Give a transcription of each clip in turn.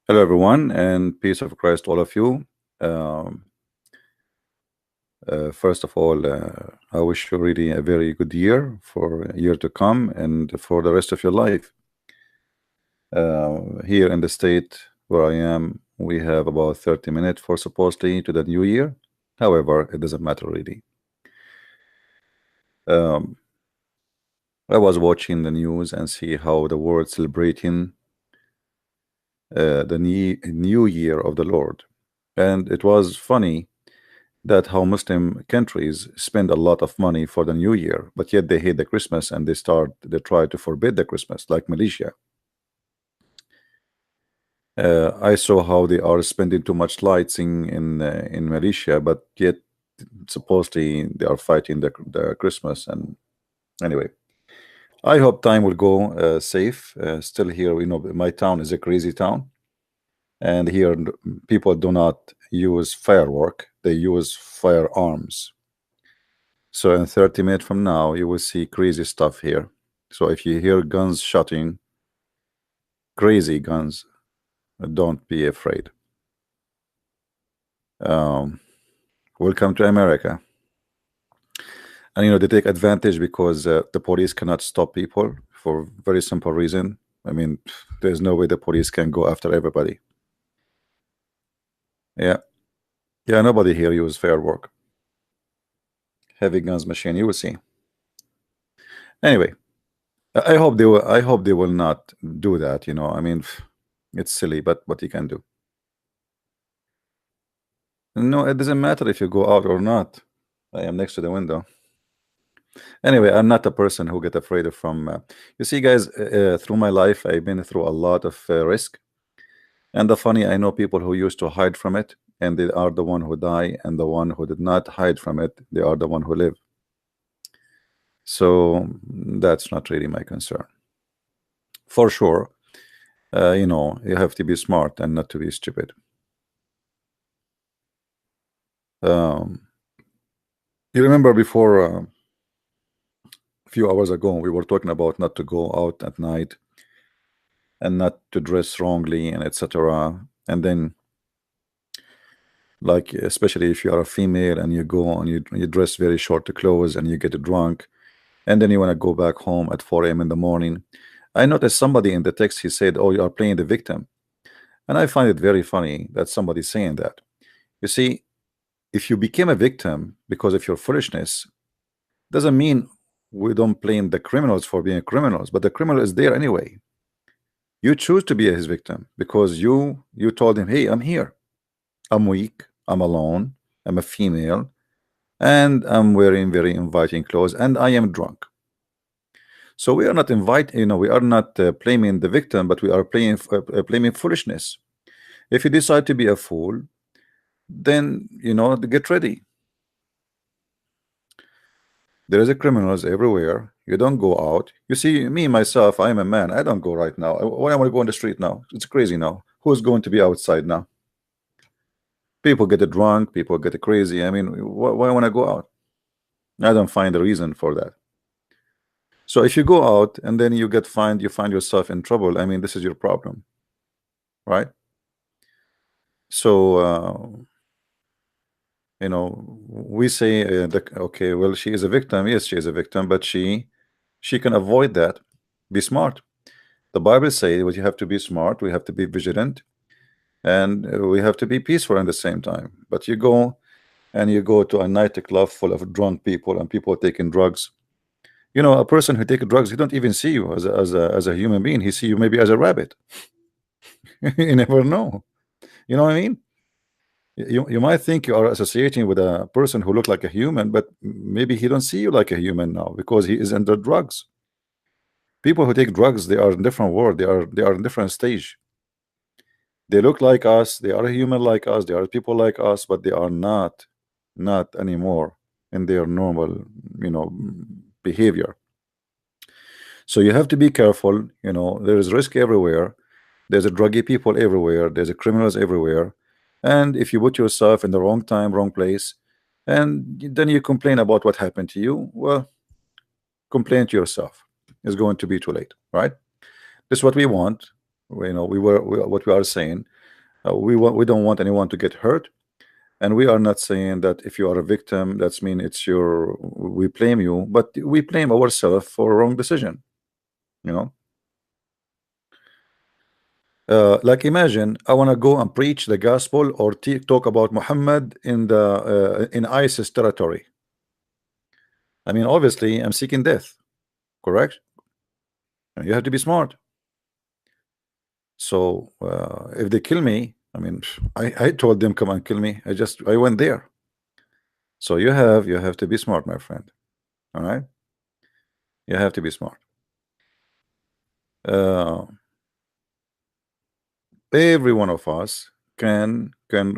Hello, everyone, and peace of Christ, all of you. First of all, I wish you really a very good year for a year to come and for the rest of your life. Here in the state where I am, we have about 30 minutes for supposedly to the new year. However, it doesn't matter really. I was watching the news and see how the world celebrating the new year of the Lord, and it was funny that how Muslim countries spend a lot of money for the new year, but yet they hate the Christmas and they try to forbid the Christmas, like Malaysia. I saw how they are spending too much lights in Malaysia, but yet supposedly they are fighting the Christmas. And anyway, I hope time will go safe. Still here, you know, my town is a crazy town, and here people do not use firework, they use firearms. So in 30 minutes from now, you will see crazy stuff here. So if you hear guns shooting, crazy guns, don't be afraid. Welcome to America. And you know, they take advantage because the police cannot stop people for very simple reason. I mean, there's no way the police can go after everybody. Yeah, nobody here use firework. Heavy guns machine, you will see. Anyway, I hope they will not do that. You know, I mean, it's silly, but what you can do. No, it doesn't matter if you go out or not. I am next to the window. Anyway, I'm not a person who get afraid from. You see, guys, through my life, I've been through a lot of risk. And the funny, I know people who used to hide from it, and they are the one who die, and the one who did not hide from it, they are the one who live. So that's not really my concern. For sure, you know, you have to be smart and not to be stupid. You remember before a few hours ago, we were talking about not to go out at night and not to dress wrongly and etc. And then, like, especially if you are a female and you go and you dress very short clothes and you get drunk, and then you want to go back home at 4 a.m. in the morning. I noticed somebody in the text, he said, oh, you are playing the victim. And I find it very funny that somebody's saying that. You see, if you became a victim because of your foolishness, doesn't mean we don't blame the criminals for being criminals, but the criminal is there anyway. You choose to be his victim because you told him, hey, I'm here, I'm weak, I'm alone, I'm a female, and I'm wearing very inviting clothes, and I am drunk. So we are not we are not blaming the victim, but we are blaming foolishness. If you decide to be a fool, then you know, get ready. There is a criminals everywhere. You don't go out. You see, me myself, I'm a man. I don't go right now. Why am I going on the street now? It's crazy now. Who's going to be outside now? People get drunk. People get crazy. I mean, why want to go out? I don't find a reason for that. So if you go out and then you find yourself in trouble, I mean, this is your problem, right? So you know, we say okay, well, she is a victim. Yes, she is a victim, but she can avoid that. Be smart. The Bible says what you have to be smart. We have to be vigilant, and we have to be peaceful at the same time. But you go to a nightclub full of drunk people and people taking drugs. You know, a person who takes drugs, he don't even see you as a human being. He see you maybe as a rabbit. You never know. You know what I mean? You might think you are associating with a person who look like a human, but maybe he don't see you like a human now because he is under drugs. People who take drugs, they are in different world. They are in different stage. They look like us. They are human like us. They are people like us, but they are not anymore in their normal, you know, behavior. So you have to be careful. You know, there is risk everywhere. There's a druggy people everywhere. There's a criminals everywhere. And if you put yourself in the wrong time, wrong place, and then you complain about what happened to you, well, complain to yourself. It's going to be too late, right? This is what we want. What we are saying. We don't want anyone to get hurt, and we are not saying that if you are a victim, that's mean it's your. We blame you, but we blame ourselves for a wrong decision. You know. Like imagine I want to go and preach the gospel or talk about Muhammad in the in ISIS territory. I mean, obviously, I'm seeking death. Correct? You have to be smart. So if they kill me, I mean, I told them come and kill me. I went there. So you have to be smart, my friend. All right, you have to be smart. Every one of us can me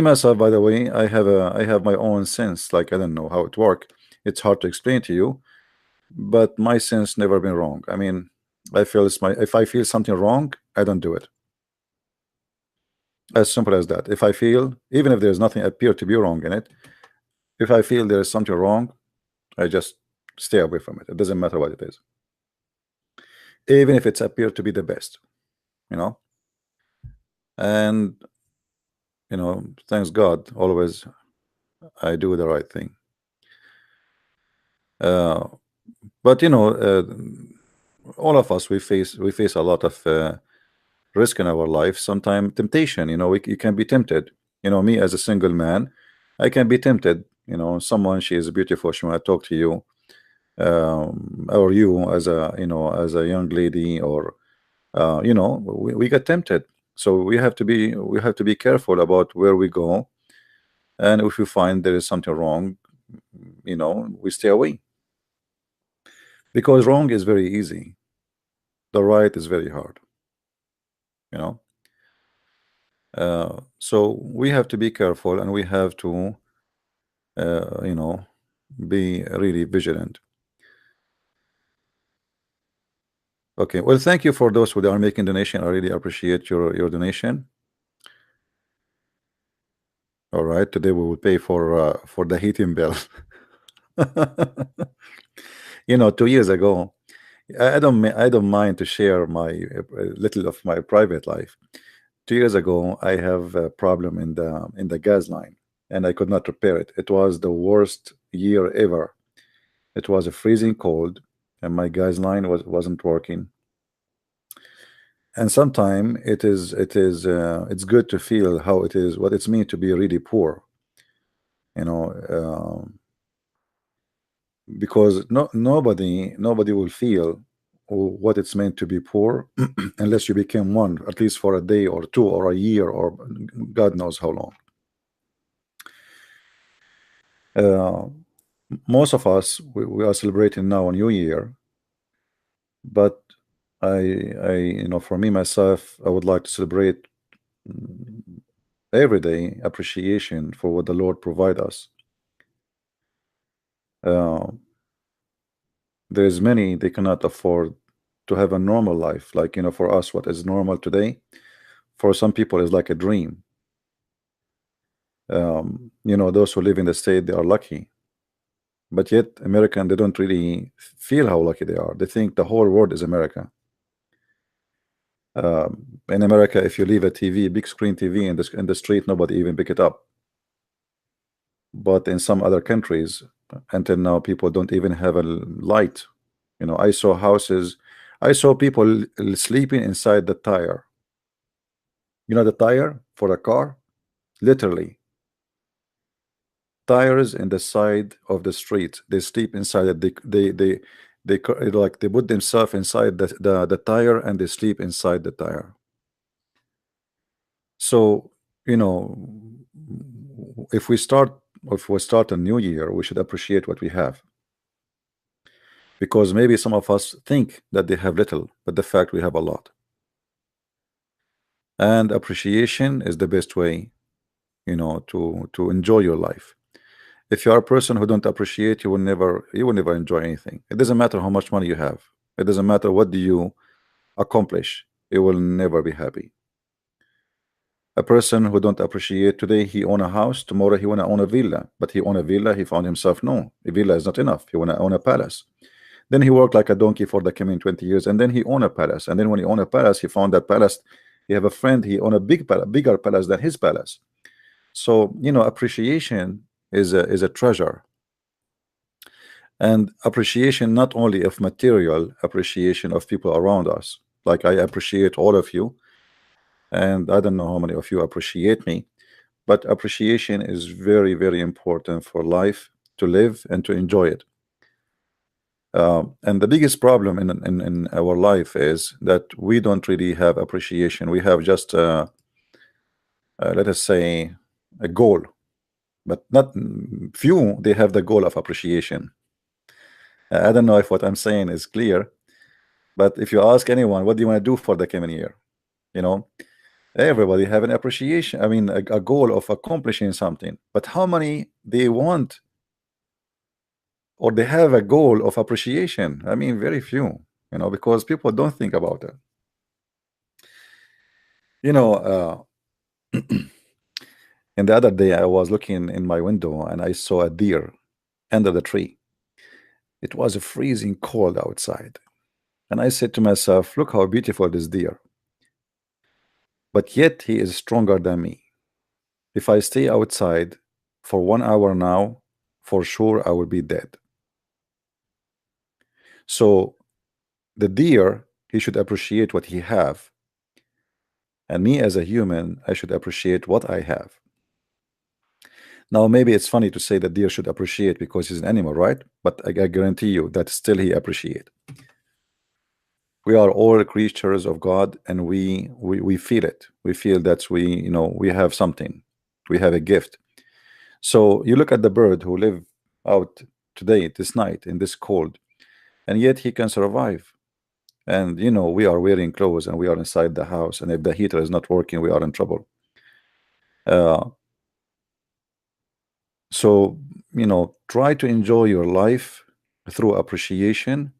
myself, by the way, I have my own sense. Like, I don't know how it works. It's hard to explain to you, but my sense never been wrong. I mean, I feel if I feel something wrong, I don't do it. As simple as that. If I feel, even if there's nothing appear to be wrong in it, if I feel there's something wrong, I just stay away from it. It doesn't matter what it is, even if it's appear to be the best, and thanks God, always I do the right thing. But all of us, we face a lot of risk in our life. Sometimes temptation, you can be tempted. Me as a single man, I can be tempted. Someone, she is beautiful, she want to talk to you, or you as a young lady, or we get tempted. So we have to be careful about where we go, and if we find there is something wrong, we stay away, because wrong is very easy, the right is very hard. So we have to be careful, and we have to be really vigilant. Okay, well, thank you for those who are making donation. I really appreciate your donation. All right, today we will pay for the heating bill. 2 years ago, I don't mind to share my little of my private life. 2 years ago, I have a problem in the gas line, and I could not repair it. It was the worst year ever. It was a freezing cold, and my gas line wasn't working. And sometimes it's good to feel how it is, what it's mean to be really poor. Because nobody will feel what it's meant to be poor unless you became one, at least for a day or two or a year or God knows how long. Most of us, we are celebrating now a new year, but for me myself, I would like to celebrate every day appreciation for what the Lord provide us. There's many, they cannot afford to have a normal life. Like, for us, what is normal today, for some people is like a dream. Those who live in the state, they are lucky, but yet American, they don't really feel how lucky they are. They think the whole world is America. In America, if you leave a TV, big screen TV in the street, nobody even pick it up. But in some other countries, until now, people don't even have a light. I saw houses, I saw people sleeping inside the tire. The tire for a car, literally tires in the side of the street. They sleep inside it. They like they put themselves inside the tire, and they sleep inside the tire. So if we start a new year, we should appreciate what we have, because maybe some of us think that they have little, but the fact we have a lot. And appreciation is the best way to enjoy your life. If you are a person who don't appreciate, you will never enjoy anything. It doesn't matter how much money you have, it doesn't matter what do you accomplish, you will never be happy. A person who don't appreciate today, he own a house, tomorrow he wanna own a villa, but he own a villa, he found himself, no, a villa is not enough, he wanna own a palace. Then he worked like a donkey for the coming 20 years, and then he own a palace. And then when he own a palace, he found that palace, he have a friend, he own a bigger palace than his palace. So, you know, appreciation is a treasure. And appreciation not only of material, appreciation of people around us. Like I appreciate all of you, and I don't know how many of you appreciate me, but appreciation is very, very important for life, to live and to enjoy it. And the biggest problem in our life is that we don't really have appreciation. We have just let us say a goal, but not few they have the goal of appreciation. I don't know if what I'm saying is clear, but if you ask anyone, what do you want to do for the coming year, you know, everybody have an appreciation, I mean a goal of accomplishing something, but how many they want or they have a goal of appreciation? I mean very few, you know, because people don't think about it, you know. And the other day I was looking in my window and I saw a deer under the tree. It was a freezing cold outside, and I said to myself, look how beautiful this deer, but yet he is stronger than me. If I stay outside for 1 hour now, for sure I will be dead. So the deer, he should appreciate what he have, and me as a human, I should appreciate what I have. Now maybe it's funny to say that deer should appreciate because he's an animal, right? But I guarantee you that still he appreciate. We are all creatures of God, and we feel it. We feel that we, you know, we have something, we have a gift. So you look at the bird who live out today, this night, in this cold, and yet he can survive. And you know, we are wearing clothes and we are inside the house, and if the heater is not working, we are in trouble. So, you know, try to enjoy your life through appreciation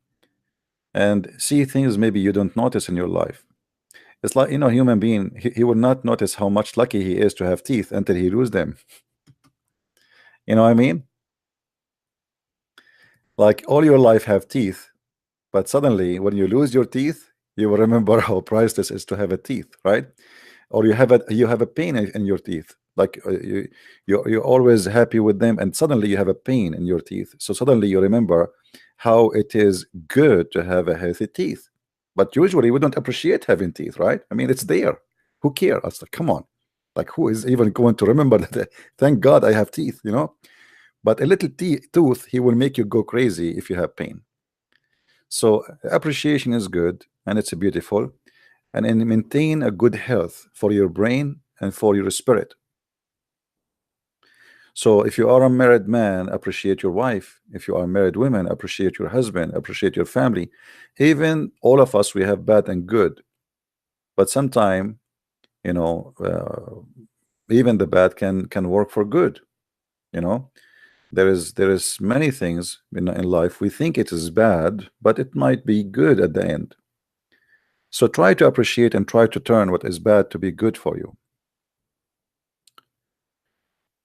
and see things maybe you don't notice in your life. It's like, you know, human being, he will not notice how much lucky he is to have teeth until he lose them. You know what I mean? Like all your life have teeth, but suddenly when you lose your teeth, you will remember how priceless it is to have a teeth, right? Or you have a pain in your teeth. Like you're always happy with them, and suddenly you have a pain in your teeth. So suddenly you remember how it is good to have a healthy teeth. But usually we don't appreciate having teeth, right? I mean, it's there. Who cares? It's like, come on, like who is even going to remember that? Thank God I have teeth, you know. But a little tooth, he will make you go crazy if you have pain. So appreciation is good and it's beautiful, and maintain a good health for your brain and for your spirit. So if you are a married man, appreciate your wife. If you are married women, appreciate your husband, appreciate your family. Even all of us, we have bad and good, but sometime, you know, even the bad can work for good. You know, there is many things in life we think it is bad, but it might be good at the end. So try to appreciate and try to turn what is bad to be good for you.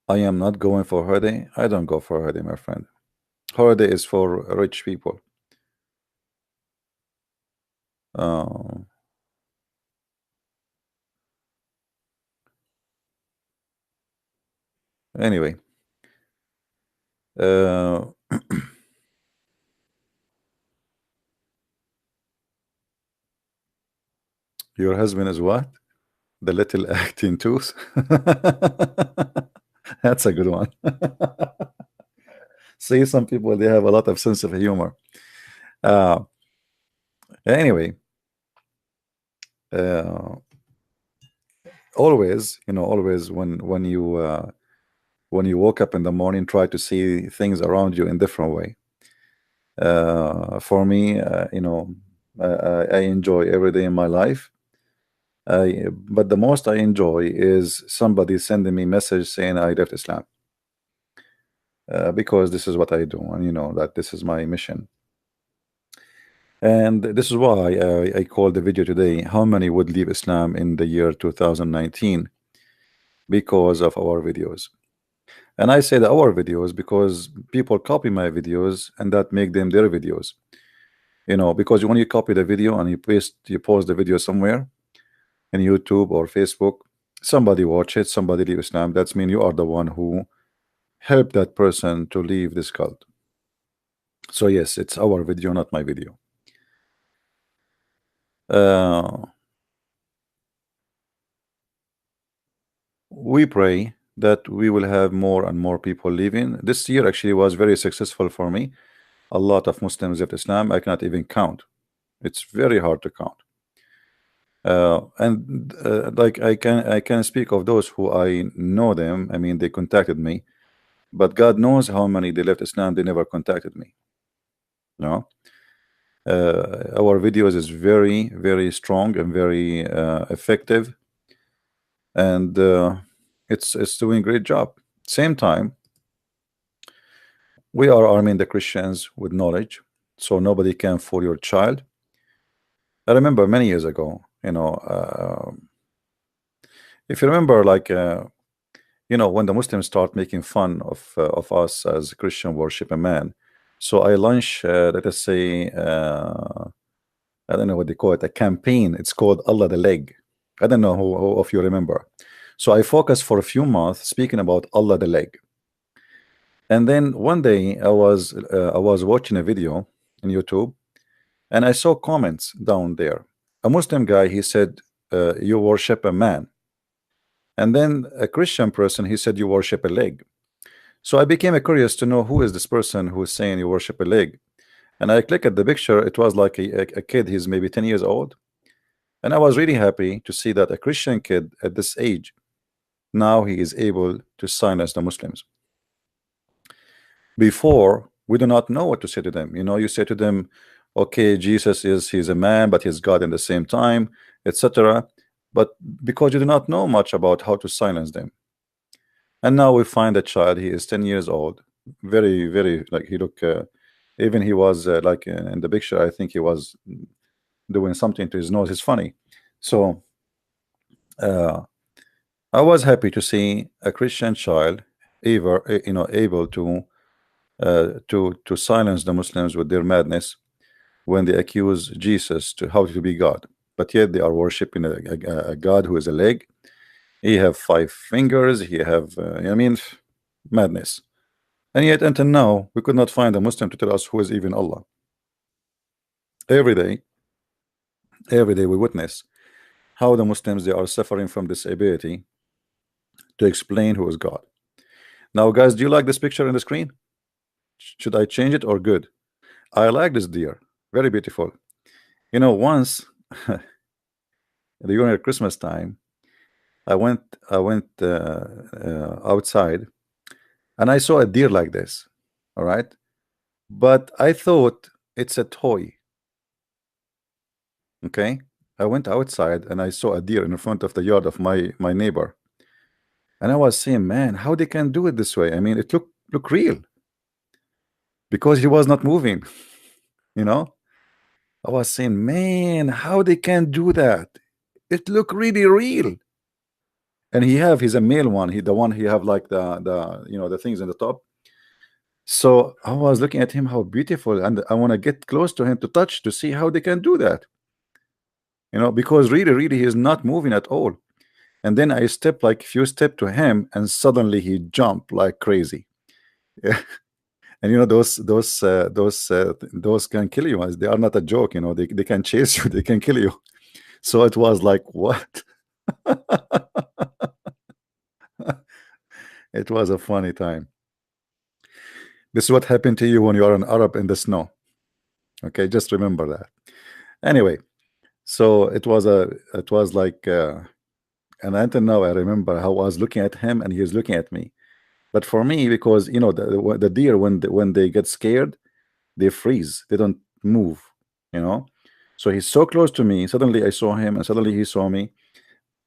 I am not going for holiday. I don't go for holiday, my friend. Holiday is for rich people. Anyway, your husband is what? The little acting tooth? That's a good one. See, some people, they have a lot of sense of humor. Anyway, always, you know, always when you woke up in the morning, try to see things around you in different way. For me, you know, I enjoy every day in my life. But the most I enjoy is somebody sending me message saying I left Islam, because this is what I do, and you know that this is my mission. And this is why I called the video today, how many would leave Islam in the year 2019? because of our videos. And I said our videos because people copy my videos and that make them their videos. Because when you copy the video and you post the video somewhere in YouTube or Facebook, somebody watch it, somebody leave Islam. That's mean you are the one who helped that person to leave this cult. So yes, it's our video, not my video. We pray that we will have more and more people leaving. This year actually was very successful for me. A lot of Muslims left Islam. I cannot even count. It's very hard to count. And like I can speak of those who I know them. I mean, they contacted me, but God knows how many they left Islam. They never contacted me. No, our videos is very, very strong and very effective, and it's doing great job. Same time, we are arming the Christians with knowledge, so nobody can fool your child. I remember many years ago, if you remember, like when the Muslims start making fun of us as Christian worship a man. So I launch, let us say, I don't know what they call it, a campaign. It's called Allah the Leg. I don't know who of you remember. So I focused for a few months speaking about Allah the Leg. And then one day I was watching a video in YouTube, and I saw comments down there. A Muslim guy, he said, you worship a man. And then a Christian person, he said, you worship a leg. So I became curious to know who is this person who is saying you worship a leg. And I click at the picture. It was like a kid. He's maybe 10 years old. And I was really happy to see that a Christian kid at this age, now he is able to silence the Muslims. Before, we do not know what to say to them. You say to them, okay, he's a man, but he's God in the same time, etc. But because you do not know much about how to silence them. And now we find a child, he is 10 years old, very, very, like he look, even he was like in the picture, I think he was doing something to his nose. It's funny. So I was happy to see a Christian child able to silence the Muslims with their madness when they accuse Jesus to be God, but yet they are worshiping a God who is a leg. He have 5 fingers. He have I mean, madness. And yet until now we could not find a Muslim to tell us who is even Allah. Every day we witness how the Muslims, they are suffering from this ability to explain who is God. Now guys, do you like this picture on the screen? Should I change it or good? I like this deer, very beautiful. Once during Christmas time, I went outside and I saw a deer like this. All right, but I thought it's a toy. Okay, I went outside and I saw a deer in front of the yard of my neighbor, and I was saying, man, how they can do it this way? I mean, it look real because he was not moving. I was saying, man, how they can do that? It look really real. And he's a male one. He have like the things in the top. So I was looking at him, how beautiful, and I want to get close to him to touch to see how they can do that. Because really he is not moving at all. And then I stepped like a few steps to him, and suddenly he jumped like crazy. Yeah. And those can kill you. They are not a joke. They can chase you. They can kill you. So it was like, what? It was a funny time. This is what happened to you when you are an Arab in the snow. Okay, just remember that. Anyway, so it was like and until now I remember how I was looking at him and he was looking at me. But for me, because the deer, when they get scared, they freeze, they don't move. So he's so close to me, suddenly I saw him and suddenly he saw me.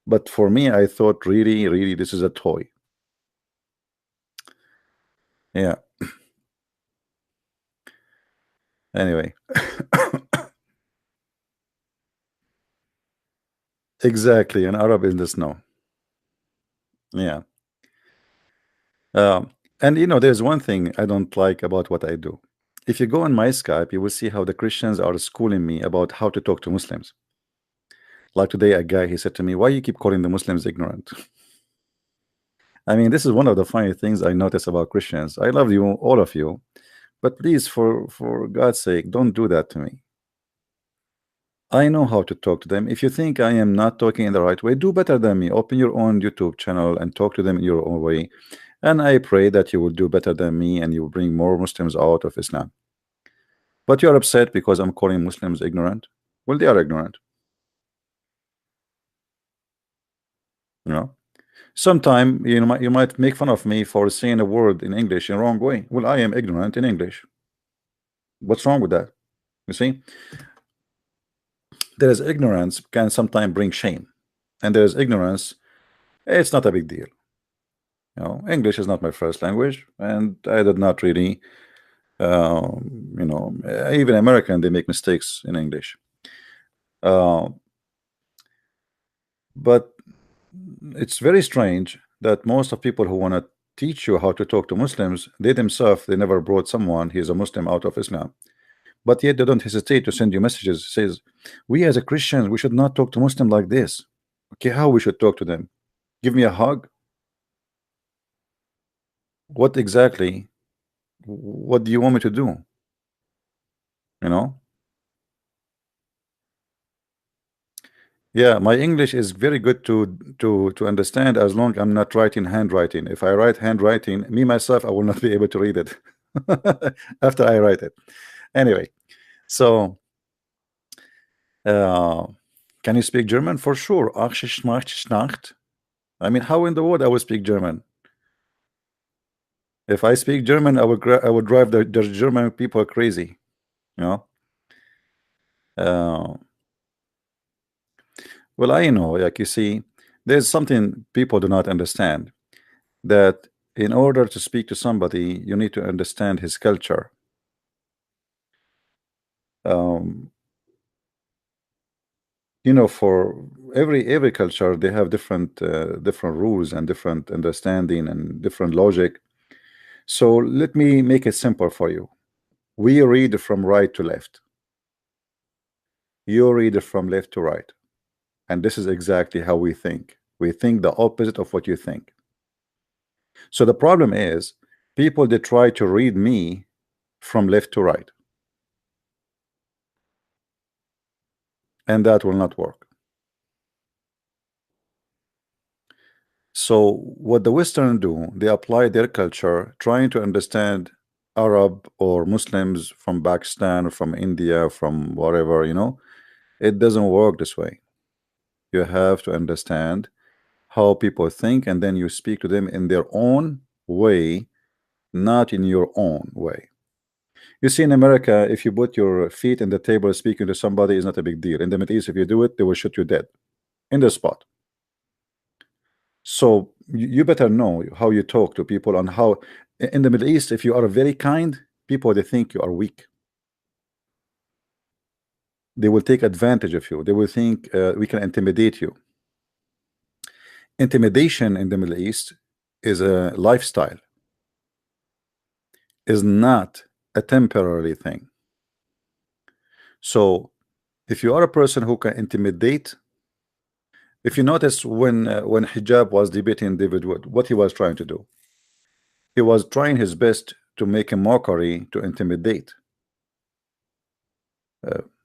But for me, I thought, really this is a toy. Yeah. Anyway. Exactly, an Arab in the snow. Yeah. And there's one thing I don't like about what I do. If you go on my Skype, you will see how the Christians are schooling me about how to talk to Muslims. Like today, a guy, he said to me, "Why you keep calling the Muslims ignorant?" I mean, this is one of the funny things I notice about Christians. I love you, all of you, but please, for God's sake, don't do that to me. I know how to talk to them. If you think I am not talking in the right way, do better than me. Open your own YouTube channel and talk to them in your own way. And I pray that you will do better than me and you will bring more Muslims out of Islam. But you are upset because I'm calling Muslims ignorant. Well, they are ignorant. You know, sometime you might make fun of me for saying a word in English in the wrong way. Well, I am ignorant in English. What's wrong with that? You see, there is ignorance can sometimes bring shame, and there is ignorance. It's not a big deal. English is not my first language, and I did not really, even American, they make mistakes in English. But it's very strange that most of people who want to teach you how to talk to Muslims, they themselves, they never brought someone, he's a Muslim out of Islam. But yet they don't hesitate to send you messages, says, we as a Christians, we should not talk to Muslim like this. Okay, how we should talk to them? Give me a hug? What exactly? What do you want me to do? You know? Yeah, my English is very good to understand as long I'm not writing handwriting. If I write handwriting, me myself, I will not be able to read it after I write it. Anyway, so can you speak German? For sure. I mean, how in the world I will speak German? If I speak German, I would drive the German people crazy. You know. Well, I know, like you see, there's something people do not understand, that in order to speak to somebody, you need to understand his culture. Um, for every culture, they have different rules and different understanding and different logic. So let me make it simple for you. We read from right to left. You read from left to right. And this is exactly how we think. We think the opposite of what you think. So the problem is, people, they try to read me from left to right. And that will not work. So what the Western do, they apply their culture, trying to understand Arab or Muslims from Pakistan or from India, from whatever, it doesn't work this way. You have to understand how people think, and then you speak to them in their own way, not in your own way. You see, in America, if you put your feet in the table speaking to somebody is not a big deal. In the Middle East, if you do it, they will shoot you dead in the spot. So you better know how you talk to people, and how in the Middle East, if you are very kind, people, they think you are weak. They will take advantage of you. They will think we can intimidate you. Intimidation in the Middle East is a lifestyle, is not a temporary thing. So if you are a person who can intimidate, if you notice when hijab was debating David Wood, what he was trying to do, he was trying his best to make a mockery, to intimidate.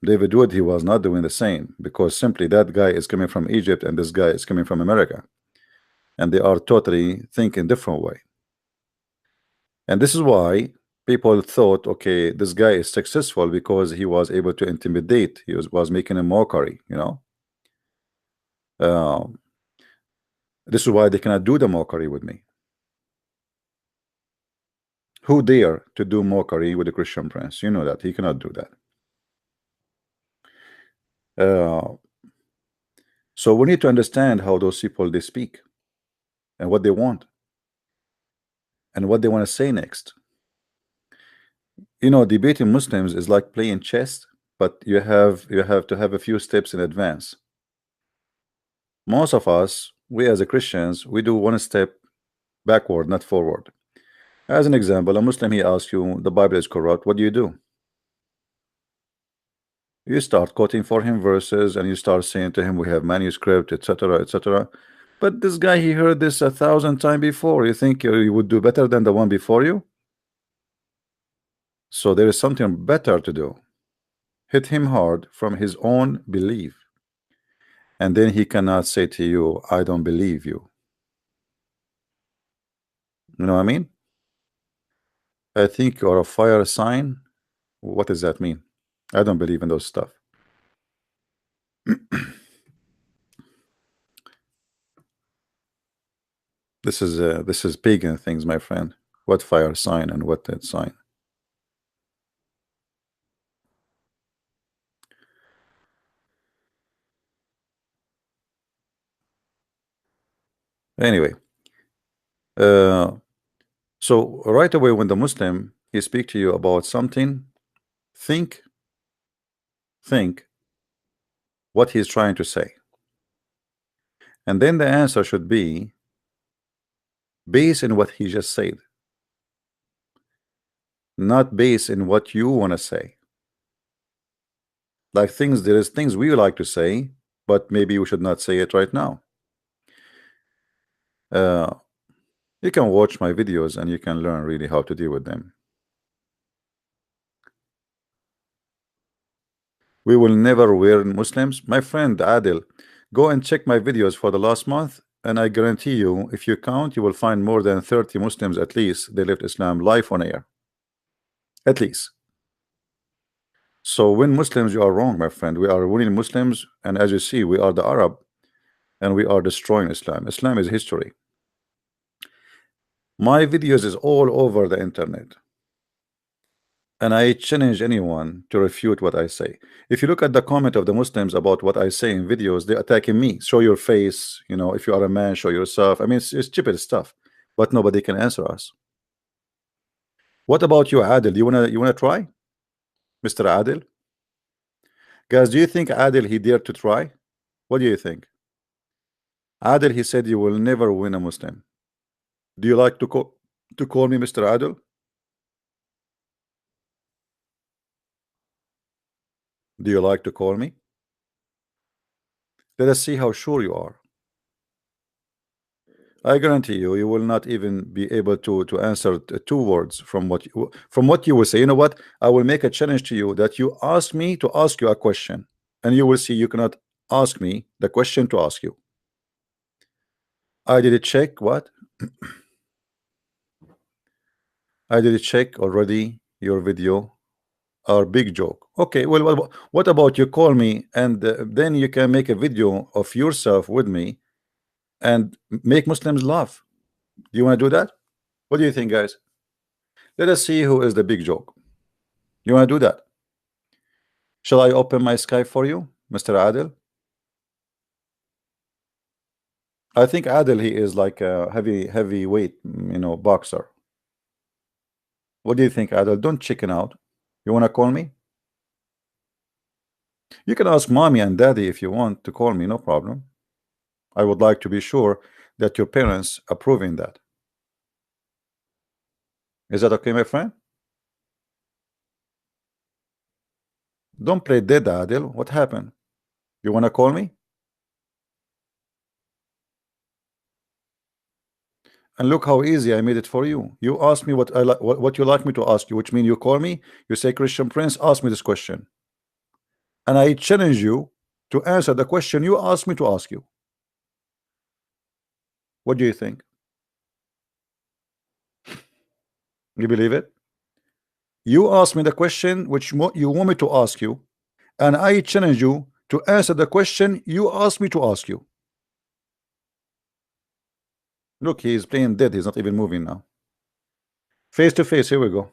David Wood, he was not doing the same, because simply that guy is coming from Egypt and this guy is coming from America, and they are totally thinking different way. And this is why people thought, okay, this guy is successful because he was able to intimidate. He was making a mockery, this is why they cannot do the mockery with me. Who dare to do mockery with the Christian prince? You know that he cannot do that. So we need to understand how those people, they speak, and what they want, and what they want to say next. Debating Muslims is like playing chess, but you have to have a few steps in advance. Most of us, we as a Christians, we do one step backward, not forward. As an example, a Muslim, he asks you, the Bible is corrupt, what do? You start quoting for him verses, and you start saying to him, we have manuscript, etc., etc. But this guy, he heard this 1,000 times before. You think you would do better than the one before you? So there is something better to do. Hit him hard from his own belief, and then he cannot say to you, I don't believe you. You know what I mean? I think you're a fire sign. What does that mean? I don't believe in those stuff. This is pagan things, my friend. What fire sign and what that sign? Anyway, so right away when the Muslim he speak to you about something, think what he's trying to say, and then the answer should be based in what he just said, not based in what you want to say. Like there is things we like to say, but maybe we should not say it right now. You can watch my videos and you can learn really how to deal with them. We will never wear Muslims. My friend Adil, go and check my videos for the last month, and I guarantee you, if you count, you will find more than 30 Muslims at least. They left Islam live on air. At least. So when Muslims, you are wrong, my friend. We are winning Muslims, and as you see, we are the Arab, and we are destroying Islam. Islam is history. My videos is all over the internet, and I challenge anyone to refute what I say. If you look at the comment of the Muslims about what I say in videos, they're attacking me. Show your face, you know, if you are a man, show yourself. I mean, it's stupid stuff, but nobody can answer us. What about you, Adil? You wanna try, Mr. Adil? Guys, do you think Adil he dared to try? What do you think? Adil, he said you will never win a Muslim. Do you like to call me Mr. Adil? Do you like to call me? Let us see how sure you are. I guarantee you, you will not even be able to answer two words from what you will say. You know what? I will make a challenge to you that you ask me to ask you a question, and you will see you cannot ask me the question to ask you. I did it check what? I did check already your video. Our big joke. Okay, well, what about you call me and then you can make a video of yourself with me and make Muslims laugh. Do you want to do that? What do you think, guys? Let us see who is the big joke. You want to do that? Shall I open my Skype for you, Mr. Adil? I think Adil, he is like a heavyweight, you know, boxer. What do you think, Adil? Don't chicken out. You want to call me? You can ask mommy and daddy if you want to call me, no problem. I would like to be sure that your parents approving that. Is that okay, my friend? Don't play dead, Adil. What happened? You want to call me? And look how easy I made it for you. You ask me what you like me to ask you, which means you call me, you say, Christian Prince, ask me this question. And I challenge you to answer the question you asked me to ask you. What do you think? You believe it? You ask me the question which you want me to ask you, and I challenge you to answer the question you asked me to ask you. Look, he's playing dead. He's not even moving now. Face to face. Here we go.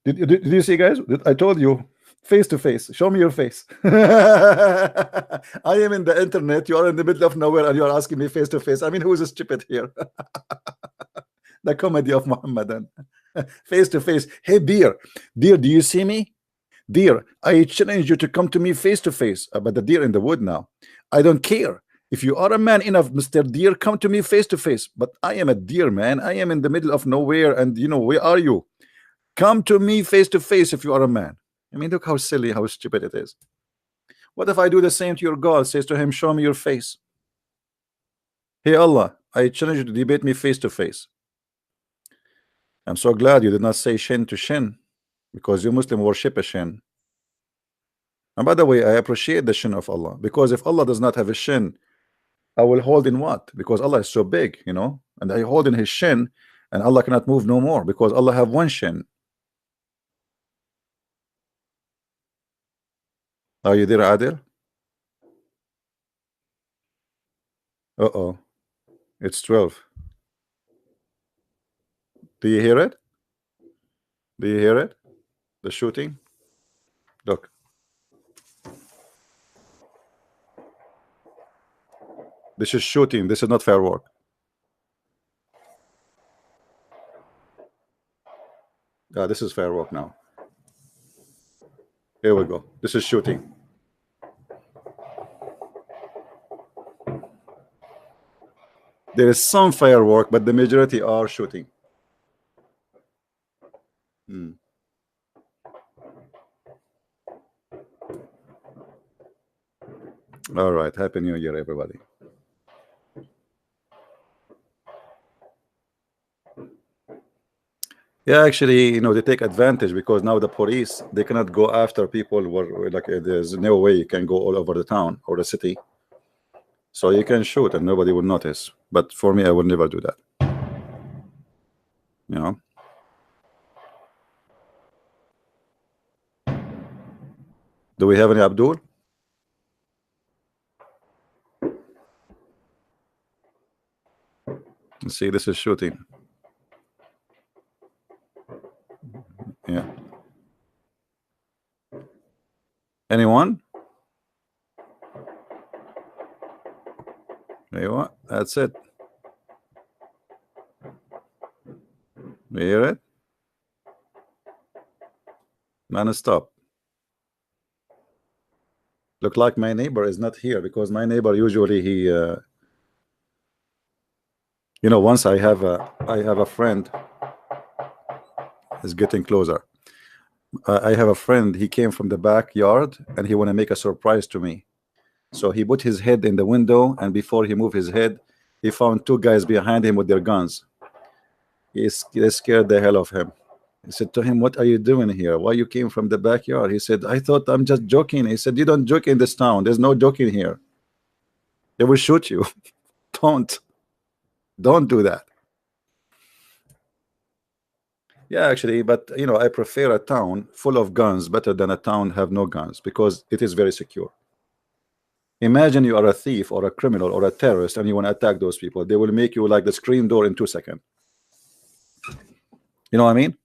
Did you see, guys? I told you, face to face. Show me your face. I am in the internet. You are in the middle of nowhere, and you are asking me face to face. I mean, who is stupid here? The comedy of Muhammad. Face to face. Hey, dear, do you see me? Dear, I challenge you to come to me face to face. But the deer in the wood now. I don't care. If you are a man enough, Mr. Deer, come to me face to face. But I am a deer, man. I am in the middle of nowhere, and you know, where are you? Come to me face to face if you are a man. I mean, look how silly, how stupid it is. What if I do the same to your God? Says to him, show me your face. Hey Allah, I challenge you to debate me face to face. I'm so glad you did not say shin to shin, because you Muslim worship a shin. And by the way, I appreciate the shin of Allah, because if Allah does not have a shin, I will hold in what? Because Allah is so big, you know, and I hold in his shin, and Allah cannot move no more, because Allah have one shin. Are you there, Adil? Uh-oh, it's 12. Do you hear it? Do you hear it? The shooting? Look. This is shooting. This is not firework. This is firework now. Here we go. This is shooting. There is some firework, but the majority are shooting. All right. Happy New Year, everybody. Yeah, actually, you know, they take advantage, because now the police, they cannot go after people where like there's no way you can go all over the town or the city. So you can shoot and nobody will notice. But for me, I will never do that. You know. Do we have any Abdul? Let's see, this is shooting. Yeah. Anyone? Anyone? That's it. You hear it? Non-stop. Look like my neighbor is not here, because my neighbor usually he you know, once I have a friend is getting closer. I have a friend, he came from the backyard and he want to make a surprise to me. So he put his head in the window, and before he moved his head, he found two guys behind him with their guns. They scared the hell of him. He said to him, what are you doing here? Why you came from the backyard? He said, I thought I'm just joking. He said, you don't joke in this town. There's no joking here. They will shoot you. Don't do that. Yeah, actually, but you know, I prefer a town full of guns better than a town have no guns, because it is very secure. Imagine you are a thief or a criminal or a terrorist and you want to attack those people. They will make you like the screen door in 2 seconds. You know what I mean?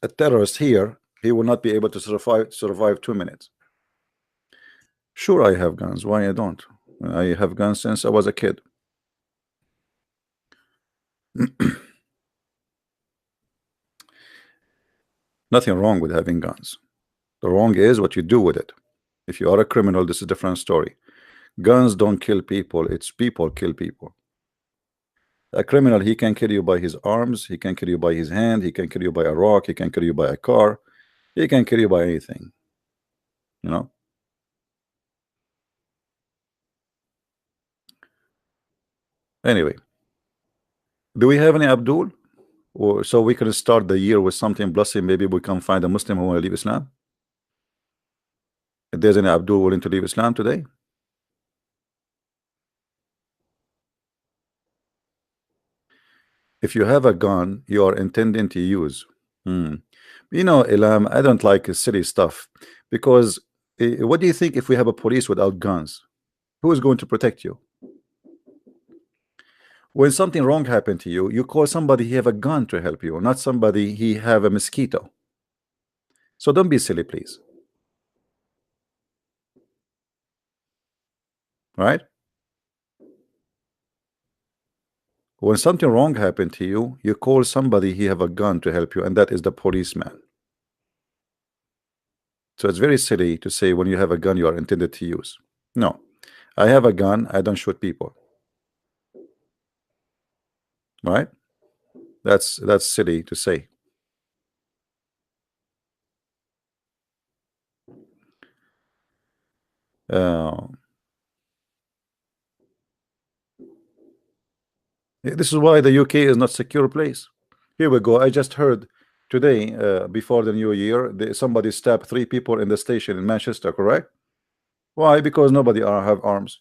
A terrorist here, he will not be able to survive 2 minutes. Sure, I have guns. Why I don't? I have guns since I was a kid. Nothing wrong with having guns. The wrong is what you do with it. If you are a criminal, this is a different story. Guns don't kill people. It's people kill people. A criminal, he can kill you by his arms, he can kill you by his hand, he can kill you by a rock, he can kill you by a car, he can kill you by anything. You know? Anyway, do we have any Abdul? Or so we can start the year with something blessing. Maybe we can find a Muslim who will leave Islam. If there's any Abdul willing to leave Islam today. If you have a gun you are intending to use, you know, Ilham, I don't like silly stuff, because what do you think if we have a police without guns? Who is going to protect you? When something wrong happened to you, you call somebody he have a gun to help you, not somebody he have a mosquito. So don't be silly, please. Right? When something wrong happened to you, you call somebody he have a gun to help you, and that is the policeman. So it's very silly to say when you have a gun you are intended to use. No, I have a gun, I don't shoot people. Right? That's silly to say. Uh, this is why the UK is not secure place. Here we go. I just heard today, before the new year, somebody stabbed 3 people in the station in Manchester, correct? Why? Because nobody have arms.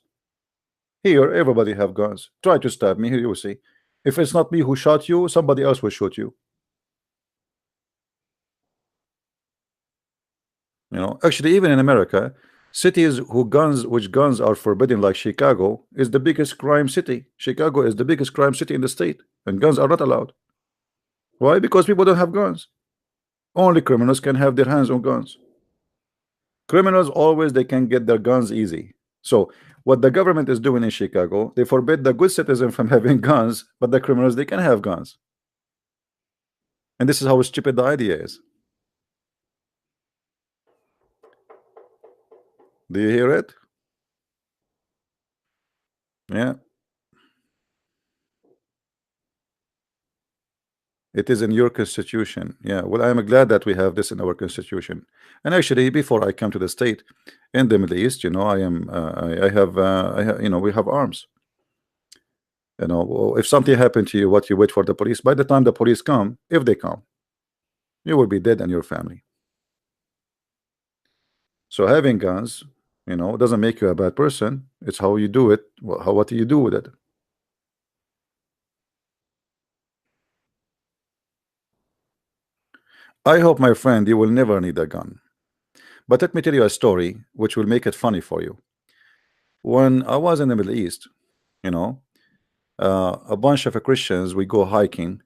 Here, everybody have guns. Try to stab me, here you will see. If it's not me who shot you, somebody else will shoot you. You know, actually, even in America, cities which guns are forbidden, like Chicago, is the biggest crime city. Chicago is the biggest crime city in the state, and guns are not allowed. Why? Because people don't have guns. Only criminals can have their hands on guns. Criminals always they can get their guns easy. So what the government is doing in Chicago, they forbid the good citizen from having guns, but the criminals they can have guns. And this is how stupid the idea is. Do you hear it? Yeah. It is in your constitution. Yeah. Well, I'm glad that we have this in our constitution. And actually, before I come to the state in the Middle East, you know, I am you know, we have arms. You know, if something happened to you, what you wait for the police. By the time the police come, if they come, you will be dead and your family. So having guns, you know, doesn't make you a bad person. It's how you do it. What do you do with it? I hope, my friend, you will never need a gun. But let me tell you a story which will make it funny for you. When I was in the Middle East, you know, a bunch of Christians, we go hiking,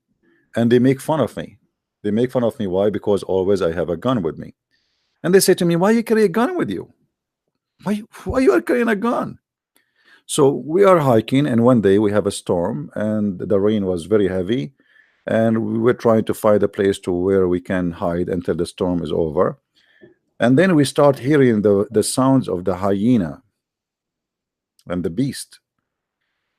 and they make fun of me. They make fun of me. Why? Because always I have a gun with me. And they say to me, why you carry a gun with you? Why you are carrying a gun? So we are hiking, and one day we have a storm, and the rain was very heavy, and we were trying to find a place to where we can hide until the storm is over. And then we start hearing the sounds of the hyena and the beast.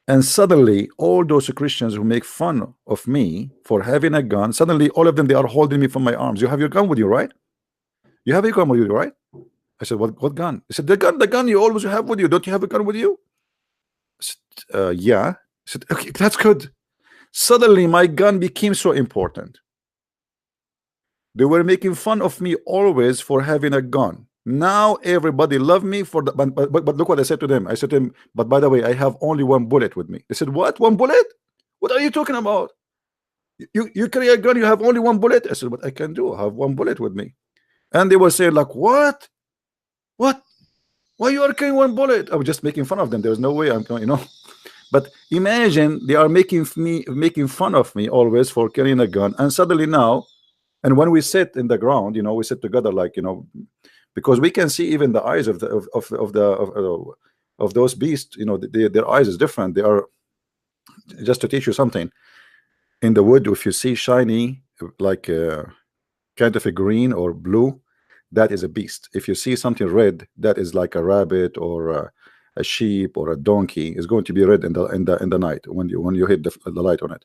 And suddenly, all those Christians who make fun of me for having a gun, suddenly all of them, they are holding me from my arms. You have your gun with you, right? You have your gun with you, right? I said, what gun? He said, the gun you always have with you. Don't you have a gun with you? I said, yeah. I said, okay, that's good. Suddenly, my gun became so important. They were making fun of me always for having a gun. Now everybody love me for the but look what I said to them. I said to him, but by the way, I have only 1 bullet with me. They said, what? 1 bullet? What are you talking about? You carry a gun, you have only 1 bullet? I said, what I can do? I have 1 bullet with me. And they were saying, like, what? What? Why you are carrying 1 bullet? I was just making fun of them. There's no way I'm going, you know. But imagine they are making fun of me always for carrying a gun, and suddenly now, and when we sit in the ground, you know, we sit together, like, you know, because we can see even the eyes of those beasts, you know, their eyes is different. They are, just to teach you something, in the wood, if you see shiny, like kind of a green or blue, that is a beast. If you see something red, that is like a rabbit or a sheep or a donkey, is going to be red in the night when you hit the light on it.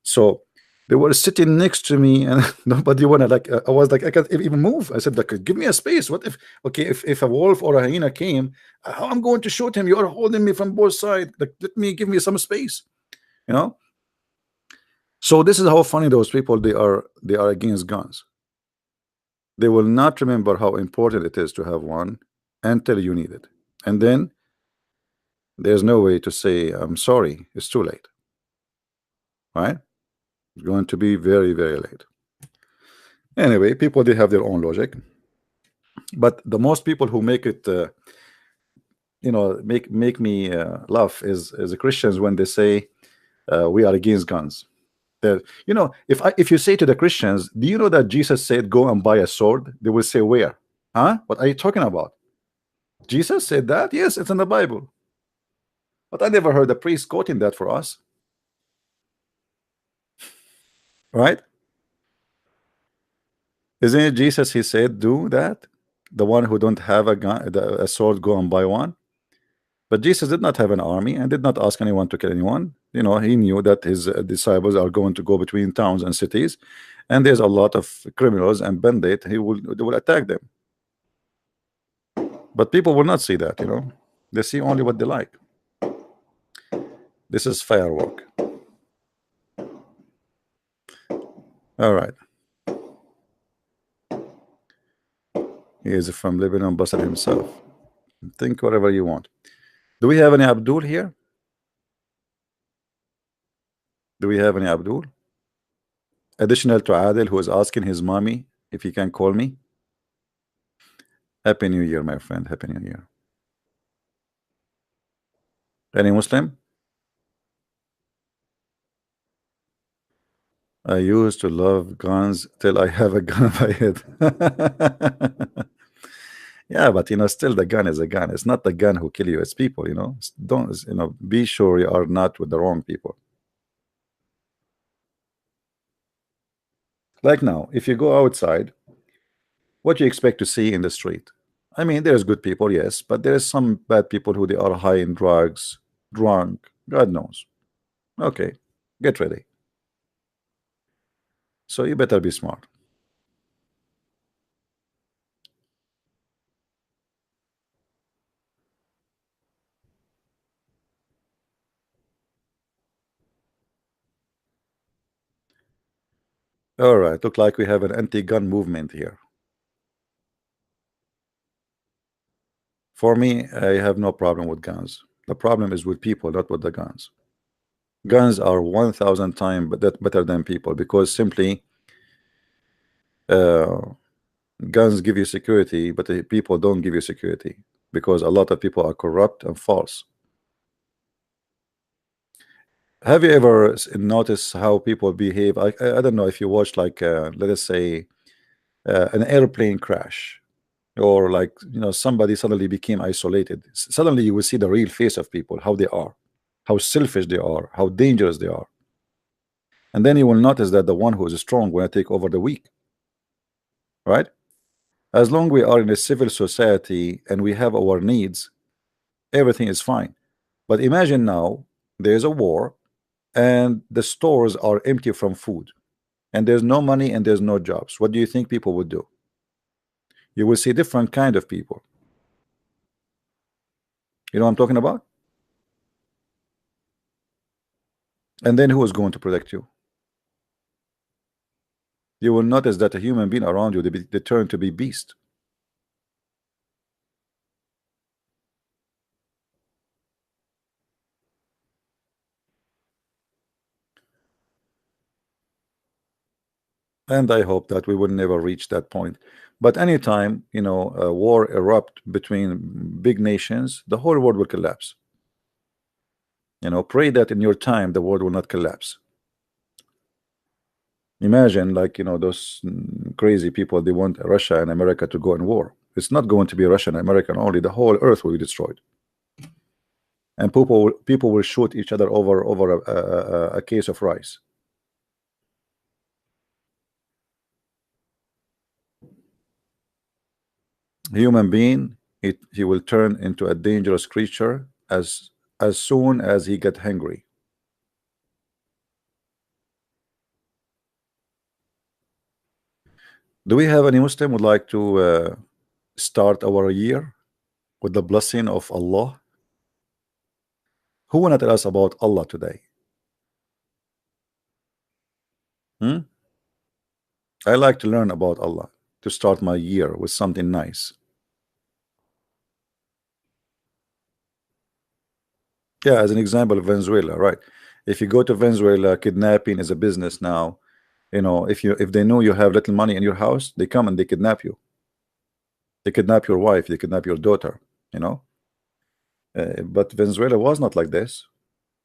So they were sitting next to me, and nobody wanna, like, I was like, I can't even move. I said, like, give me a space. What if, okay, if a wolf or a hyena came, how I'm going to shoot him? You are holding me from both sides. Like, give me some space, you know. So this is how funny those people, they are against guns. They will not remember how important it is to have one until you need it, and then there's no way to say I'm sorry. It's too late, right? It's going to be very, very late. Anyway, people, they have their own logic, but the most people who make it you know, make me laugh is the Christians when they say we are against guns. That, you know, if you say to the Christians, do you know that Jesus said go and buy a sword? They will say, where? Huh? What are you talking about? Jesus said that? Yes, it's in the Bible. But I never heard a priest quoting that for us, right? Isn't it Jesus? He said do that. the one who don't have a gun, a sword, go and buy one. But Jesus did not have an army and did not ask anyone to kill anyone. You know, he knew that his disciples are going to go between towns and cities, and there's a lot of criminals and bandits. They will attack them. But people will not see that. You know, they see only what they like. This is firework. All right. He is from Lebanon, Basel himself. Think whatever you want. Do we have any Abdul here? Do we have any Abdul? Additional to Adil, who is asking his mommy if he can call me. Happy New Year, my friend. Happy New Year. Any Muslim? I used to love guns till I have a gun on my head. Yeah, but you know, still the gun is a gun. It's not the gun who kill you, it's people, you know. Don't, you know, be sure you are not with the wrong people. Like now, if you go outside, what do you expect to see in the street? I mean, there's good people, yes, but there is some bad people who they are high in drugs, drunk, God knows. Okay, get ready. So you better be smart. All right, look like we have an anti-gun movement here. For me, I have no problem with guns. The problem is with people, not with the guns. Guns are 1,000 times better than people, because simply uh, guns give you security, but the people don't give you security, because a lot of people are corrupt and false. Have you ever noticed how people behave? I don't know if you watch, like let us say an airplane crash, or like, you know, somebody suddenly became isolated. Suddenly you will see the real face of people, how they are, how selfish they are, how dangerous they are. And then you will notice that the one who is strong will take over the weak, right? As long we are in a civil society and we have our needs, everything is fine. But imagine now there's a war and the stores are empty from food, and there's no money and there's no jobs. What do you think people would do? You will see different kind of people. You know what I'm talking about? And then who is going to protect you? You will notice that a human being around you, they turn to be beast. And I hope that we will never reach that point. But anytime, you know, a war erupt between big nations, the whole world will collapse. You know, pray that in your time the world will not collapse. Imagine, like, you know, those crazy people, they want Russia and America to go in war. It's not going to be Russia and America only. The whole earth will be destroyed, and people will shoot each other over a case of rice. Human being, he will turn into a dangerous creature as soon as he get hungry. Do we have any Muslim would like to start our year with the blessing of Allah? Who wanna tell us about Allah today? Hmm? I like to learn about Allah to start my year with something nice. Yeah, as an example, Venezuela, right? If you go to Venezuela, kidnapping is a business now. You know, if they know you have little money in your house, they come and they kidnap you. They kidnap your wife, they kidnap your daughter, you know. But Venezuela was not like this.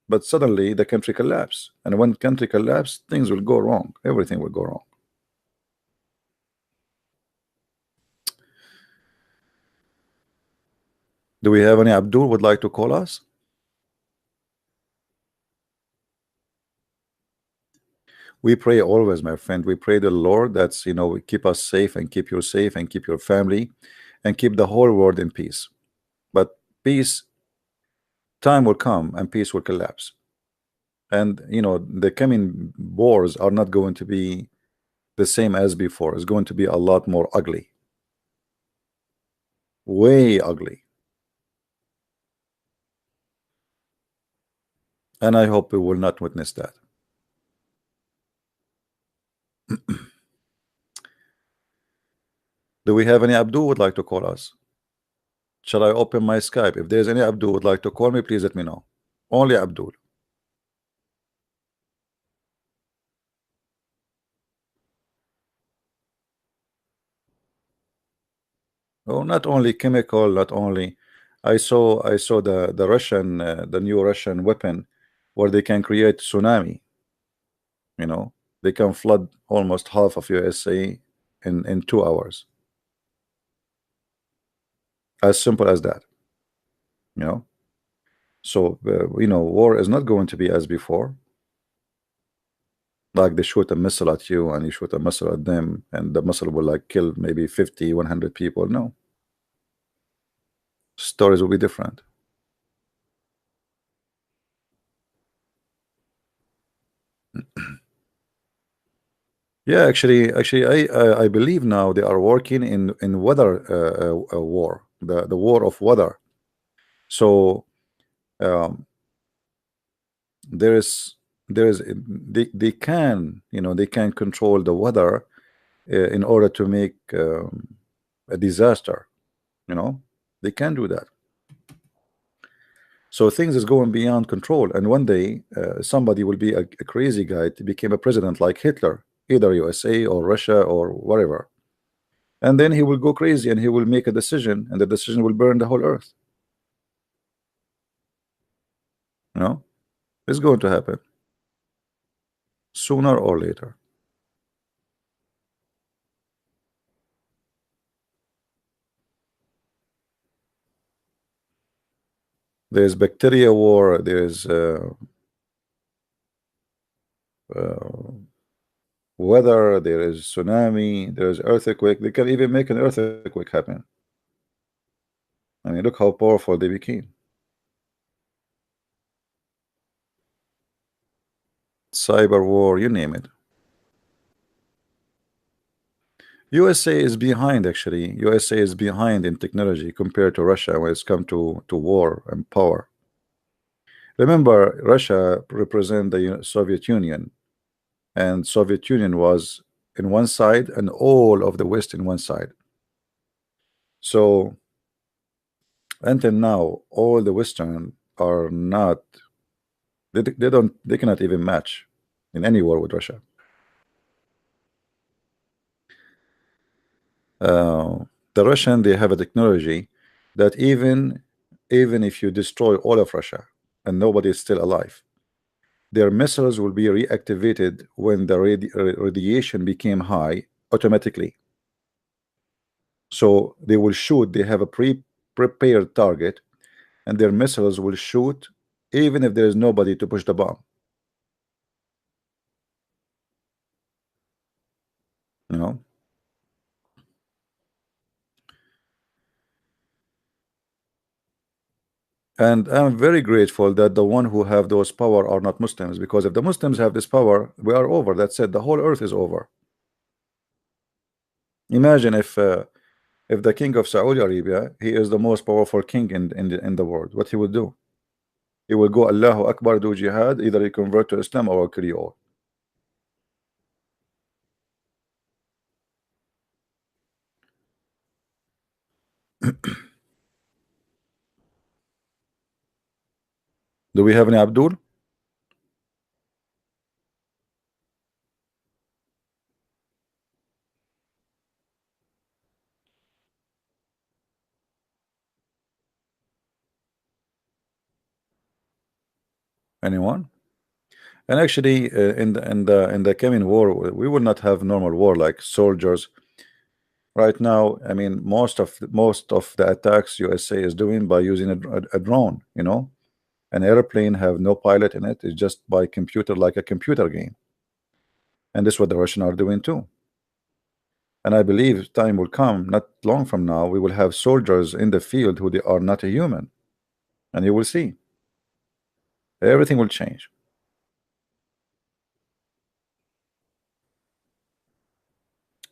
But suddenly the country collapsed, and when country collapsed, things will go wrong. Everything will go wrong. Do we have any Abdul would like to call us? We pray always, my friend. We pray the Lord that's, you know, keep us safe and keep you safe and keep your family, and keep the whole world in peace. But peace, time will come and peace will collapse. And the coming wars are not going to be the same as before. It's going to be a lot more ugly, way ugly. And I hope we will not witness that. Do we have any Abdul would like to call us? Shall I open my Skype? If there's any Abdul would like to call me, please let me know. Only Abdul. Oh, not only chemical, not only. I saw the Russian the new Russian weapon where they can create tsunami. They can flood almost half of USA in 2 hours. As simple as that. So war is not going to be as before. Like they shoot a missile at you and you shoot a missile at them and the missile will like kill maybe 50, 100 people. No. Stories will be different. Yeah, actually, I believe now they are working in weather war, the war of weather. So there is they can they can control the weather in order to make a disaster. They can do that. So things is going beyond control, and one day somebody will be a crazy guy to become a president like Hitler, either USA or Russia or whatever, and then he will go crazy and he will make a decision, and the decision will burn the whole earth. It's going to happen sooner or later. There's bacteria war, there's weather, there is tsunami, there is earthquake. They can even make an earthquake happen. I mean, look how powerful they became. Cyber war, you name it. USA is behind, actually. USA is behind in technology compared to Russia when it's come to war and power. Remember, Russia represent the Soviet Union, and Soviet Union was in one side and all of the West in one side. So until now, all the Western are not, they cannot even match in any war with Russia. The Russian, they have a technology that even if you destroy all of Russia and nobody is still alive, their missiles will be reactivated when the radiation became high automatically. So they will shoot, they have a prepared target, and their missiles will shoot even if there is nobody to push the bomb. And I'm very grateful that the one who have those power are not Muslims, because if the Muslims have this power, we are over. That's it. The whole earth is over. Imagine if the king of Saudi Arabia, he is the most powerful king in the world, what he would do? He will go Allahu Akbar, do jihad, either he convert to Islam or kill you all. Do we have any Abdul? Anyone? And actually, in the coming war, we will not have normal war like soldiers. Right now, I mean, most of the attacks USA is doing by using a drone. An airplane have no pilot in it. It's just by computer, like a computer game. And this is what the Russians are doing too. And I believe time will come, not long from now, we will have soldiers in the field who they are not a human. And you will see. Everything will change.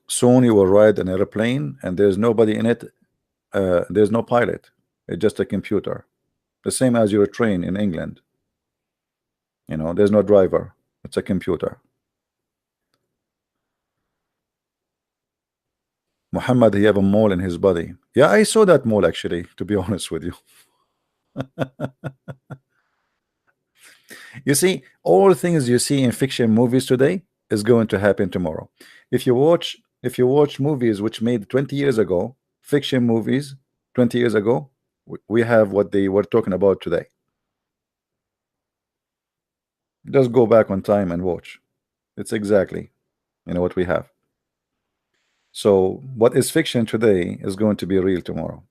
Soon you will ride an airplane and there's nobody in it. There's no pilot. It's just a computer. The same as your train in England. You know, there's no driver. It's a computer. Muhammad, he have a mole in his body. Yeah, I saw that mole actually, to be honest with you. You see, all things you see in fiction movies today is going to happen tomorrow. If you watch movies which made 20 years ago, fiction movies 20 years ago, we have what they were talking about today. Just go back on time and watch. It's exactly, what we have. So what is fiction today is going to be real tomorrow.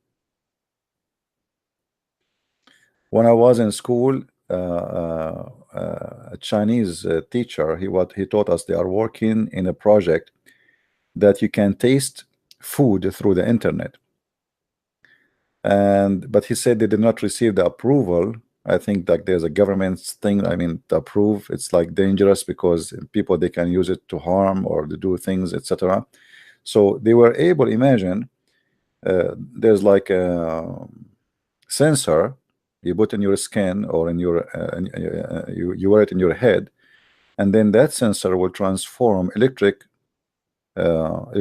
When I was in school, a Chinese teacher, he taught us they are working in a project that you can taste food through the internet. But he said they did not receive the approval. I think that there's a government thing. I mean, to approve, it's like dangerous because people, they can use it to harm or to do things, etc. So they were able, imagine, there's like a sensor you put in your skin or in your you wear it in your head, and then that sensor will transform electricity, to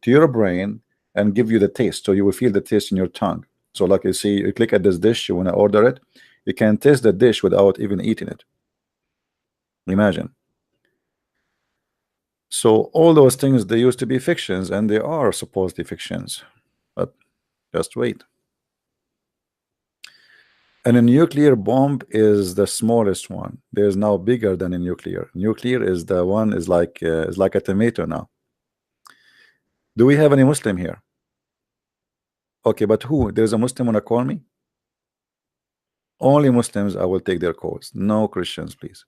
your brain and give you the taste. So you will feel the taste in your tongue. So like you see, you click at this dish, you want to order it, you can taste the dish without even eating it. Imagine. So all those things, they used to be fictions, and they are supposedly fictions, but just wait. And a nuclear bomb is the smallest one. There's now bigger than a nuclear. Nuclear is the one is like a tomato now. Do we have any Muslim here? Okay, but who? There's a Muslim wanna call me? Only Muslims, I will take their calls. No Christians, please.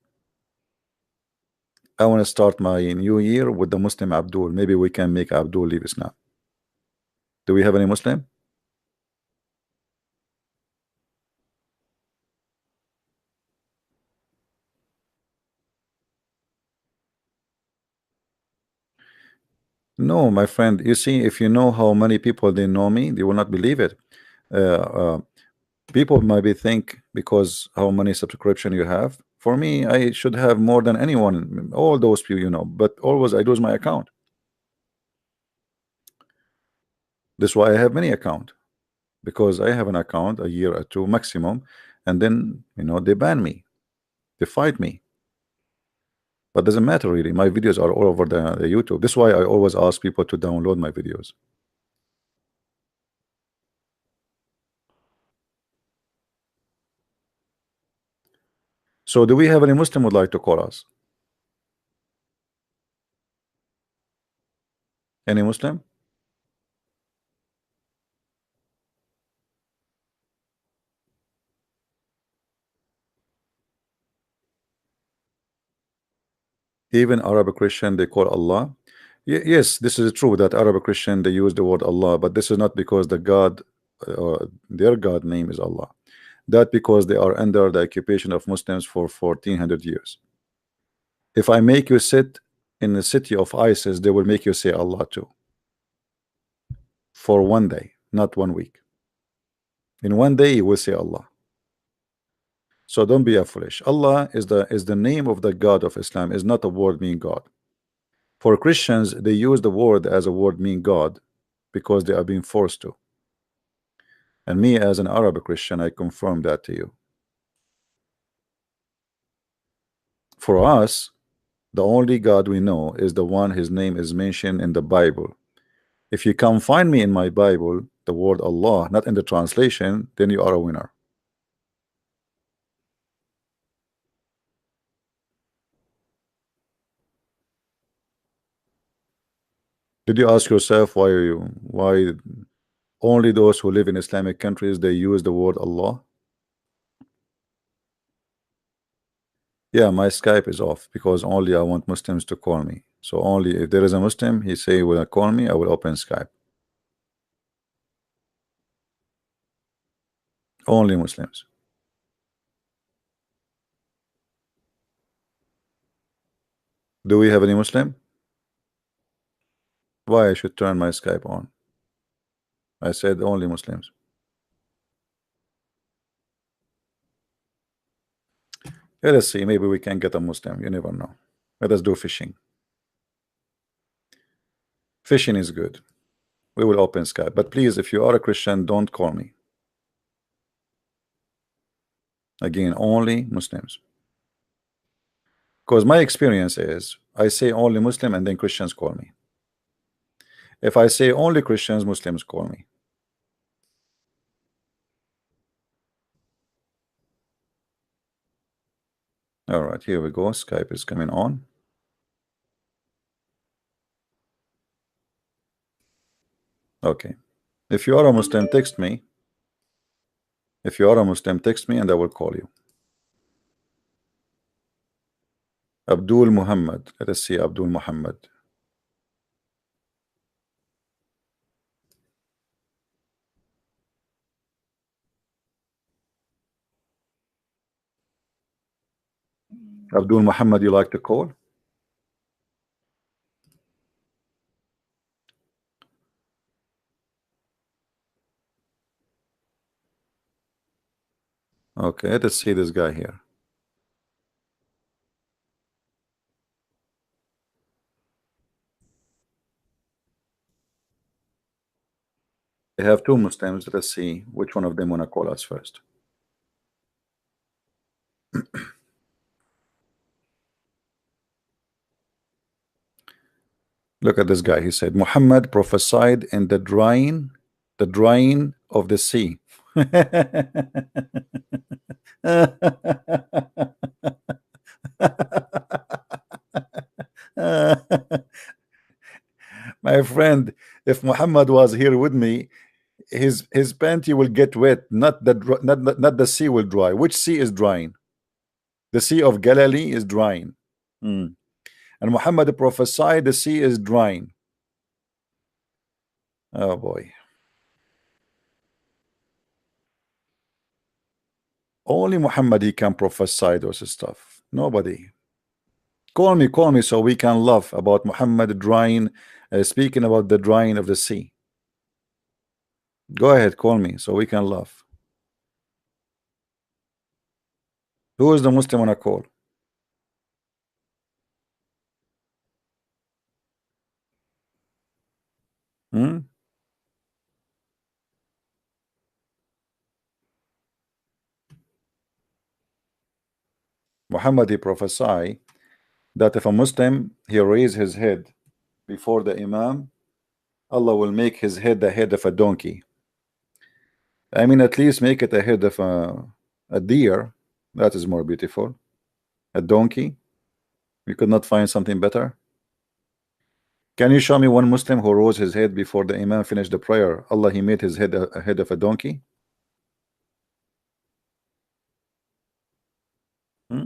I want to start my new year with the Muslim Abdul. Maybe we can make Abdul leave Islam. Do we have any Muslim? No, my friend. You see, if you know how many people they know me, they will not believe it. People maybe think because how many subscription you have. For me, I should have more than anyone. All those people, but always I lose my account. That's why I have many account, because I have an account a year or two maximum, and then they ban me, they fight me. But doesn't matter really. My videos are all over the YouTube. That's why I always ask people to download my videos. So do we have any Muslim would like to call us? Any Muslim? Even Arab Christian, they call Allah. Yes, this is true that Arab Christian, they use the word Allah, but this is not because the God, their God name is Allah. That because they are under the occupation of Muslims for 1400 years. If I make you sit in the city of ISIS, they will make you say Allah too. For one day, not 1 week. In one day you will say Allah. So don't be a foolish. Allah is the name of the God of Islam, is not a word meaning God. For Christians, they use the word as a word meaning God because they are being forced to. And me as an Arab Christian, I confirm that to you. For us, the only God we know is the one his name is mentioned in the Bible. If you come find me in my Bible, the word Allah, not in the translation, then you are a winner. Did you ask yourself why only those who live in Islamic countries they use the word Allah? Yeah, my Skype is off because only I want Muslims to call me. So only if there is a Muslim, he say will call me, I will open Skype. Only Muslims. Do we have any Muslim? Why I should turn my Skype on? I said only Muslims. Let us see, maybe we can get a Muslim. You never know. Let us do fishing. Fishing is good. We will open Skype. But please, if you are a Christian, don't call me. Again, only Muslims. Because my experience is I say only Muslim and then Christians call me. If I say only Christians, Muslims call me. All right, here we go. Skype is coming on. Okay. If you are a Muslim, text me. If you are a Muslim, text me and I will call you. Abdul Muhammad. Let us see Abdul Muhammad. Abdul Muhammad, you like to call? Okay, let's see this guy here. We have two Muslims. Let's see which one of them want to call us first. Look at this guy. He said Muhammad prophesied in the drying of the sea. My friend, if Muhammad was here with me, his panty will get wet, not not the sea will dry. Which sea is drying? The Sea of Galilee is drying. Hmm. And Muhammad prophesied the sea is drying. Oh boy. Only Muhammad he can prophesy those stuff. Nobody. Call me so we can laugh about Muhammad drying, speaking about the drying of the sea. Go ahead, call me so we can laugh. Who is the Muslim on a call? Hmm? Muhammad he prophesy that if a Muslim he raise his head before the Imam, Allah will make his head the head of a donkey. I mean, at least make it a head of a deer. That is more beautiful. A donkey. We could not find something better. Can you show me one Muslim who rose his head before the Imam finished the prayer? Allah, he made his head a head of a donkey. Hmm?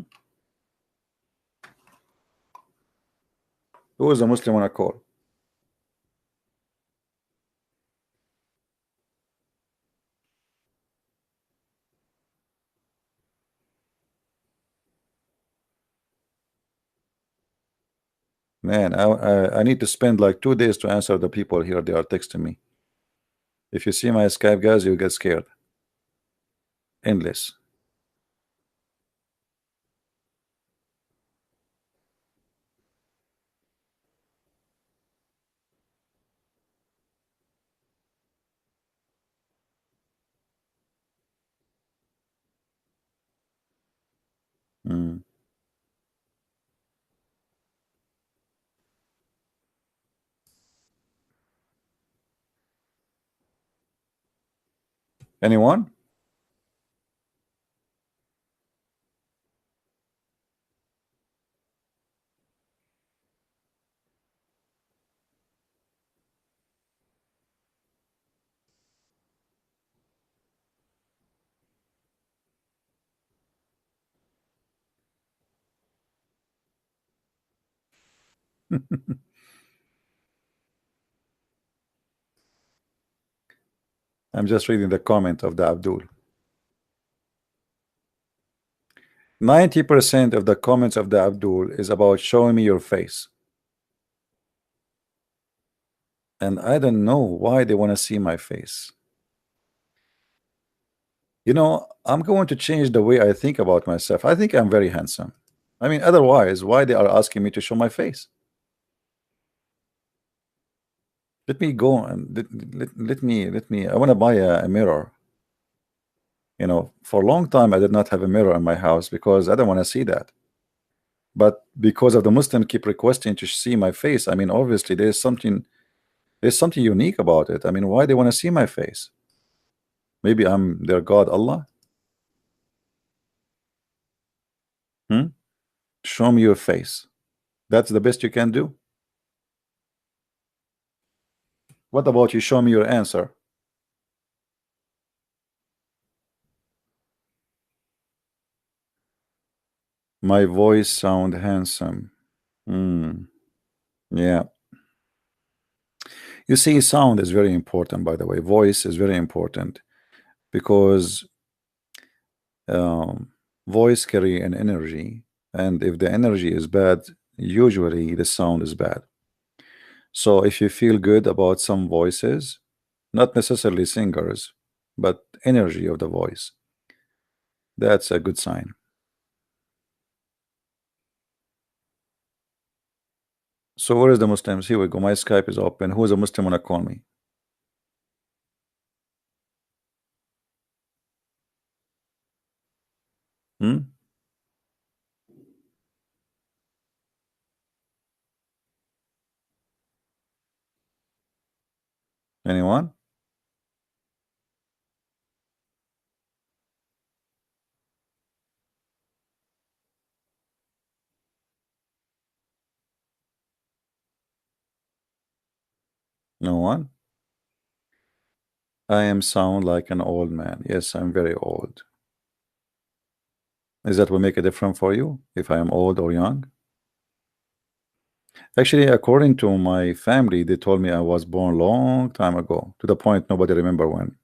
Who is a Muslim on a call? Man, I need to spend like 2 days to answer the people here. They are texting me. If you see my Skype, guys, you get scared. Endless. Hmm. Anyone? I'm just reading the comment of the Abdul. 90% of the comments of the Abdul is about showing me your face. And I don't know why they want to see my face. You know, I'm going to change the way I think about myself. I think I'm very handsome. I mean, otherwise, why they are asking me to show my face? Let me go and let me. I want to buy a mirror. You know, for a long time I did not have a mirror in my house because I don't want to see that. But because of the Muslim keep requesting to see my face, I mean, obviously there's something unique about it. I mean, why they want to see my face? Maybe I'm their God, Allah. Hmm? Show me your face. That's the best you can do. What about you show me your answer? My voice sound handsome. Hmm. Yeah. You see, sound is very important, by the way. Voice is very important because um, voice carry an energy, and if the energy is bad, usually the sound is bad. So if you feel good about some voices, not necessarily singers, but energy of the voice, that's a good sign. So where is the Muslims? Here we go. My Skype is open. Who is a Muslim wanna call me? Hmm? Anyone? No one? I am sound like an old man. Yes, I'm very old. Is that will make a difference for you if I am old or young? Actually, according to my family, they told me I was born long time ago, to the point nobody remember when.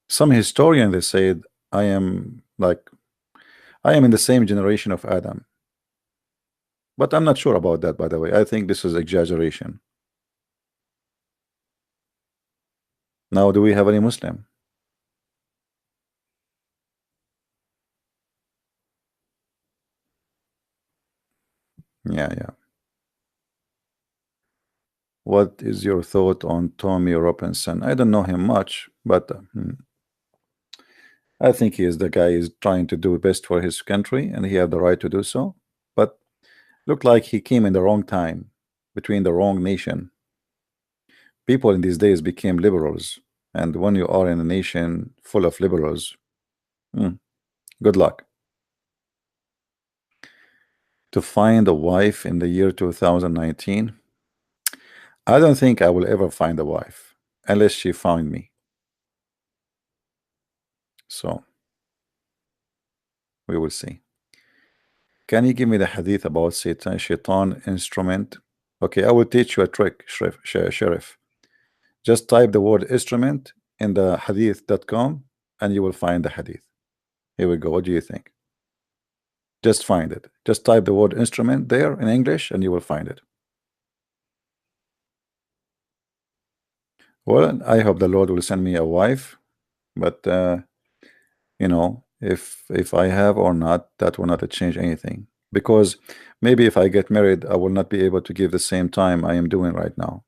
Some historian they said I am in the same generation of Adam. But I'm not sure about that, by the way. I think this is exaggeration. Now, do we have any Muslim? Yeah, yeah. What is your thought on Tommy Robinson? I don't know him much, but I think he is the guy is trying to do best for his country, and he have the right to do so. But looked like he came in the wrong time, between the wrong nation. People in these days became liberals, and when you are in a nation full of liberals, hmm, good luck. To find a wife in the year 2019, I don't think I will ever find a wife unless she found me. So we will see. Can you give me the hadith about Satan, shaitan instrument? Okay, I will teach you a trick, Sheriff. Just type the word instrument in the hadith.com and you will find the hadith. Here we go. What do you think? Just find it. Just type the word instrument there in English and you will find it. Well, I hope the Lord will send me a wife, but you know, if I have or not, that will not change anything. Because maybe if I get married, I will not be able to give the same time I am doing right now.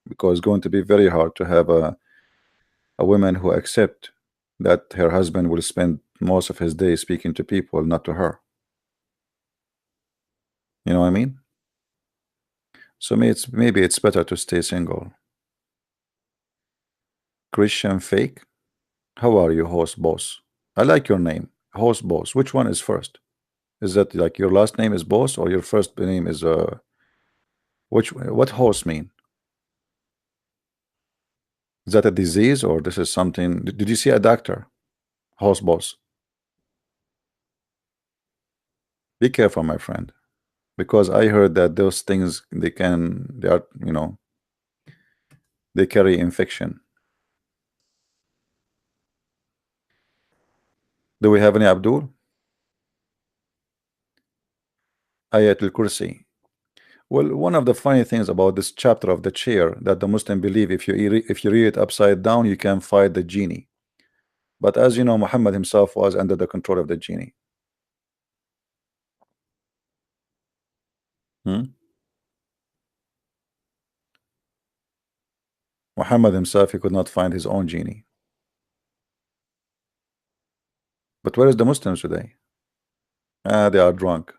Because it's going to be very hard to have a woman who accept that her husband will spend most of his day speaking to people, not to her. You know what I mean? So maybe it's better to stay single. Christian fake. How are you, host boss? I like your name, host boss. Which one is first? Is that like your last name is boss or your first name is what host mean? Is that a disease or this is something? Did you see a doctor? Host boss. Be careful, my friend, because I heard that those things they are, they carry infection. Do we have any Abdul? Ayat al-Kursi. Well, one of the funny things about this chapter of the chair that the Muslim believe if you read it upside down, you can fight the genie. But as you know, Muhammad himself was under the control of the genie. Hmm? Muhammad himself, he could not find his own genie. But where is the Muslims today? Ah, they are drunk.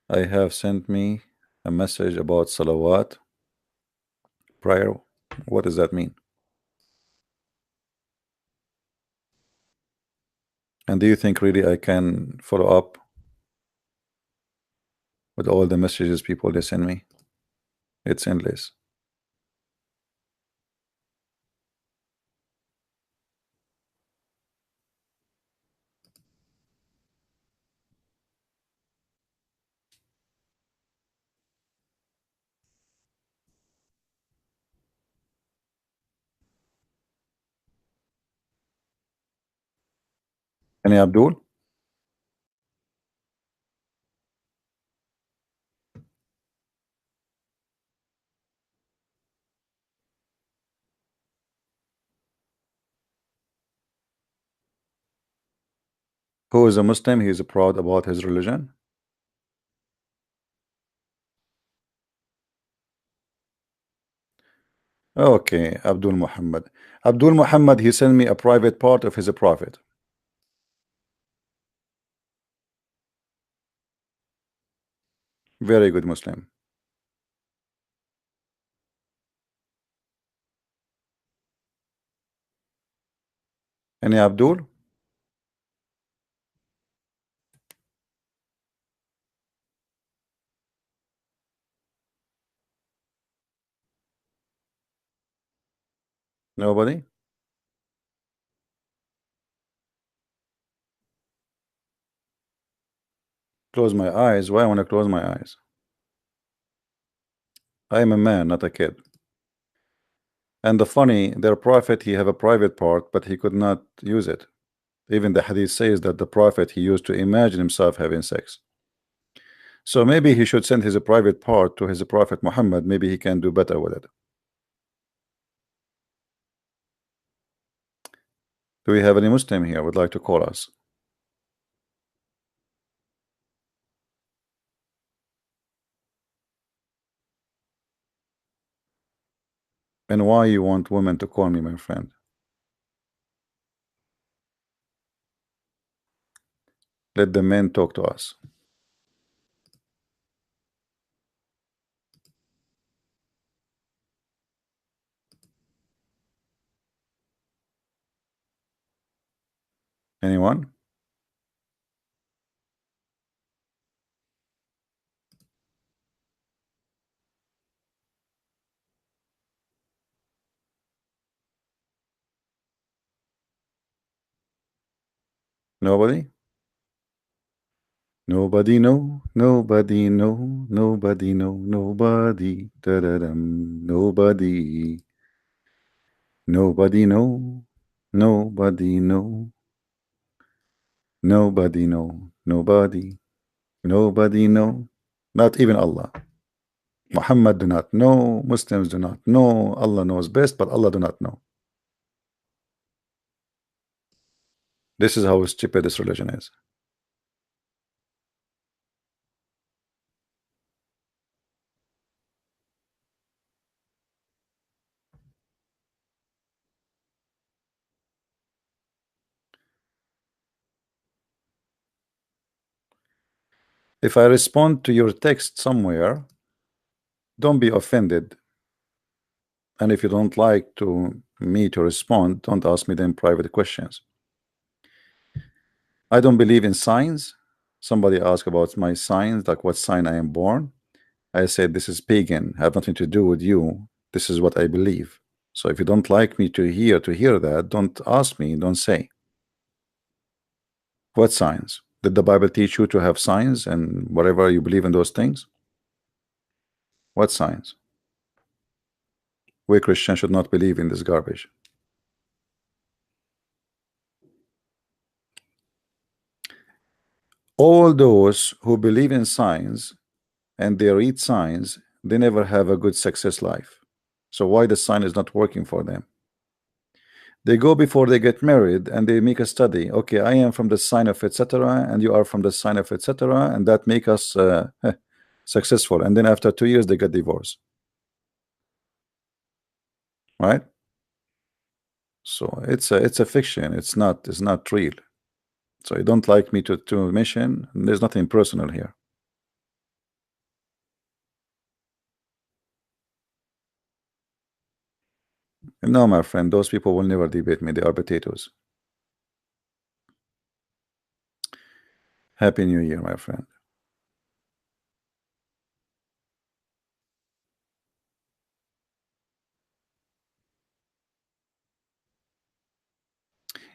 I have sent me a message about salawat prayer. What does that mean? And do you think really I can follow up with all the messages people they send me? It's endless. Any Abdul? Who is a Muslim? He is proud about his religion. Okay, Abdul Muhammad. Abdul Muhammad, he sent me a private part of his prophet. Very good Muslim. Any Abdul? Nobody? Close my eyes. Why I want to close my eyes? I am a man, not a kid. And the funny, their prophet, he have a private part, but he could not use it. Even the hadith says that the prophet, he used to imagine himself having sex. So maybe he should send his private part to his prophet Muhammad. Maybe he can do better with it. Do we have any Muslim here would like to call us? And why you want women to call me, my friend? Let the men talk to us. Anyone? Nobody? Nobody know, nobody know, nobody know, nobody. Da-da-dum, nobody. Nobody know, nobody know, nobody know, nobody. Nobody know. Not even Allah. Muhammad do not know. Muslims do not know. Allah knows best, but Allah do not know. This is how stupid this religion is. If I respond to your text somewhere, don't be offended. And if you don't like to me to respond, don't ask me then private questions. I don't believe in signs. Somebody asked about my signs, like what sign I am born. I said this is pagan, have nothing to do with you. This is what I believe. So if you don't like me to hear that, don't ask me, don't say. What signs? Did the Bible teach you to have signs and whatever you believe in those things? What signs? We Christians should not believe in this garbage. All those who believe in signs and they read signs, they never have a good success life. So why the sign is not working for them? They go before they get married and they make a study. Okay, I am from the sign of etc. and you are from the sign of etc. and that make us successful. And then after 2 years they get divorced. Right? So it's a fiction. It's not real. So you don't like me to mention. There's nothing personal here. No, my friend, those people will never debate me. They are potatoes. Happy New Year, my friend.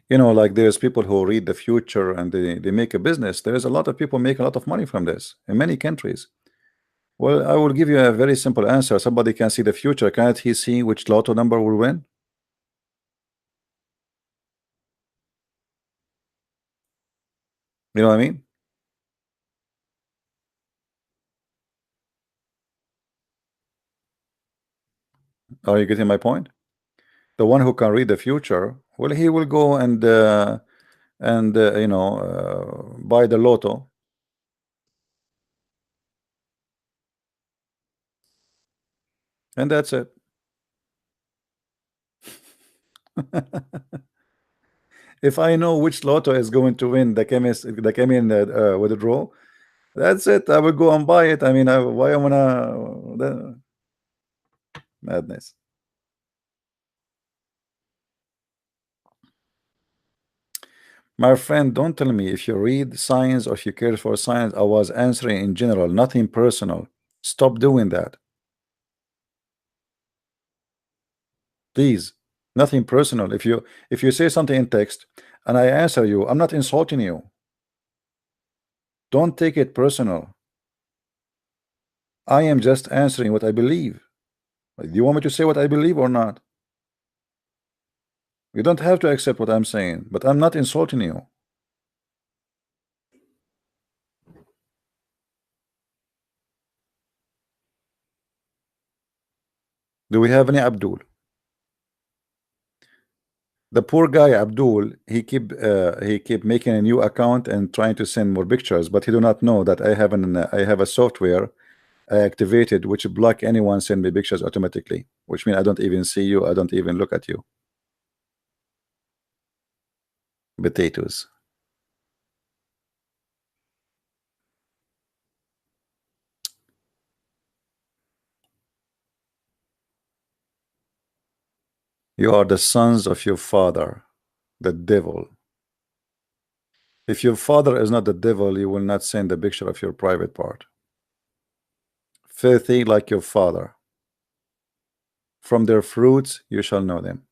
Like there's people who read the future and they make a business. There's a lot of people make a lot of money from this in many countries. Well, I will give you a very simple answer. Somebody can see the future. Can't he see which lotto number will win? You know what I mean? Are you getting my point? The one who can read the future, well, he will go and buy the lotto, and that's it. If I know which lotto is going to win, the came in with the draw, that's it. I will go and buy it. I mean, why am I madness? My friend, don't tell me if you read science or if you care for science. I was answering in general, nothing personal. Stop doing that, please. Nothing personal. If you say something in text and I answer you, I'm not insulting you. Don't take it personal. I am just answering what I believe. Do you want me to say what I believe or not? You don't have to accept what I'm saying, but I'm not insulting you. Do we have any Abdul? The poor guy Abdul, he keep making a new account and trying to send more pictures, but he do not know that I have a software I activated which block anyone send me pictures automatically, which means I don't even see you, I don't even look at you. Potatoes. You are the sons of your father, the devil. If your father is not the devil, you will not send a picture of your private part. Filthy like your father. From their fruits you shall know them.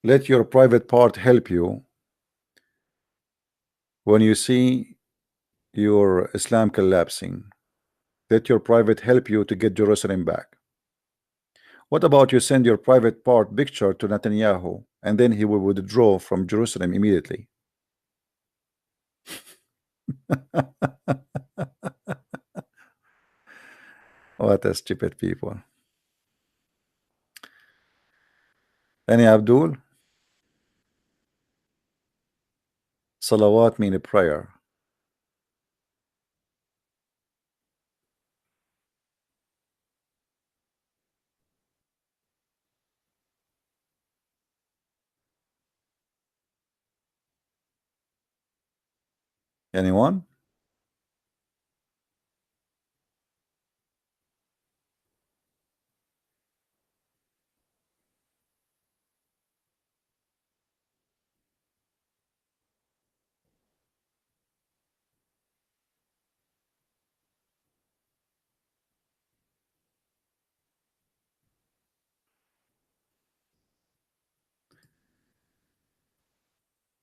Let your private part help you when you see your Islam collapsing. Let your private help you to get Jerusalem back. What about you send your private part picture to Netanyahu and then he will withdraw from Jerusalem immediately? What a stupid people. Any Abdul? Salawat mean a prayer. Anyone?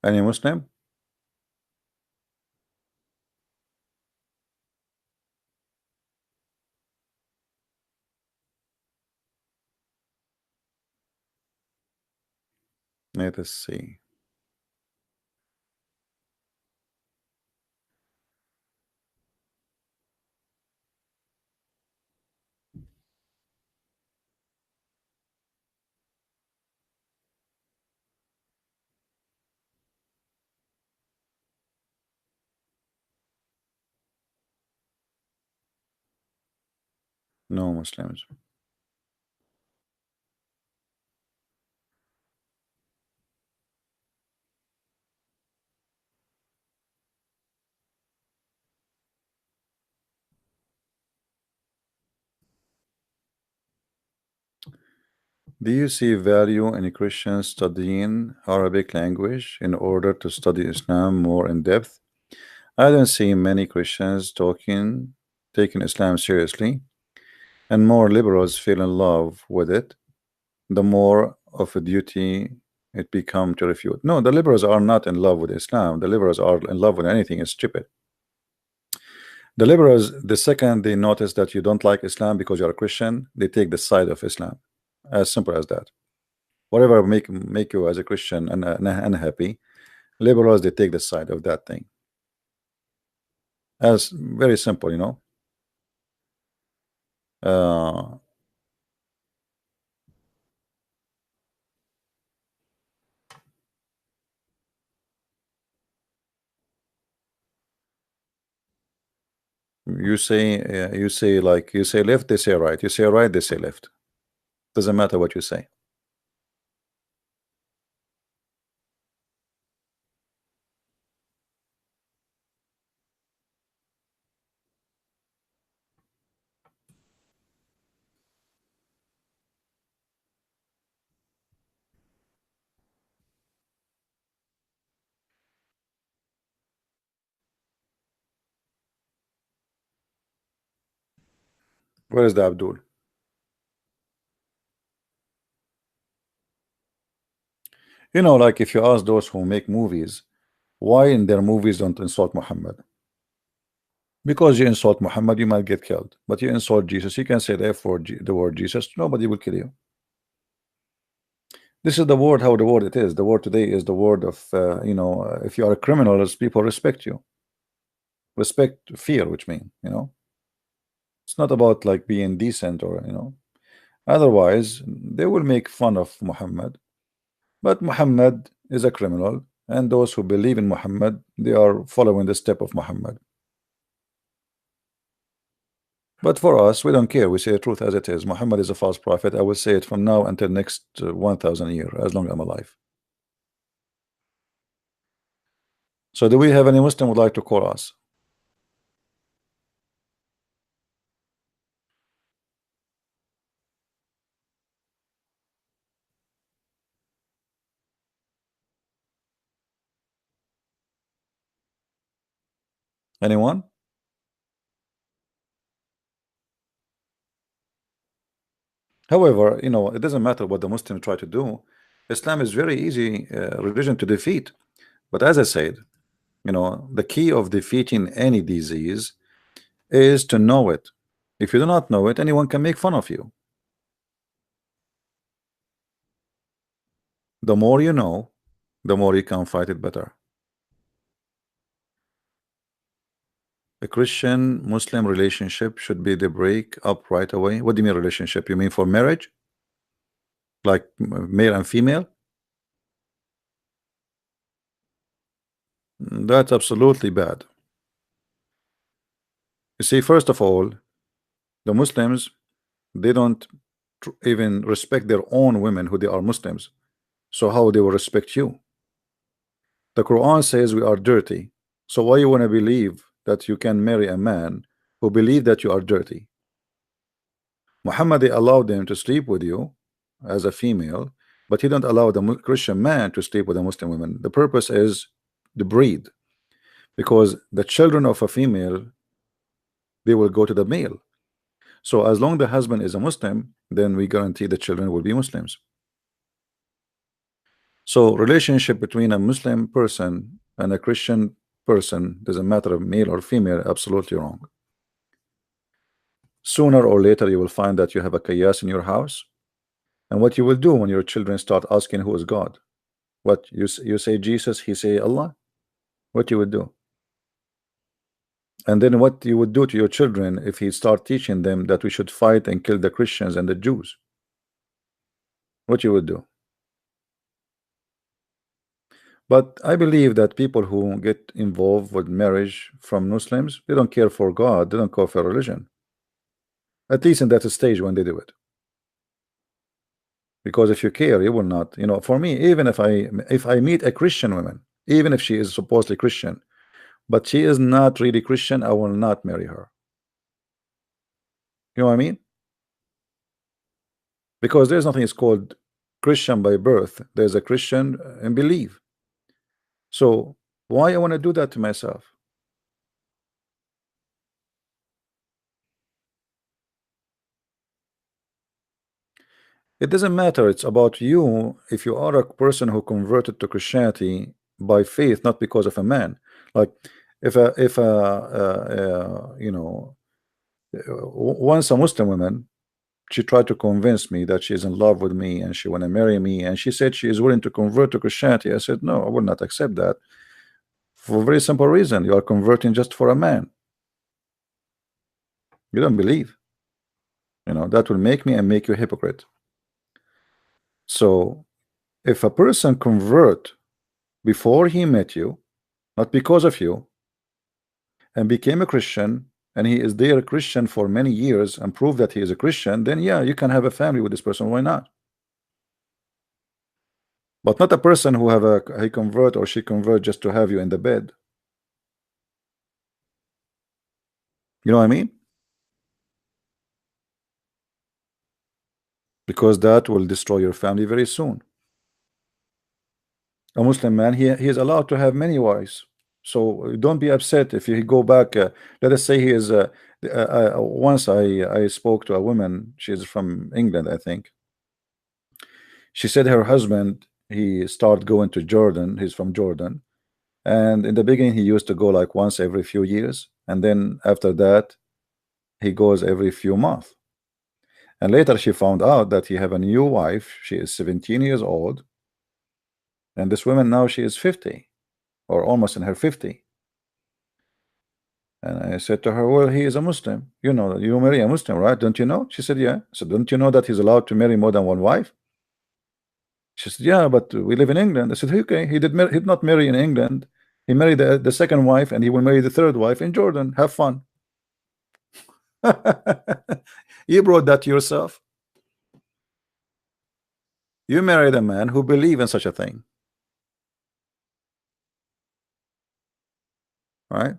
Any Muslim? Let us see. No Muslims. Do you see value in Christians studying Arabic language in order to study Islam more in depth? I don't see many Christians taking Islam seriously, and more liberals feel in love with it. The more of a duty it become to refute. No, the liberals are not in love with Islam. The liberals are in love with anything is stupid. The liberals, the second they notice that you don't like Islam because you're a Christian, they take the side of Islam. As simple as that. Whatever make you as a Christian unhappy, liberals they take the side of that thing. As very simple, you know. Uh, you say like you say left, they say right. You say right, they say left. Doesn't matter what you say. Where is the Abdul? You know, like if you ask those who make movies, why in their movies don't insult Muhammad? Because you insult Muhammad, you might get killed. But you insult Jesus, you can say therefore the word Jesus, nobody will kill you. This is the word, how the word it is. The word today is the word of, if you are a criminal, people respect you. Respect, fear, which mean, it's not about like being decent or, otherwise they will make fun of Muhammad. But Muhammad is a criminal, and those who believe in Muhammad, they are following the step of Muhammad. But for us, we don't care. We say the truth as it is. Muhammad is a false prophet. I will say it from now until next 1,000 years, as long as I'm alive. So, do we have any Muslim would like to call us? Anyone? However, it doesn't matter what the Muslims try to do. Islam is very easy religion to defeat. But as I said, the key of defeating any disease is to know it. If you do not know it, anyone can make fun of you. The more you know, the more you can fight it better. A Christian Muslim relationship should be the break up right away. What do you mean relationship? You mean for marriage? Like male and female? That's absolutely bad. You see, first of all, the Muslims, they don't even respect their own women who they are Muslims. So how they will respect you? The Quran says we are dirty. So why you want to believe that you can marry a man who believe that you are dirty? Muhammad allowed them to sleep with you as a female, but he don't allow the Christian man to sleep with a Muslim woman. The purpose is the breed, because the children of a female, they will go to the male. So as long the husband is a Muslim, then we guarantee the children will be Muslims. So relationship between a Muslim person and a Christian person, doesn't matter of male or female, absolutely wrong. Sooner or later you will find that you have a chaos in your house, and what you will do when your children start asking who is God, what you say Jesus, he say Allah, what you would do? And then what you would do to your children if he start teaching them that we should fight and kill the Christians and the Jews? What you would do? But I believe that people who get involved with marriage from Muslims, they don't care for God, they don't care for religion, at least in that stage when they do it. Because if you care, you will not, for me, even if I meet a Christian woman, even if she is supposedly Christian, but she is not really Christian, I will not marry her. You know what I mean? Because there's nothing is called Christian by birth. There's a Christian in belief. So why I want to do that to myself? It doesn't matter. It's about you. If you are a person who converted to Christianity by faith, not because of a man. Like once a Muslim woman, she tried to convince me that she's in love with me and she want to marry me, and she said she is willing to convert to Christianity. I said no, I will not accept that, for a very simple reason. You are converting just for a man. You don't believe. That will make me and make you a hypocrite. So if a person convert before he met you, not because of you, and became a Christian, and he is there a Christian for many years and prove that he is a Christian, then yeah, you can have a family with this person. Why not? But not a person who he convert or she convert just to have you in the bed. You know what I mean? Because that will destroy your family very soon. A Muslim man, he is allowed to have many wives. So don't be upset if you go back. Let us say he is. Once I spoke to a woman. She's from England, I think. She said her husband, he started going to Jordan. He's from Jordan, and in the beginning he used to go like once every few years, and then after that he goes every few months. And later she found out that he have a new wife. She is 17 years old, and this woman now she is 50 or almost in her 50. And I said to her, well, he is a Muslim. You marry a Muslim, right? Don't you know? She said, yeah. So don't you know that he's allowed to marry more than one wife? She said, yeah, but we live in England. I said, okay, he did not marry in England. He married the second wife, and he will marry the third wife in Jordan. Have fun. You brought that to yourself. You married a man who believe in such a thing. Right?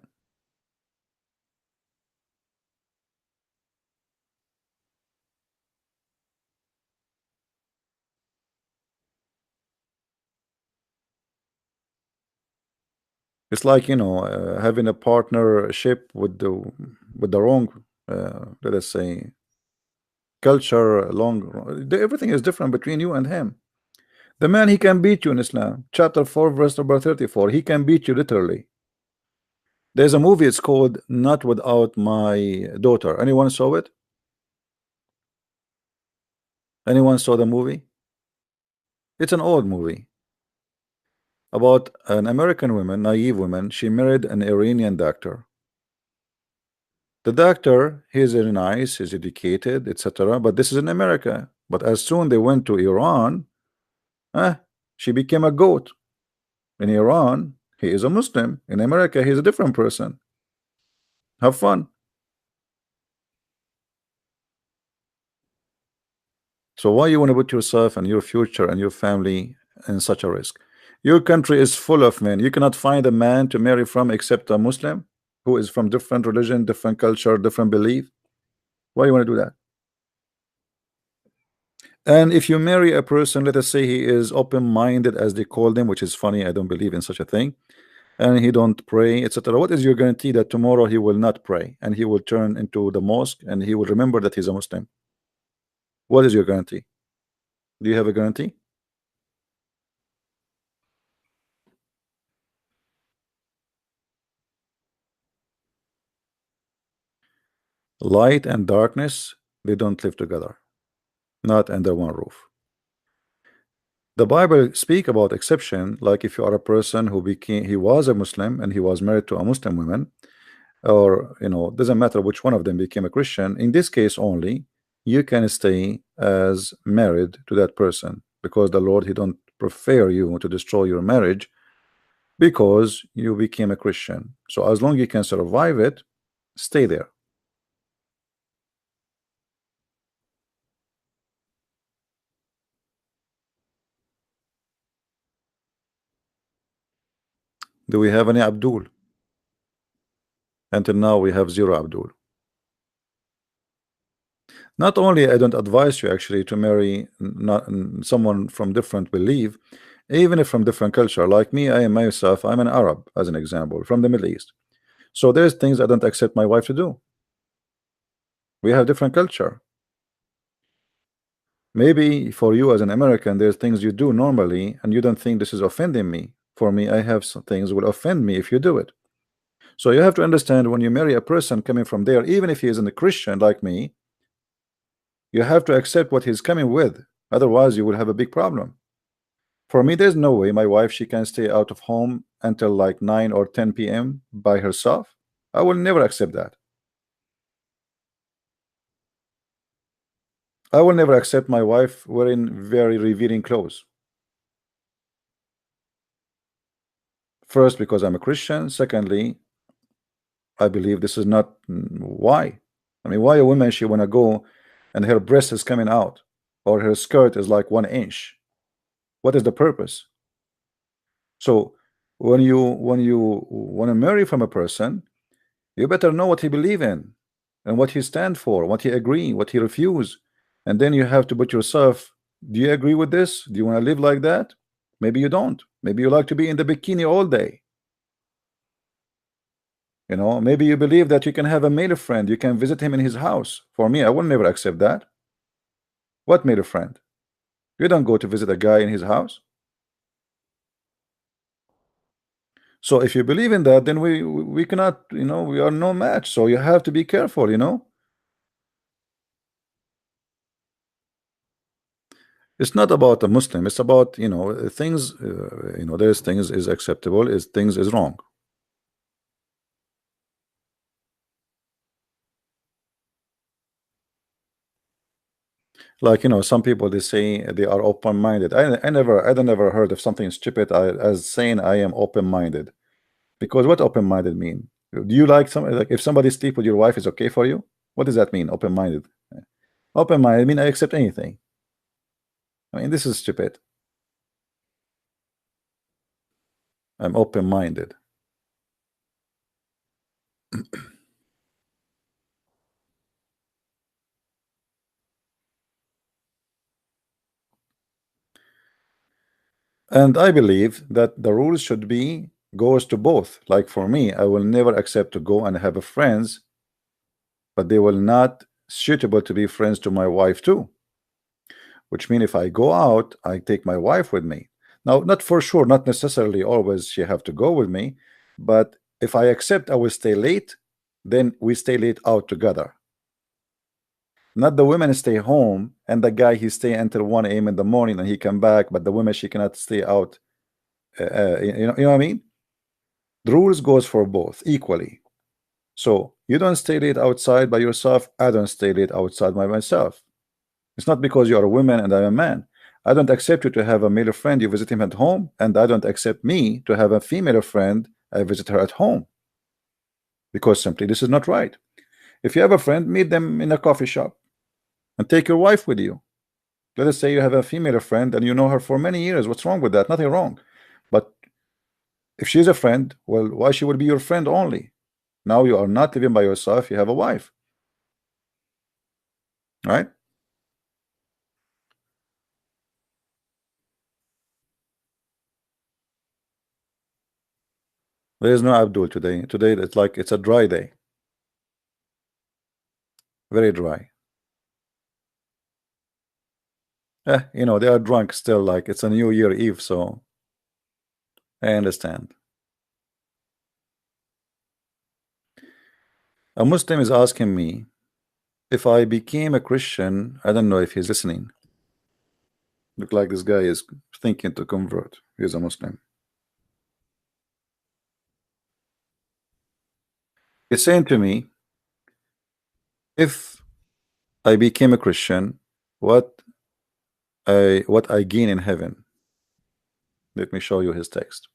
It's like, having a partnership with the wrong, let us say, culture, everything is different between you and him. The man, he can beat you in Islam. Chapter 4, verse number 34. He can beat you literally. There's a movie, it's called Not Without My Daughter. Anyone saw it? Anyone saw the movie? It's an old movie about an American woman, naive woman. She married an Iranian doctor. The doctor, he's very nice, he's educated, etc. But this is in America. But as soon they went to Iran, she became a goat. In Iran, he is a Muslim. In America, he's a different person. Have fun. So why you want to put yourself and your future and your family in such a risk? Your country is full of men. You cannot find a man to marry from except a Muslim who is from different religion, different culture, different belief. Why you want to do that? And if you marry a person, let us say he is open-minded, as they call them, which is funny. I don't believe in such a thing. And he don't pray, etc. What is your guarantee that tomorrow he will not pray and he will turn into the mosque and he will remember that he's a Muslim? What is your guarantee? Do you have a guarantee? Light and darkness, they don't live together, not under one roof. The Bible speak about exception, like if you are a person who he was a Muslim and he was married to a Muslim woman, or doesn't matter which one of them became a Christian. In this case only, you can stay as married to that person, because the Lord, he don't prefer you to destroy your marriage because you became a Christian. So as long as you can survive it, stay there. Do we have any Abdul? Until now we have zero Abdul. Not only I don't advise you actually to marry not someone from different belief, even if from different culture. Like me, I am myself, I'm an Arab, as an example, from the Middle East. So there's things I don't accept my wife to do. We have different culture. Maybe for you as an American, there's things you do normally and you don't think this is offending me. For me, I have some things will offend me if you do it. So you have to understand, when you marry a person coming from there, even if he isn't a Christian like me, you have to accept what he's coming with. Otherwise, you will have a big problem. For me, there's no way my wife, she can stay out of home until like 9 or 10 p.m. by herself. I will never accept that. I will never accept my wife wearing very revealing clothes. First, because I'm a Christian. Secondly, I believe this is not why. I mean, why a woman, she wanna go and her breast is coming out or her skirt is like 1 inch? What is the purpose? So when you want to marry from a person, you better know what he believe in and what he stand for, what he agree, what he refuse, and then you have to put yourself. Do you agree with this? Do you want to live like that? Maybe you don't. Maybe you like to be in the bikini all day. Maybe you believe that you can have a male friend, you can visit him in his house. For me, I will never accept that. What male friend? You don't go to visit a guy in his house. So if you believe in that, then we cannot, we are no match. So you have to be careful. It's not about a Muslim, it's about things. There's things is acceptable, is things is wrong. Like some people, they say they are open-minded. I don't never heard of something stupid as saying I am open-minded. Because what open-minded mean? Do you like like if somebody sleep with your wife is okay for you? What does that mean, open-minded? Open-minded mean I accept anything. I mean, this is stupid. I'm open-minded. And I believe that the rules should be goes to both. Like for me, I will never accept to go and have a friends, but they will not suitable to be friends to my wife too. Which mean if I go out, I take my wife with me. Now, not for sure, not necessarily always she have to go with me, but if I accept I will stay late, then we stay late out together. Not the women stay home and the guy he stay until 1 a.m. in the morning and he come back, but the women she cannot stay out. You know what I mean? The rules goes for both equally. So you don't stay late outside by yourself. I don't stay late outside by myself. It's not because you are a woman and I'm a man. I don't accept you to have a male friend, you visit him at home, and I don't accept me to have a female friend, I visit her at home. Because simply this is not right. If you have a friend, meet them in a coffee shop and take your wife with you. Let us say you have a female friend and you know her for many years. What's wrong with that? Nothing wrong. But if she's a friend, well, why she would be your friend only? Now you are not living by yourself, you have a wife. Right? There is no Abdul today. Today it's like it's a dry day. Very dry. They are drunk still, like it's a New Year Eve, so I understand. A Muslim is asking me, If I became a Christian, I don't know if he's listening. Look like this guy is thinking to convert. He's a Muslim. He's saying to me, if I became a Christian, what I gain in heaven. Let me show you his text.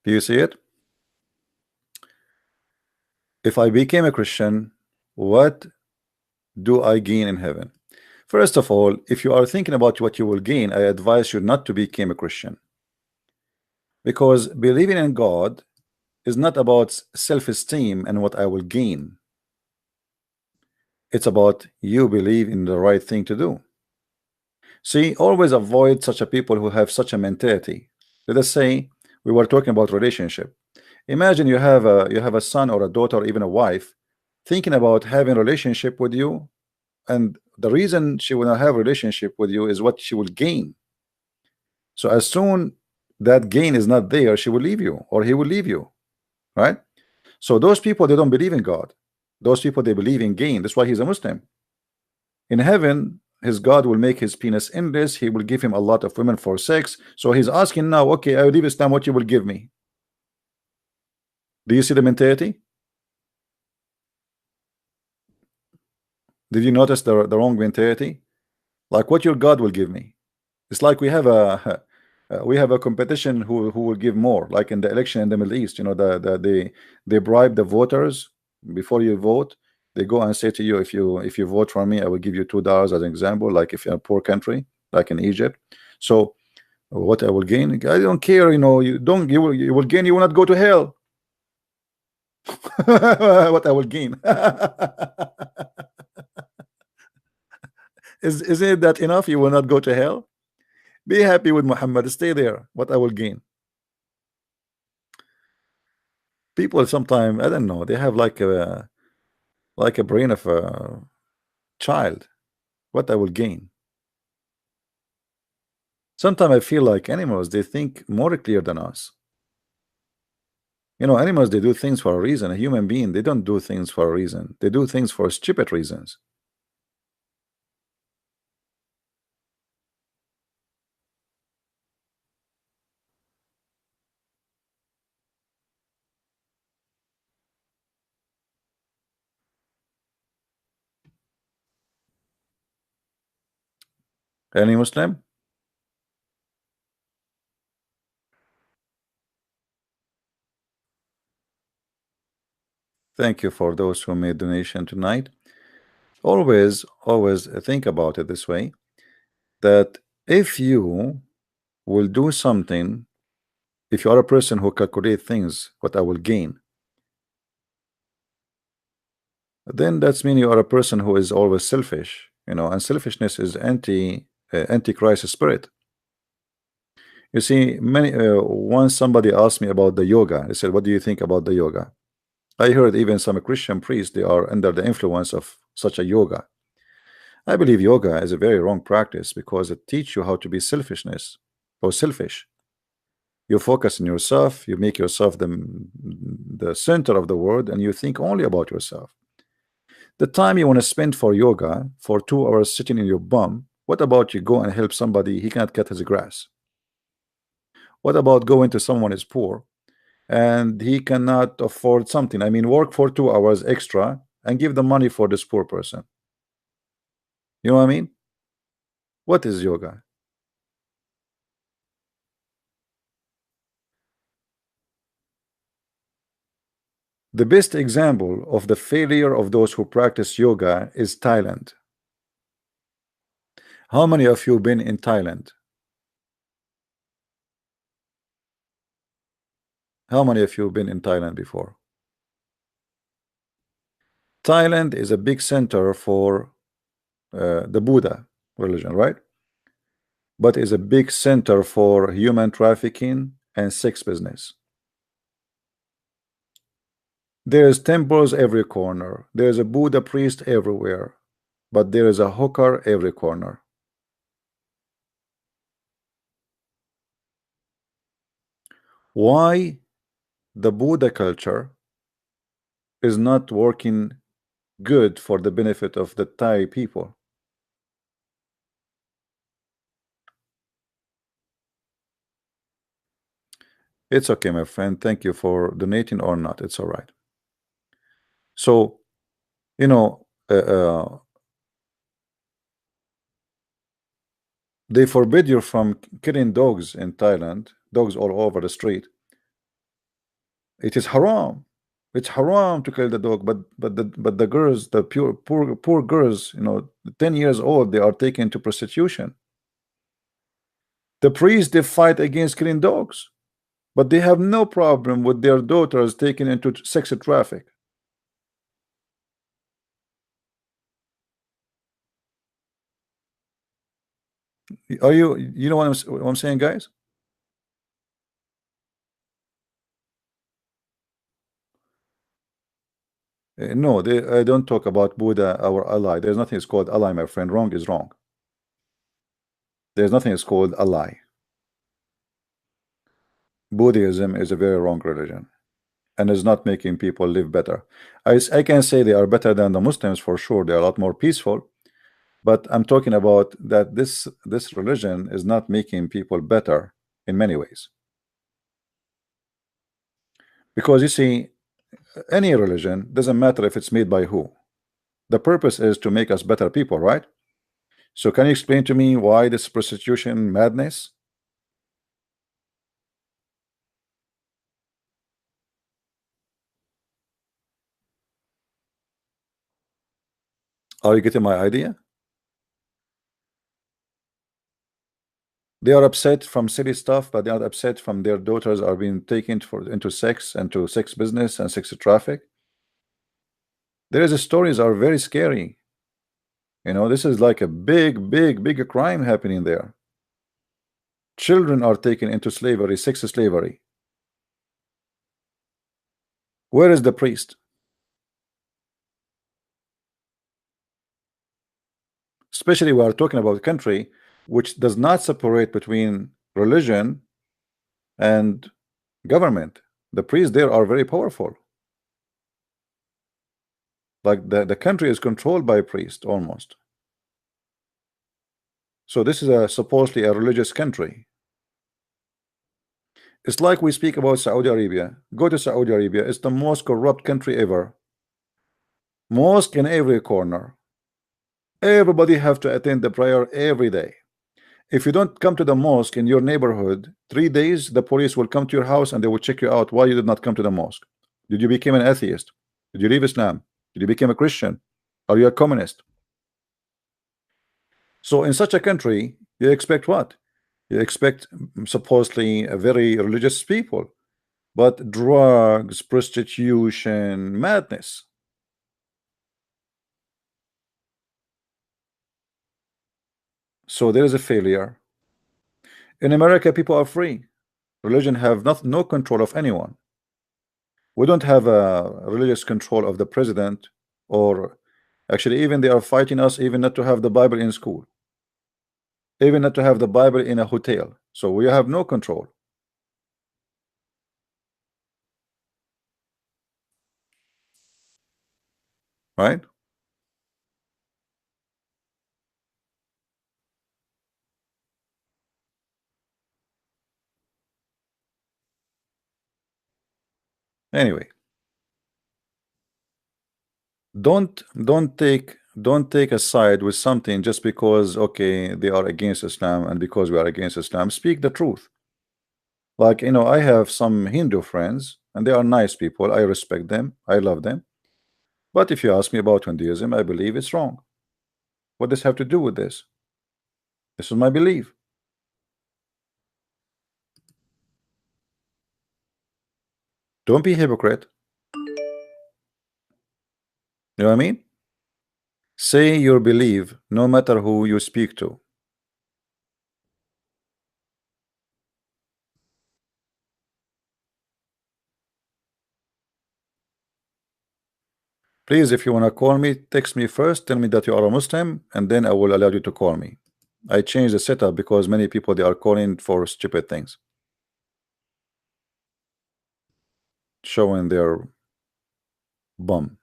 Do you see it? If I became a Christian, what do I gain in heaven? First of all, if you are thinking about what you will gain, I advise you not to become a Christian, because believing in God is not about self-esteem and what I will gain. It's about you believe in the right thing to do. See, always avoid such a people who have such a mentality. Let us say we were talking about relationship. Imagine you have a son or a daughter or even a wife thinking about having a relationship with you, and the reason she will not have a relationship with you is what she will gain. So as soon that gain is not there, she will leave you or he will leave you, right? So those people, they don't believe in God. Those people, they believe in gain. That's why he's a Muslim. In heaven, his God will make his penis endless. He will give him a lot of women for sex. So he's asking now, okay, I leave Islam, what you will give me? Do you see the mentality? Did you notice the wrong mentality? Like, what your God will give me? It's like we have a competition who will give more, like in the election in the Middle East. You know, they bribe the voters before you vote. They go and say to you, if you vote for me, I will give you $2 as an example, like if you're a poor country like in Egypt. So what I will gain, I don't care. You know, you will gain, you will not go to hell. What I will gain. Isn't it that enough? You will not go to hell. Be happy with Muhammad, stay there. What I will gain. People sometimes, I don't know, they have like a brain of a child. What I will gain. Sometimes I feel like animals, they think more clear than us. You know, animals, they do things for a reason. A human being, they don't do things for a reason. They do things for stupid reasons. Any Muslim? Thank you for those who made donation tonight. Always think about it this way, that if you will do something, if you are a person who calculate things, what I will gain, then that's mean you are a person who is always selfish, you know, and selfishness is anti-Christ spirit. You see, once somebody asked me about the yoga. They said, what do you think about the yoga? I heard even some Christian priests, they are under the influence of such a yoga. I believe yoga is a very wrong practice because it teaches you how to be selfishness or selfish. You focus on yourself, you make yourself the center of the world, and you think only about yourself. The time you want to spend for yoga for 2 hours sitting in your bum, what about you go and help somebody, he cannot cut his grass? What about going to someone is poor and he cannot afford something? I mean, work for 2 hours extra and give the money for this poor person. You know what I mean? What is yoga? The best example of the failure of those who practice yoga is Thailand. How many of you been in Thailand? How many of you been in Thailand before? Thailand is a big center for the Buddha religion, right? But is a big center for human trafficking and sex business. There's temples every corner. There's a Buddha priest everywhere, but there is a hooker every corner. Why the Buddha culture is not working good for the benefit of the Thai people? It's okay, my friend. Thank you for donating or not. It's all right. So, you know, they forbid you from killing dogs in Thailand, dogs all over the street. It is haram. It's haram to kill the dog, but the girls, the poor girls, 10 years old, they are taken to prostitution. The priests, they fight against killing dogs, but they have no problem with their daughters taken into sex traffic. Are you know what I'm saying, guys? No, I don't talk about Buddha, our ally. There's nothing is called ally, my friend. Wrong is wrong. There's nothing is called ally. Buddhism is a very wrong religion and is not making people live better. I can say they are better than the Muslims for sure. They are a lot more peaceful, but I'm talking about that this religion is not making people better in many ways. Because you see, any religion doesn't matter if it's made by who. The purpose is to make us better people, right? So can you explain to me why this prostitution madness? Are you getting my idea? They are upset from silly stuff, but they are upset from their daughters are being taken into sex, into sex business and sex traffic. There is stories are very scary. This is like a big crime happening there. Children are taken into slavery, sex slavery. Where is the priest? Especially we are talking about a country which does not separate between religion and government. The priests there are very powerful. Like the country is controlled by a priest almost. So this is supposedly a religious country. It's like we speak about Saudi Arabia. Go to Saudi Arabia, it's the most corrupt country ever. Mosque in every corner. Everybody have to attend the prayer every day. If you don't come to the mosque in your neighborhood 3 days, the police will come to your house and they will check you out why you did not come to the mosque. Did you become an atheist? Did you leave Islam? Did you become a Christian? Are you a communist? So in such a country, you expect what? You expect supposedly a very religious people, but drugs, prostitution, madness. So there is a failure. In America, people are free. Religion have no control of anyone. We don't have a religious control of the president, or actually even they are fighting us even not to have the Bible in school, even not to have the Bible in a hotel. So we have no control. Right? Anyway, don't take a side with something just because okay they are against Islam and because we are against Islam. Speak the truth. Like I have some Hindu friends and they are nice people. I respect them. I love them. But if you ask me about Hinduism, I believe it's wrong. What does have to do with this? This is my belief. Don't be a hypocrite. You know what I mean? Say your belief no matter who you speak to. Please, if you want to call me, text me first, tell me that you are a Muslim, and then I will allow you to call me. I changed the setup because many people they are calling for stupid things. showing their bum.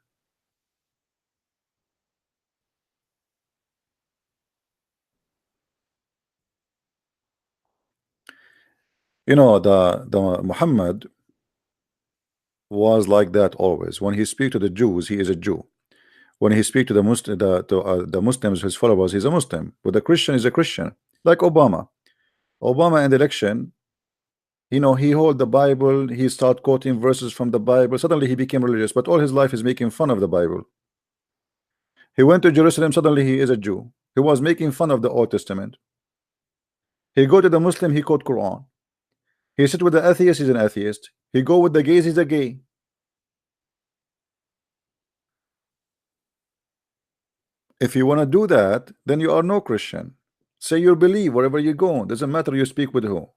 You know, the Muhammad was like that always. When he speak to the Jews, he is a Jew. When he speak to the Muslim, the Muslims, his followers, he's a Muslim. But the Christian is a Christian. Like Obama. Obama in the election, you know, he hold the Bible, he start quoting verses from the Bible. Suddenly he became religious, but all his life is making fun of the Bible. He went to Jerusalem, suddenly he is a Jew. He was making fun of the Old Testament. He go to the Muslim, he quote Quran. He sit with the atheist, he's an atheist. He go with the gays, he's a gay. If you want to do that, then you are no Christian. Say you believe wherever you go. Doesn't matter you speak with who.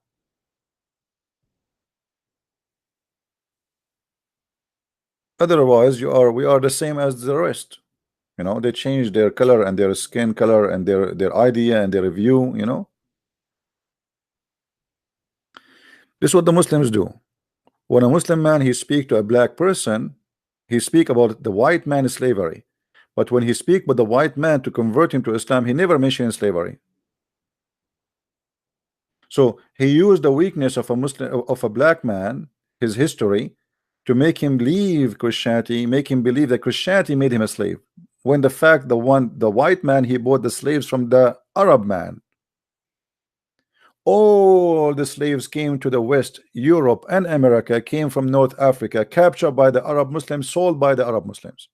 Otherwise, we are the same as the rest. You know, they change their color and their skin color and their idea and their view, you know. This is what the Muslims do. When a Muslim man he speak to a black person, he speak about the white man slavery. But when he speak with the white man to convert him to Islam, he never mentioned slavery. So he used the weakness of a Muslim, of a black man, his history, to make him leave Christianity, make him believe that Christianity made him a slave. When the fact the white man he bought the slaves from the Arab man. All the slaves came to the West, Europe and America came from North Africa, captured by the Arab Muslims, sold by the Arab Muslims.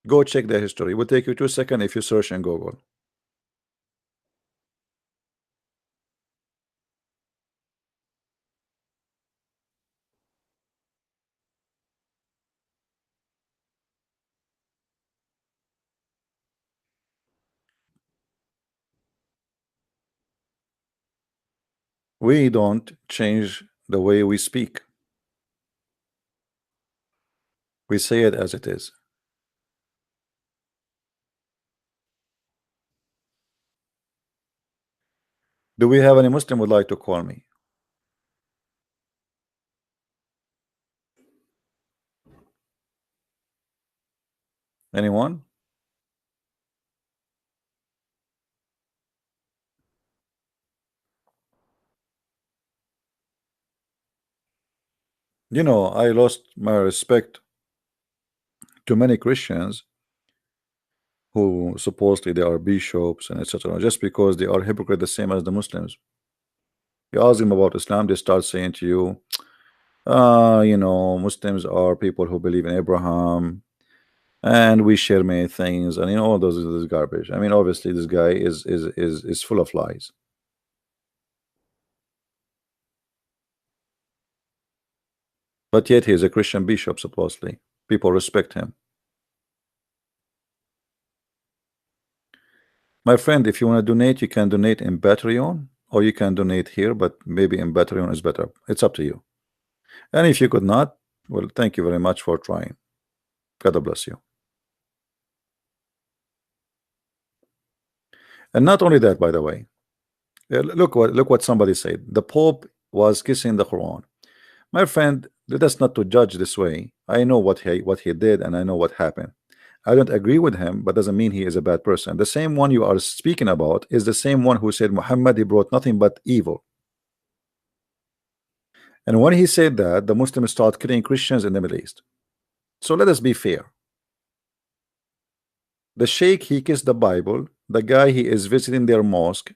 Go check the history. It will take you 2 seconds if you search in Google. We don't change the way we speak. We say it as it is. Do we have any Muslim would like to call me? Anyone? You know, I lost my respect to many Christians who supposedly they are bishops and etc. just because they are hypocrite the same as the Muslims. You ask them about Islam, they start saying to you, you know, Muslims are people who believe in Abraham and we share many things, and you know all those this garbage. I mean, obviously this guy is full of lies. But yet he is a Christian bishop, supposedly. People respect him. My friend, if you want to donate, you can donate in Patreon or you can donate here, but maybe in Patreon is better. It's up to you. And if you could not, well, thank you very much for trying. God bless you. And not only that, by the way, look what somebody said. The Pope was kissing the Quran. My friend, let us not to judge this way. I know what he did and I know what happened. I don't agree with him, but doesn't mean he is a bad person. The same one you are speaking about is the same one who said Muhammad he brought nothing but evil. And when he said that, the Muslims start killing Christians in the Middle East. So let us be fair. The Sheikh he kissed the Bible. The guy he is visiting their mosque,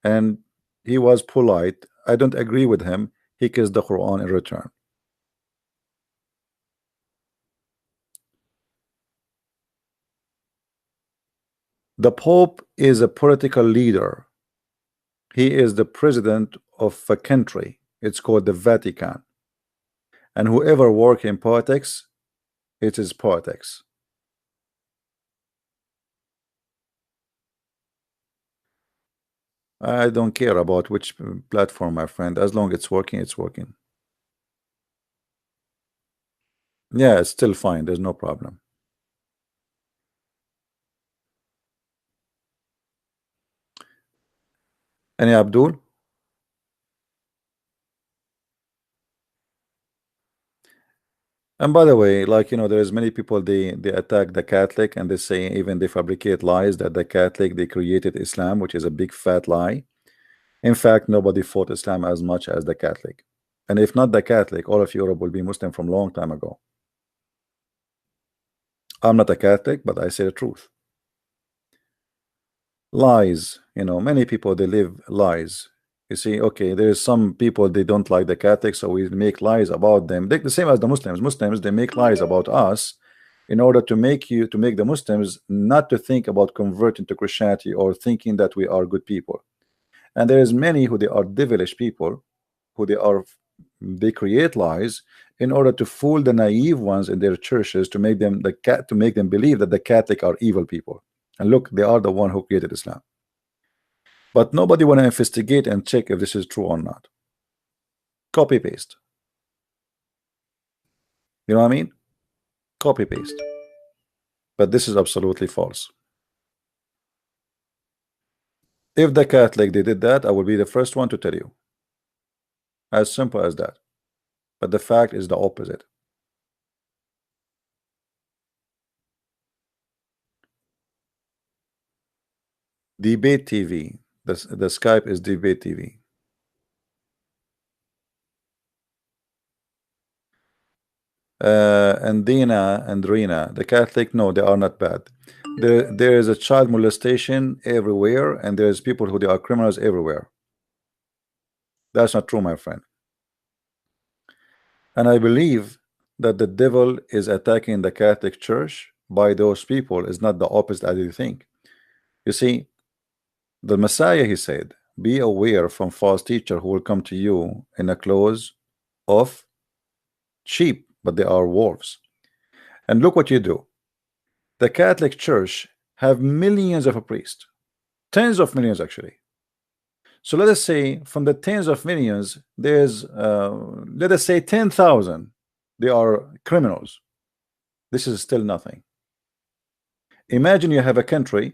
and he was polite. I don't agree with him. He kissed the Quran in return. The Pope is a political leader. He is the president of a country. It's called the Vatican. And whoever work in politics, it is politics. I don't care about which platform, my friend. As long as it's working, it's working. Yeah, it's still fine. There's no problem. Any Abdul? And by the way, like there's many people they attack the Catholic and they say even they fabricate lies that the Catholic they created Islam, which is a big fat lie. In fact, nobody fought Islam as much as the Catholic. And if not the Catholic, all of Europe will be Muslim from long time ago. I'm not a Catholic, but I say the truth. Lies, many people they live lies. You see, okay, there's some people they don't like the Catholics, so we make lies about them. The same as the Muslims. Muslims they make lies about us in order to make the Muslims not to think about converting to Christianity or thinking that we are good people. And there is many who they are devilish people who they create lies in order to fool the naive ones in their churches to make them believe that the Catholic are evil people. And look, they are the one who created Islam. But nobody want to investigate and check if this is true or not. Copy paste. You know what I mean? Copy paste. But this is absolutely false. If the Catholic they did that, I will be the first one to tell you. As simple as that. But the fact is the opposite. Debate TV. The Skype is Debate TV. And Dina and Rina, the Catholic, no, they are not bad. There is a child molestation everywhere, and there's people who they are criminals everywhere. That's not true, my friend. And I believe that the devil is attacking the Catholic Church by those people is not the opposite as you think. You see, the Messiah, he said, be aware from false teacher who will come to you in a clothes of sheep, but they are wolves. And look what you do. The Catholic Church have millions of priests, tens of millions actually. So let us say from the tens of millions, there's let us say 10,000 they are criminals. This is still nothing. Imagine you have a country,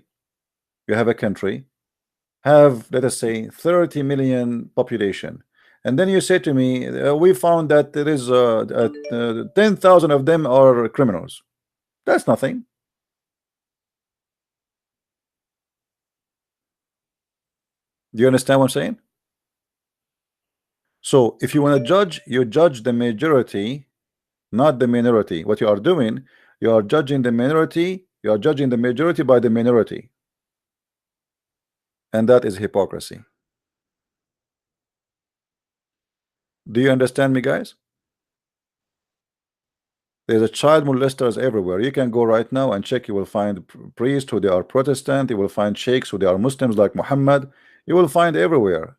have let us say 30 million population, and then you say to me, we found that there is 10,000 of them are criminals. That's nothing. Do you understand what I'm saying? So if you want to judge, you judge the majority, not the minority. What you are doing, you are judging the minority, you are judging the majority by the minority. And that is hypocrisy. Do you understand me, guys? There's a child molesters everywhere. You can go right now and check. You will find priests who they are Protestant. You will find sheikhs who they are Muslims like Muhammad. You will find everywhere.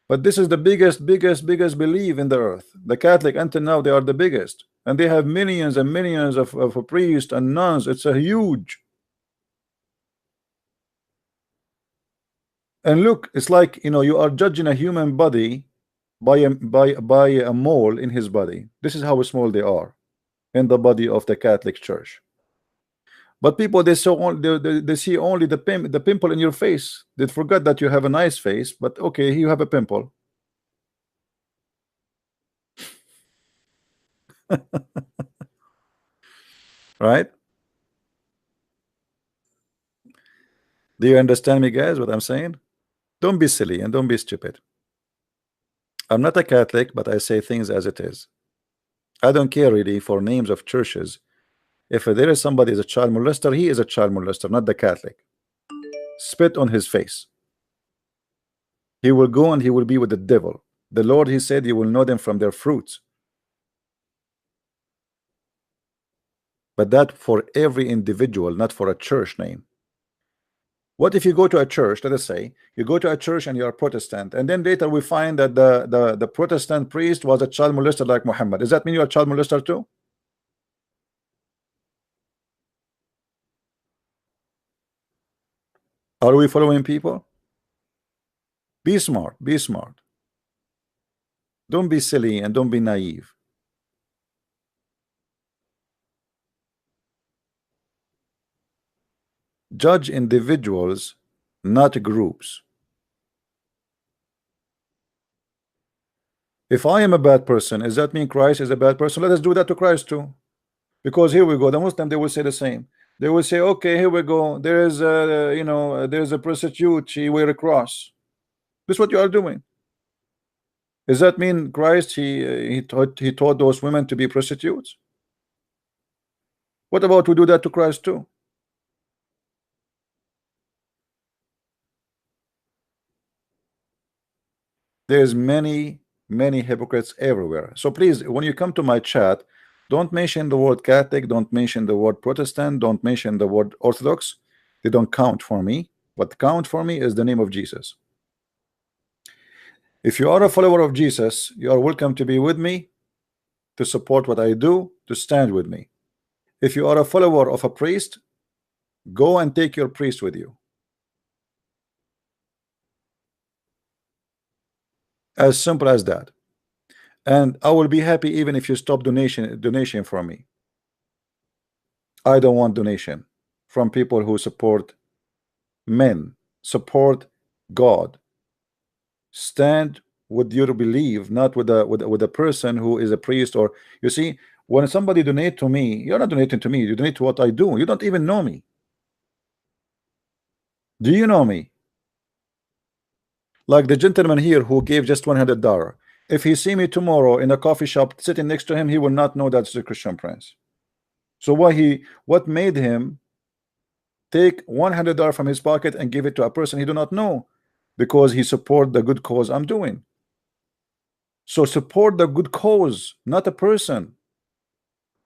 But this is the biggest belief in the earth. The Catholic until now they are the biggest, and they have millions and millions of priests and nuns. It's a huge. And look, it's like you are judging a human body by a mole in his body. This is how small they are in the body of the Catholic Church. But people they see only the pimple in your face. They forgot that you have a nice face, but okay, you have a pimple. Right? Do you understand me, guys, what I'm saying? Don't be silly and don't be stupid. I'm not a Catholic, but I say things as it is. I don't care really for names of churches. If there is somebody is a child molester, he is a child molester, not the Catholic. Spit on his face. He will go and he will be with the devil. The Lord, he said, you will know them from their fruits. But that for every individual, not for a church name. What if you go to a church, let us say, you go to a church and you are Protestant, and then later we find that the Protestant priest was a child molester like Muhammad. Does that mean you're a child molester too? Are we following people? Be smart, be smart. Don't be silly and don't be naive. Judge individuals, not groups. If I am a bad person, does that mean Christ is a bad person? Let us do that to Christ too. Because here we go, the Muslim, they will say the same. They will say, okay, here we go, there is a, there's a prostitute, she wear a cross. This is what you are doing. Does that mean Christ, he taught those women to be prostitutes? What about we do that to Christ too? There's many hypocrites everywhere. So please, when you come to my chat, don't mention the word Catholic, don't mention the word Protestant, don't mention the word Orthodox. They don't count for me. What count for me is the name of Jesus. If you are a follower of Jesus, you are welcome to be with me, to support what I do, to stand with me. If you are a follower of a priest, go and take your priest with you. As simple as that. And I will be happy even if you stop donation from me. I don't want donation from people who support men. Support God. Stand with your belief, not with a person who is a priest. Or you see, when somebody donate to me, you're not donating to me, you donate to what I do. You don't even know me. Do you know me? Like the gentleman here who gave just $100. If he see me tomorrow in a coffee shop sitting next to him, he will not know that's the Christian Prince. So what made him take $100 from his pocket and give it to a person he do not know? Because he support the good cause I'm doing. So support the good cause, not a person.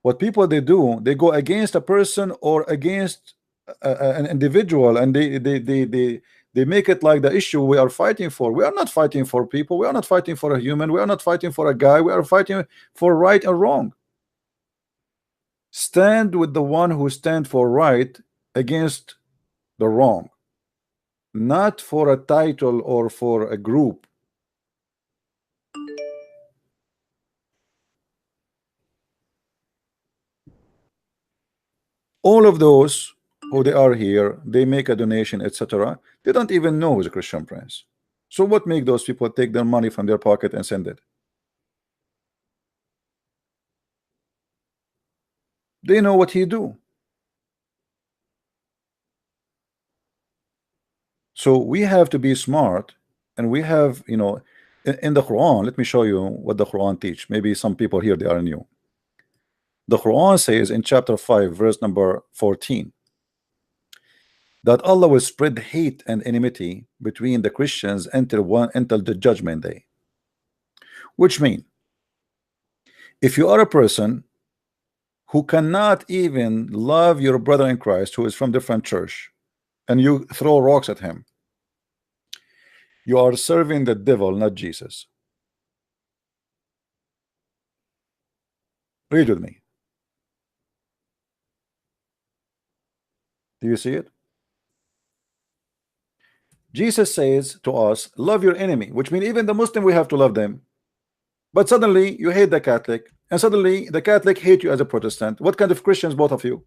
What people they do, they go against a person or against an individual, and they make it like the issue we are fighting for. We are not fighting for people, we are not fighting for a human, we are not fighting for a guy, we are fighting for right and wrong. Stand with the one who stand for right against the wrong, not for a title or for a group. All of those who they are here, they make a donation, etc. They don't even know who's a Christian Prince. So what make those people take their money from their pocket and send it? They know what he do. So we have to be smart, and we have, in the Quran, let me show you what the Quran teach. Maybe some people here, they are new. The Quran says in chapter 5 verse number 14 that Allah will spread hate and enmity between the Christians until the judgment day. Which means, if you are a person who cannot even love your brother in Christ who is from different church, and you throw rocks at him, you are serving the devil, not Jesus. Read with me. Do you see it? Jesus says to us, love your enemy, which means even the Muslim, we have to love them. But suddenly you hate the Catholic, and suddenly the Catholic hate you as a Protestant. What kind of Christians, both of you?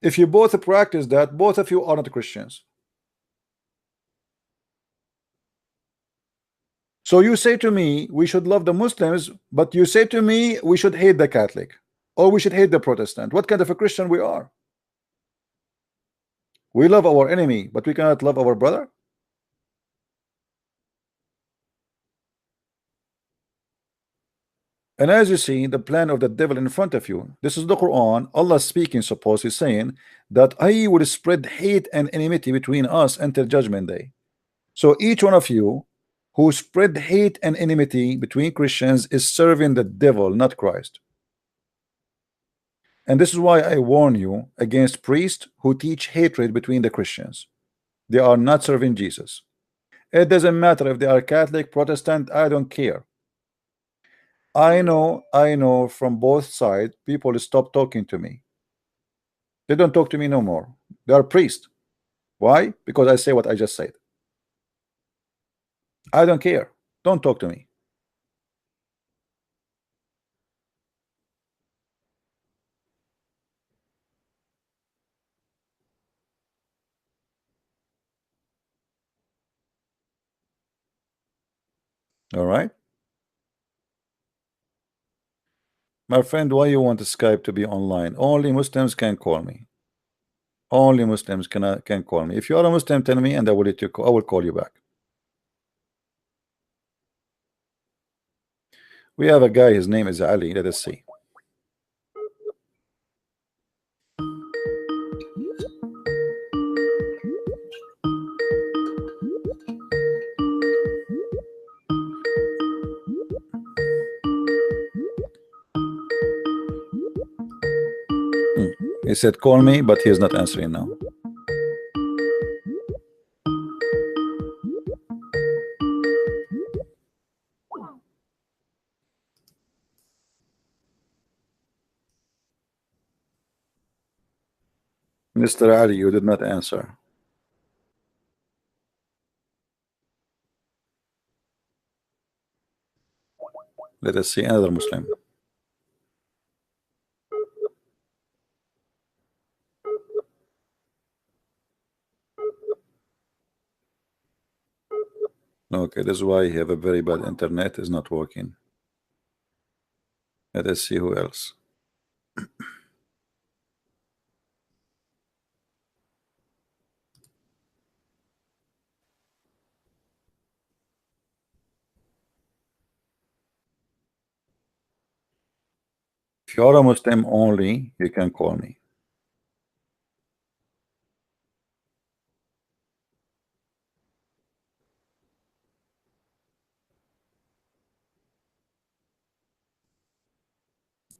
If you both practice that, both of you are not Christians. So you say to me, we should love the Muslims, but you say to me, we should hate the Catholic, or we should hate the Protestant. What kind of a Christian we are? We love our enemy, but we cannot love our brother. And as you see, the plan of the devil in front of you, this is the Quran. Allah speaking, suppose he's saying that I will spread hate and enmity between us until judgment day. So each one of you who spread hate and enmity between Christians is serving the devil, not Christ. And this is why I warn you against priests who teach hatred between the Christians. They are not serving Jesus. It doesn't matter if they are Catholic, Protestant, I don't care. I know from both sides, people stop talking to me. They don't talk to me no more. They are priests. Why? Because I say what I just said. I don't care. Don't talk to me. All right, my friend, why you want Skype to be online? Only Muslims can call me. Only Muslims can call me. If you are a Muslim, tell me, and I will let you call, I will call you back. We have a guy, his name is Ali. Let us see. He said call me, but he is not answering now. Mr. Ali, you did not answer. Let us see another Muslim. Okay, this is why you have a very bad internet, is not working. Let us see who else. If you are a Muslim only, you can call me.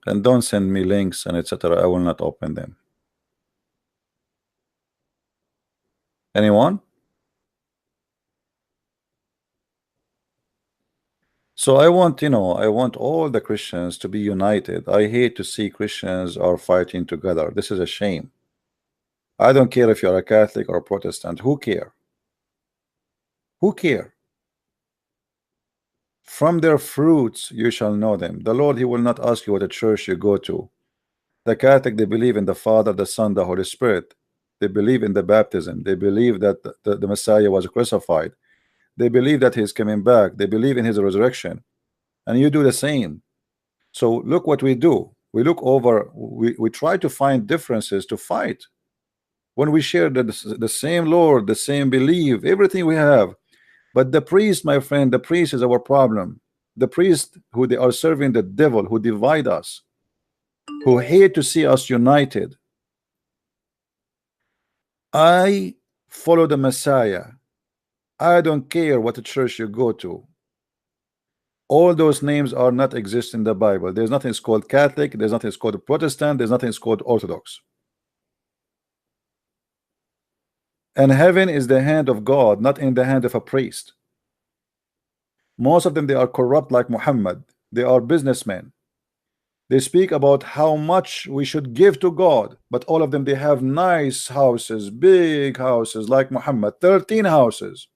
And don't send me links and etc. I will not open them. Anyone? So I want, I want all the Christians to be united. I hate to see Christians are fighting together. This is a shame. I don't care if you're a Catholic or a Protestant. Who care? Who care? From their fruits you shall know them. The Lord, he will not ask you what a church you go to. The Catholic, they believe in the Father, the Son, the Holy Spirit. They believe in the baptism. They believe that the Messiah was crucified. They believe that he's coming back. They believe in his resurrection. And you do the same. So look what we do. We look over, we try to find differences to fight. When we share the same Lord, the same belief, everything we have. But the priest, my friend, the priest is our problem. The priest who they are serving the devil, who divide us, who hate to see us united. I follow the Messiah. I don't care what church you go to. All those names are not exist in the Bible. There's nothing called Catholic. There's nothing called Protestant. There's nothing called Orthodox. And heaven is the hand of God, not in the hand of a priest. Most of them, they are corrupt like Muhammad. They are businessmen. They speak about how much we should give to God, but all of them, they have nice houses, big houses like Muhammad, 13 houses.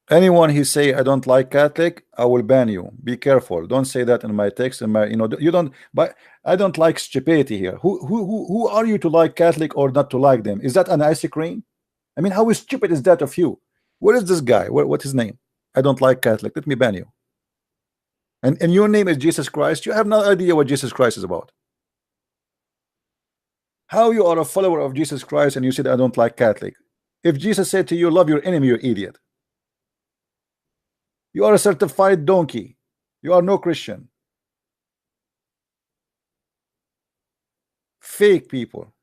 Anyone he say I don't like Catholic, I will ban you. Be careful. Don't say that in my text. In my, you don't. But I don't like stupidity here. Who are you to like Catholic or not to like them? Is that an ice cream? I mean, how stupid is that of you? What is this guy? What's his name? I don't like Catholic. Let me ban you. And your name is Jesus Christ. You have no idea what Jesus Christ is about. How you are a follower of Jesus Christ and you said I don't like Catholic? If Jesus said to you, love your enemy, you idiot. You are a certified donkey. You are no Christian. Fake people.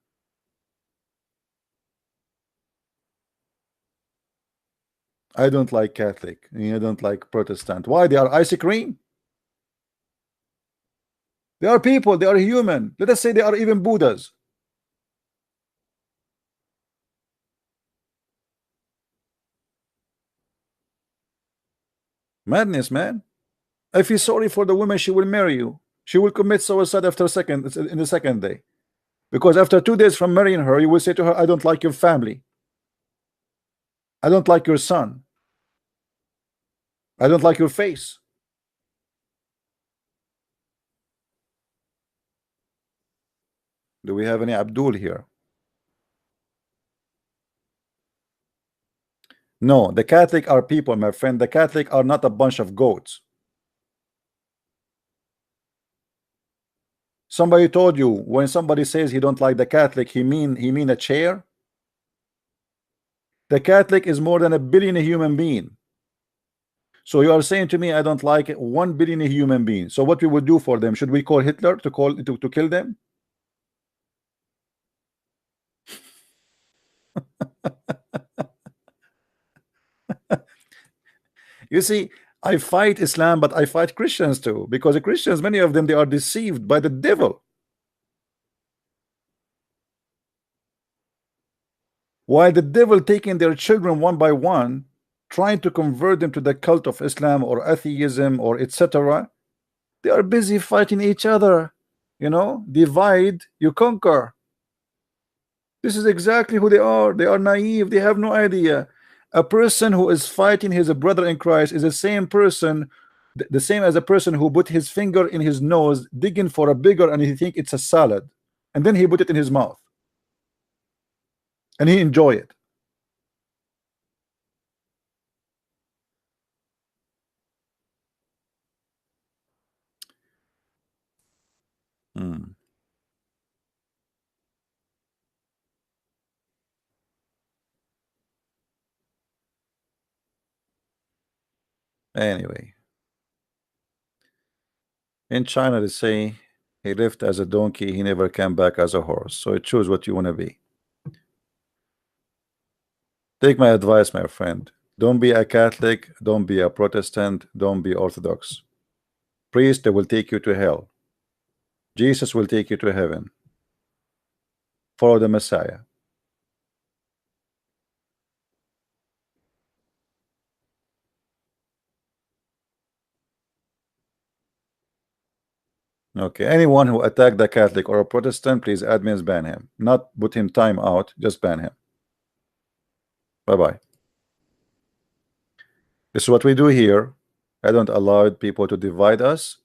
I don't like Catholic. I don't like Protestant. Why? They are ice cream. They are people. They are human. Let us say they are even Buddhas. Madness, man. I feel sorry for the woman. She will marry you. She will commit suicide after in the second day. Because after 2 days from marrying her, you will say to her, I don't like your family. I don't like your son. I don't like your face. Do we have any Abdul here? No, the Catholic are people, my friend. The Catholic are not a bunch of goats. Somebody told you when somebody says he don't like the Catholic, he mean a chair. The Catholic is more than a billion human being. So you are saying to me I don't like 1 billion human beings. So what we would do for them? Should we call Hitler to kill them? You see, I fight Islam, but I fight Christians too, because the Christians, many of them, they are deceived by the devil. While the devil taking their children one by one, trying to convert them to the cult of Islam or atheism or etc., they are busy fighting each other. You know, divide, you conquer. This is exactly who they are. They are naive. They have no idea. A person who is fighting his brother in Christ is the same person, the same as a person who put his finger in his nose, digging for a bigger, and he think it's a salad, and then he put it in his mouth, and he enjoy it. Hmm. Anyway, in China they say he lived as a donkey, he never came back as a horse. So choose what you want to be. Take my advice, my friend. Don't be a Catholic, don't be a Protestant, don't be Orthodox. Priest, they will take you to hell. Jesus will take you to heaven. Follow the Messiah. Okay, anyone who attacked the Catholic or a Protestant, please admins ban him. Not put him time out, just ban him. Bye-bye. This is what we do here. I don't allow people to divide us.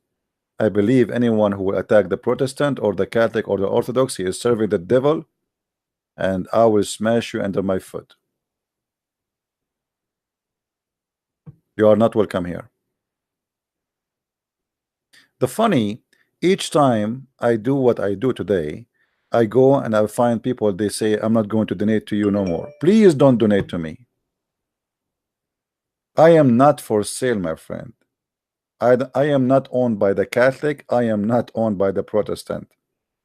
I believe anyone who will attack the Protestant or the Catholic or the Orthodox, he is serving the devil, and I will smash you under my foot. You are not welcome here. The funny, each time I do what I do today, I go and I find people, they say, I'm not going to donate to you no more. Please don't donate to me. I am not for sale, my friend. I am not owned by the Catholic. I am not owned by the Protestant.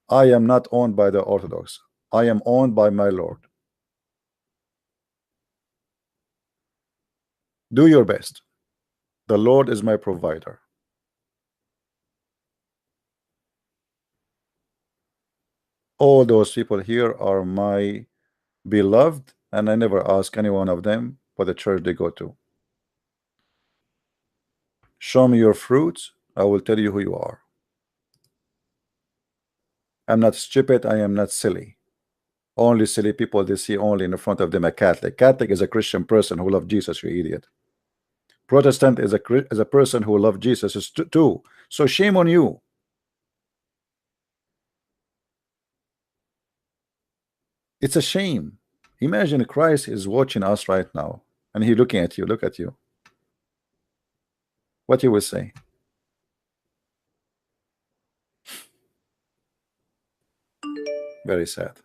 I am not owned by the Orthodox. I am owned by my Lord. Do your best. The Lord is my provider. All those people here are my beloved, and I never ask any one of them what the church they go to. Show me your fruits, I will tell you who you are. I'm not stupid, I am not silly. Only silly people, they see only in the front of them a Catholic. Catholic is a Christian person who loves Jesus, you idiot. Protestant is a person who loves Jesus too. So shame on you. It's a shame. Imagine Christ is watching us right now, and he looking at you. Look at you. What you will say? Very sad.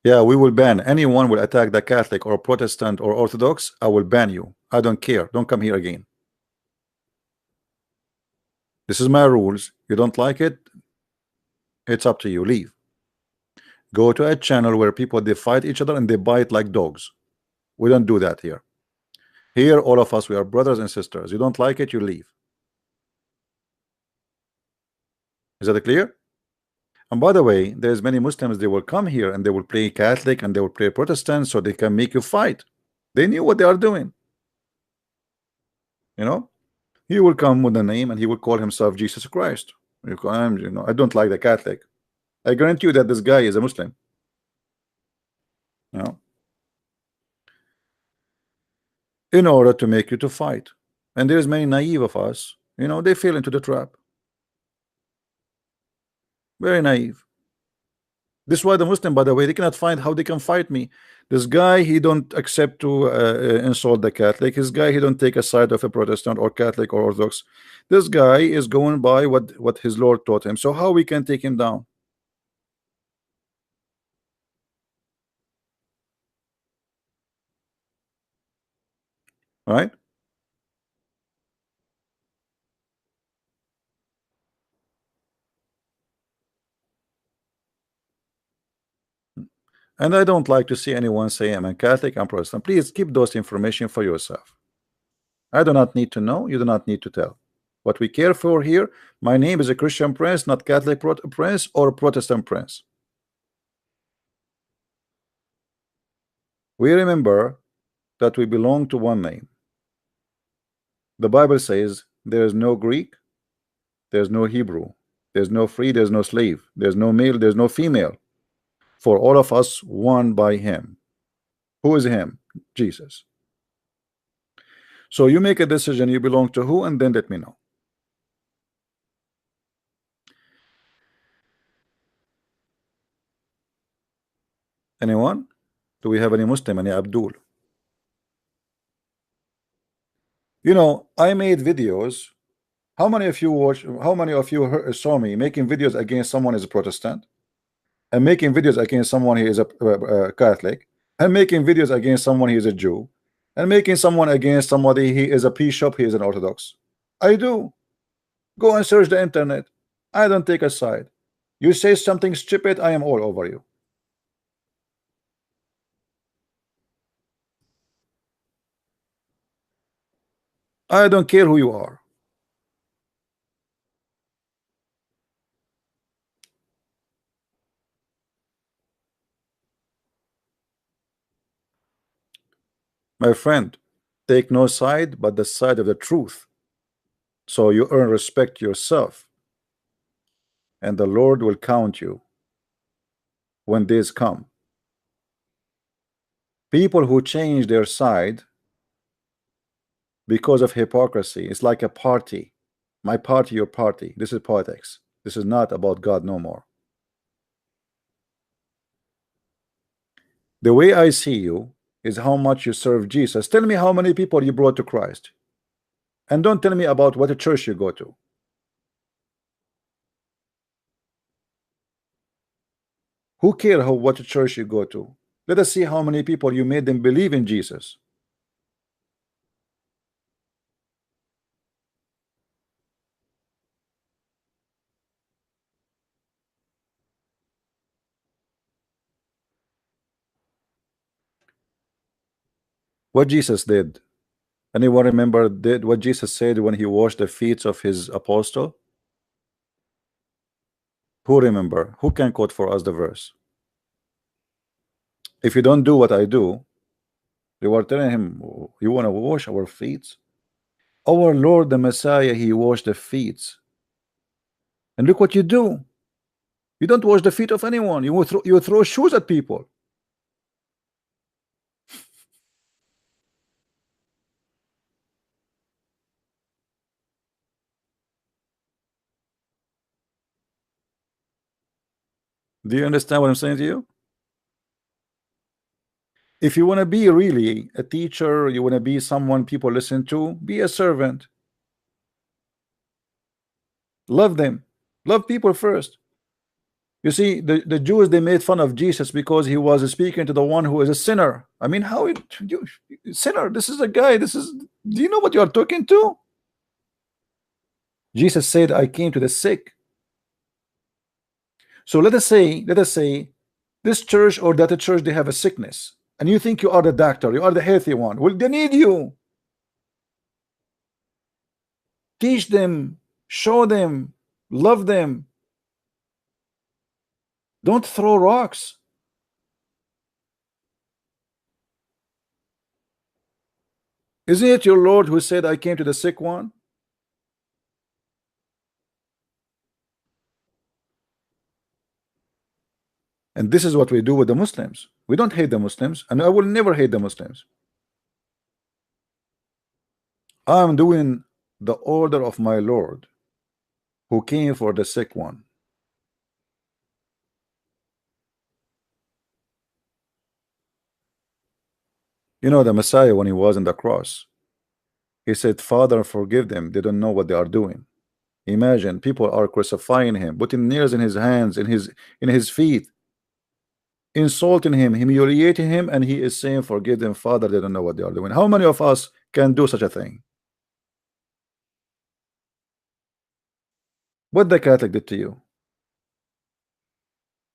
Yeah, we will ban anyone will attack the Catholic or Protestant or Orthodox. I will ban you. I don't care. Don't come here again. This is my rules. You don't like it? It's up to you. Leave. Go to a channel where people they fight each other and they bite like dogs. We don't do that here. Here, all of us, we are brothers and sisters. You don't like it, you leave. Is that clear? And by the way, there's many Muslims, they will come here and they will play Catholic and they will play Protestant so they can make you fight. They knew what they are doing. You know, he will come with a name and he will call himself Jesus Christ. You know, I don't like the Catholic. I guarantee you that this guy is a Muslim. You know, in order to make you to fight. And there's many naive of us, you know, they fell into the trap. Very naive. This is why the Muslim, by the way, they cannot find how they can fight me. This guy, he don't accept to insult the Catholic. This guy, he don't take a side of a Protestant or Catholic or Orthodox. This guy is going by what his Lord taught him. So how we can take him down? Right? And I don't like to see anyone say I'm a Catholic, I'm Protestant. Please keep those information for yourself. I do not need to know. You do not need to tell. What we care for here, my name is a Christian prince, not Catholic prince or Protestant prince. We remember that we belong to one name. The Bible says there is no Greek, there's no Hebrew, there's no free, there's no slave, there's no male, there's no female. For all of us, one by him. Who is him? Jesus. So you make a decision, you belong to who, and then let me know. Anyone? Do we have any Muslim? Any Abdul? You know, I made videos. How many of you watch? How many of you saw me making videos against someone is a Protestant, and making videos against someone he is a Catholic, and making videos against someone he is a Jew, and making someone against somebody he is a bishop, he is an Orthodox? I do. Go and search the internet. I don't take a side. You say something stupid, I am all over you. I don't care who you are. My friend, take no side but the side of the truth, so you earn respect yourself, and the Lord will count you when days come. People who change their side because of hypocrisy, it's like a party. My party, your party. This is politics. This is not about God no more. The way I see you is how much you serve Jesus. Tell me how many people you brought to Christ, and don't tell me about what a church you go to. Who care what church you go to? Let us see how many people you made them believe in Jesus. What Jesus did. Anyone remember did what Jesus said when he washed the feet of his apostle? Who remember? Who can quote for us the verse? If you don't do what I do, they were telling him, you want to wash our feet? Our Lord the Messiah, he washed the feet. And look what you do. You don't wash the feet of anyone. You throw shoes at people. Do you understand what I'm saying to you? If you want to be really a teacher, you want to be someone people listen to, be a servant. Love them. Love people first. You see, the Jews, they made fun of Jesus because he was speaking to the one who is a sinner. I mean, how you sinner? This is a guy. This is. Do you know what you are talking to? Jesus said, "I came to the sick." So let us say, this church or that church, they have a sickness, and you think you are the doctor, you are the healthy one. Well, they need you. Teach them, show them, love them. Don't throw rocks. Isn't it your Lord who said, I came to the sick one? And this is what we do with the Muslims. We don't hate the Muslims, and I will never hate the Muslims. I'm doing the order of my Lord who came for the sick one. You know, the Messiah, when he was on the cross, he said, Father, forgive them, they don't know what they are doing. Imagine, people are crucifying him, putting nails in his hands, in his feet, insulting him, humiliating him, and he is saying, forgive them, Father, they don't know what they are doing. How many of us can do such a thing? What the Catholic did to you?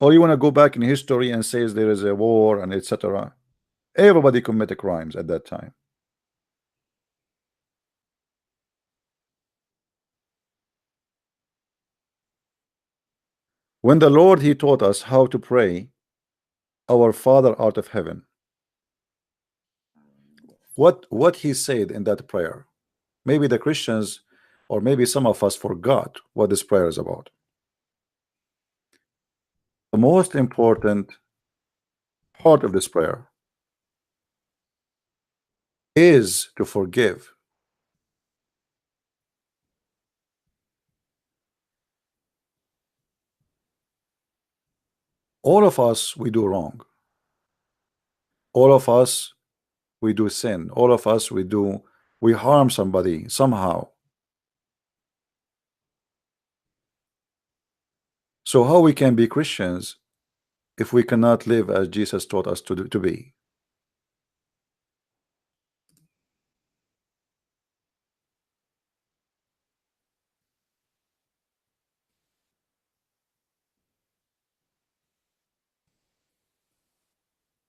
Or you want to go back in history and says there is a war and etc. Everybody committed crimes at that time. When the Lord, he taught us how to pray, our Father art of heaven, what he said in that prayer, maybe the Christians or maybe some of us forgot what this prayer is about. The most important part of this prayer is to forgive. All of us, we do wrong. All of us, we do sin. All of us, we harm somebody somehow. So how we can be Christians if we cannot live as Jesus taught us to be?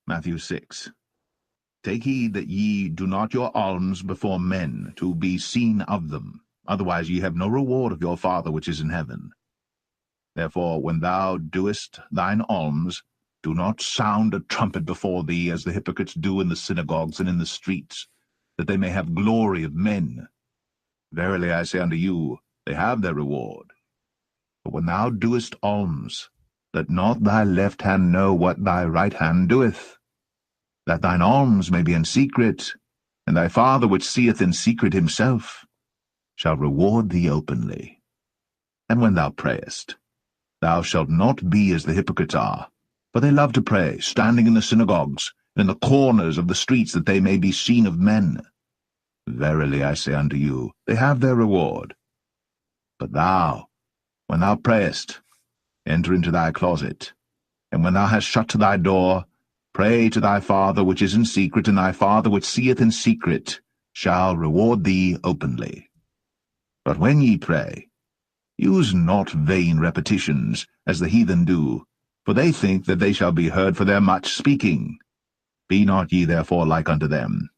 Matthew 6. Take heed that ye do not your alms before men, to be seen of them. Otherwise ye have no reward of your Father which is in heaven. Therefore, when thou doest thine alms, do not sound a trumpet before thee, as the hypocrites do in the synagogues and in the streets, that they may have glory of men. Verily I say unto you, they have their reward. But when thou doest alms, let not thy left hand know what thy right hand doeth, that thine alms may be in secret, and thy Father which seeth in secret himself shall reward thee openly. And when thou prayest, thou shalt not be as the hypocrites are, for they love to pray, standing in the synagogues, and in the corners of the streets, that they may be seen of men. Verily I say unto you, they have their reward. But thou, when thou prayest, enter into thy closet, and when thou hast shut thy door, pray to thy Father which is in secret, and thy Father which seeth in secret shall reward thee openly. But when ye pray, use not vain repetitions, as the heathen do, for they think that they shall be heard for their much speaking. Be not ye therefore like unto them.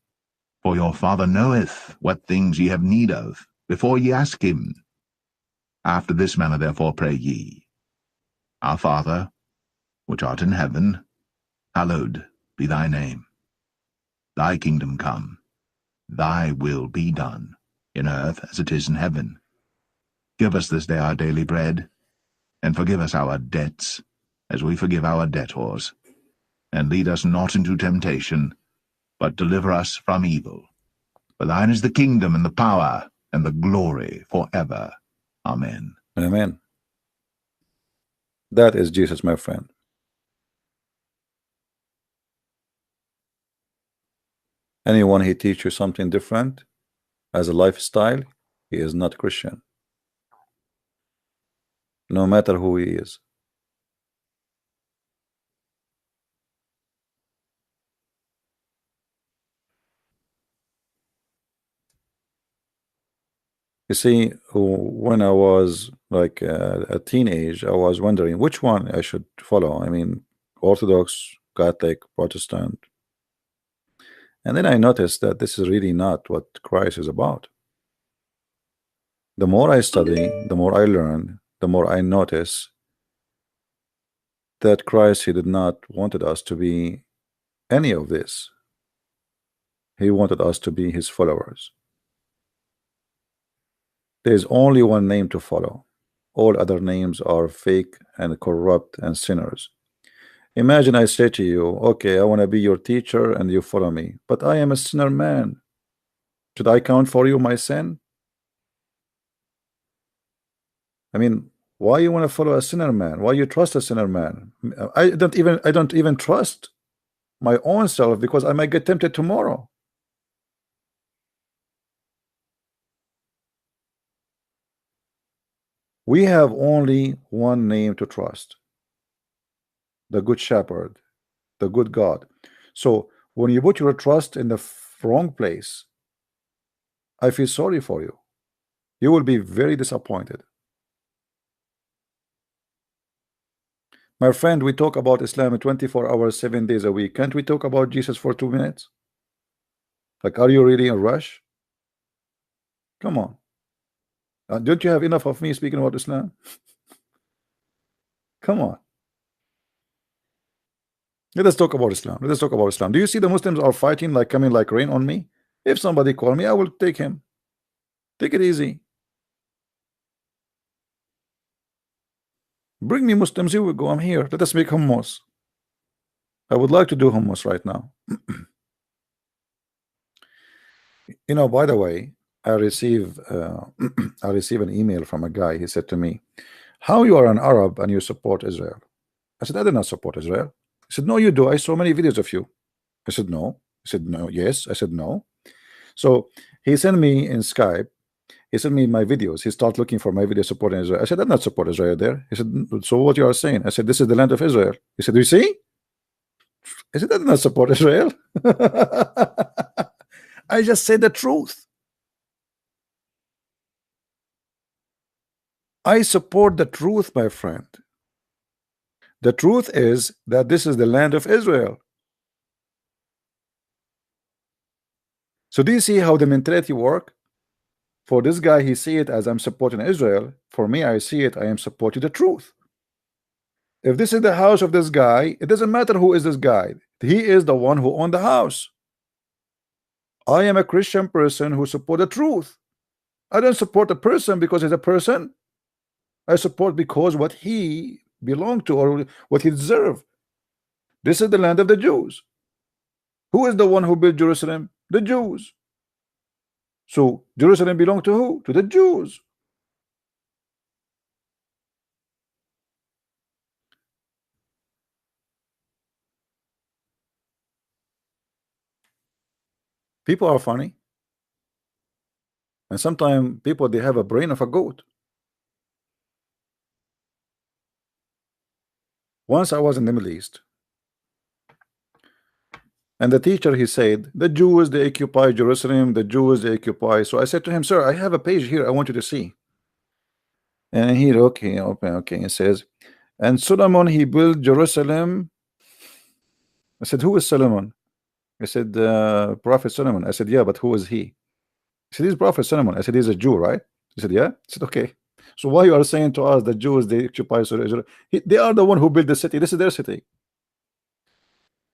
For your Father knoweth what things ye have need of, before ye ask him. After this manner therefore pray ye. Our Father, which art in heaven, hallowed be thy name. Thy kingdom come, thy will be done, in earth as it is in heaven. Give us this day our daily bread, and forgive us our debts, as we forgive our debtors. And lead us not into temptation, but deliver us from evil. For thine is the kingdom, and the power, and the glory, forever. Amen. Amen. That is Jesus, my friend. Anyone he teach you something different as a lifestyle, he is not Christian, no matter who he is. You see, when I was like a teenage, I was wondering which one I should follow. I mean, Orthodox, Catholic, Protestant. And then I noticed that this is really not what Christ is about. The more I study, the more I learn, the more I notice that Christ, he did not wanted us to be any of this. He wanted us to be his followers. There is only one name to follow. All other names are fake and corrupt and sinners. Imagine I say to you, okay, I want to be your teacher and you follow me, but I am a sinner man. Should I count for you my sin? I mean, why you want to follow a sinner man? Why you trust a sinner man? I don't even trust my own self because I might get tempted tomorrow. We have only one name to trust: the Good Shepherd, the good God. So when you put your trust in the wrong place, I feel sorry for you. You will be very disappointed. My friend, we talk about Islam 24 hours, 7 days a week. Can't we talk about Jesus for 2 minutes? Like, are you really in a rush? Come on. Don't you have enough of me speaking about Islam? Come on. Let us talk about Islam. Let us talk about Islam. Do you see the Muslims are fighting like coming like rain on me? If somebody call me, I will take him. Take it easy. Bring me Muslims. Here we go. I'm here. Let us make hummus. I would like to do hummus right now. You know, by the way, I receive I receive an email from a guy. He said to me, "How you are an Arab and you support Israel?" I said, "I do not support Israel." He said, "No, you do. I saw many videos of you." I said, "No." He said, "No." Yes. I said, "No." So he sent me in Skype. He sent me my videos. He started looking for my video supporting Israel. I said, "I do not support Israel there." He said, "So what you are saying?" I said, "This is the land of Israel." He said, "Do you see?" I said, "I do not support Israel." I just said the truth. I support the truth, my friend. The truth is that this is the land of Israel. So do you see how the mentality work? For this guy, he see it as I'm supporting Israel. For me, I see it, I am supporting the truth. If this is the house of this guy, it doesn't matter who is this guy. He is the one who owned the house. I am a Christian person who support the truth. I don't support a person because he's a person. I support because what he belonged to or what he deserved. This is the land of the Jews. Who is the one who built Jerusalem? The Jews. So Jerusalem belonged to who? To the Jews. People are funny. And sometimes people, they have a brain of a goat. Once I was in the Middle East, and the teacher, he said, the Jews, they occupy Jerusalem, the Jews, they occupy. So I said to him, "Sir, I have a page here I want you to see." And he, okay, okay. He says, "And Solomon, he built Jerusalem." I said, "Who is Solomon?" He said, Prophet Solomon. I said, "Yeah, but who is he?" He said, "He's Prophet Solomon." I said, "He's a Jew, right?" He said, "Yeah." I said, "Okay. So why you are saying to us the Jews, they occupy Israel? They are the one who built the city. This is their city."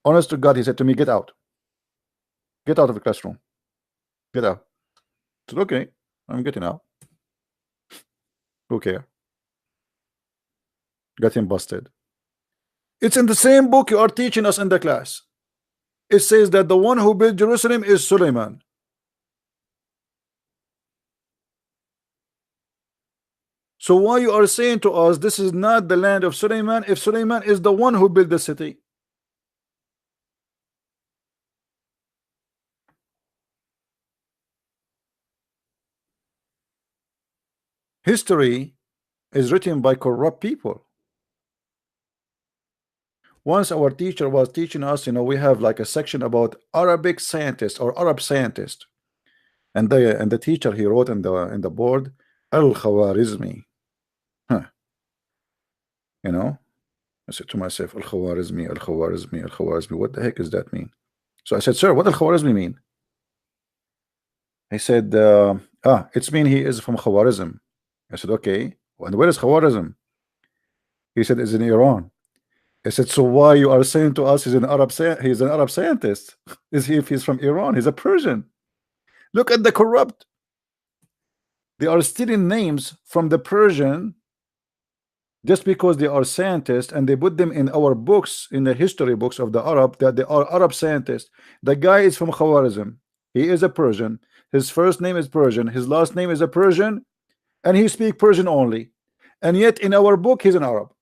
Honest to God, he said to me, "Get out. Get out of the classroom. Get out." I said, "Okay, I'm getting out." Who care? Got him busted. It's in the same book you are teaching us in the class. It says that the one who built Jerusalem is Suleiman. So why you are saying to us this is not the land of Suleiman if Suleiman is the one who built the city? History is written by corrupt people. Once our teacher was teaching us, we have like a section about Arabic scientists or Arab scientists, and the teacher, he wrote in the board, Al-Khwarizmi. Huh. I said to myself, Al-Khwarizmi, Al-Khwarizmi, Al-Khwarizmi, what the heck does that mean? So I said, "Sir, what Al-Khwarizmi mean?" He said, it's mean he is from Khwarizm. I said, "Okay, and where is Khwarizm?" He said, "It's in Iran." I said, "So why you are saying to us he's an Arab scientist? Is he, if he's from Iran? He's a Persian." Look at the corrupt. They are stealing names from the Persian just because they are scientists, and they put them in our books, in the history books of the Arab, that they are Arab scientists. The guy is from Khwarizm. He is a Persian. His first name is Persian. His last name is a Persian, and he speaks Persian only. And yet in our book, he's an Arab.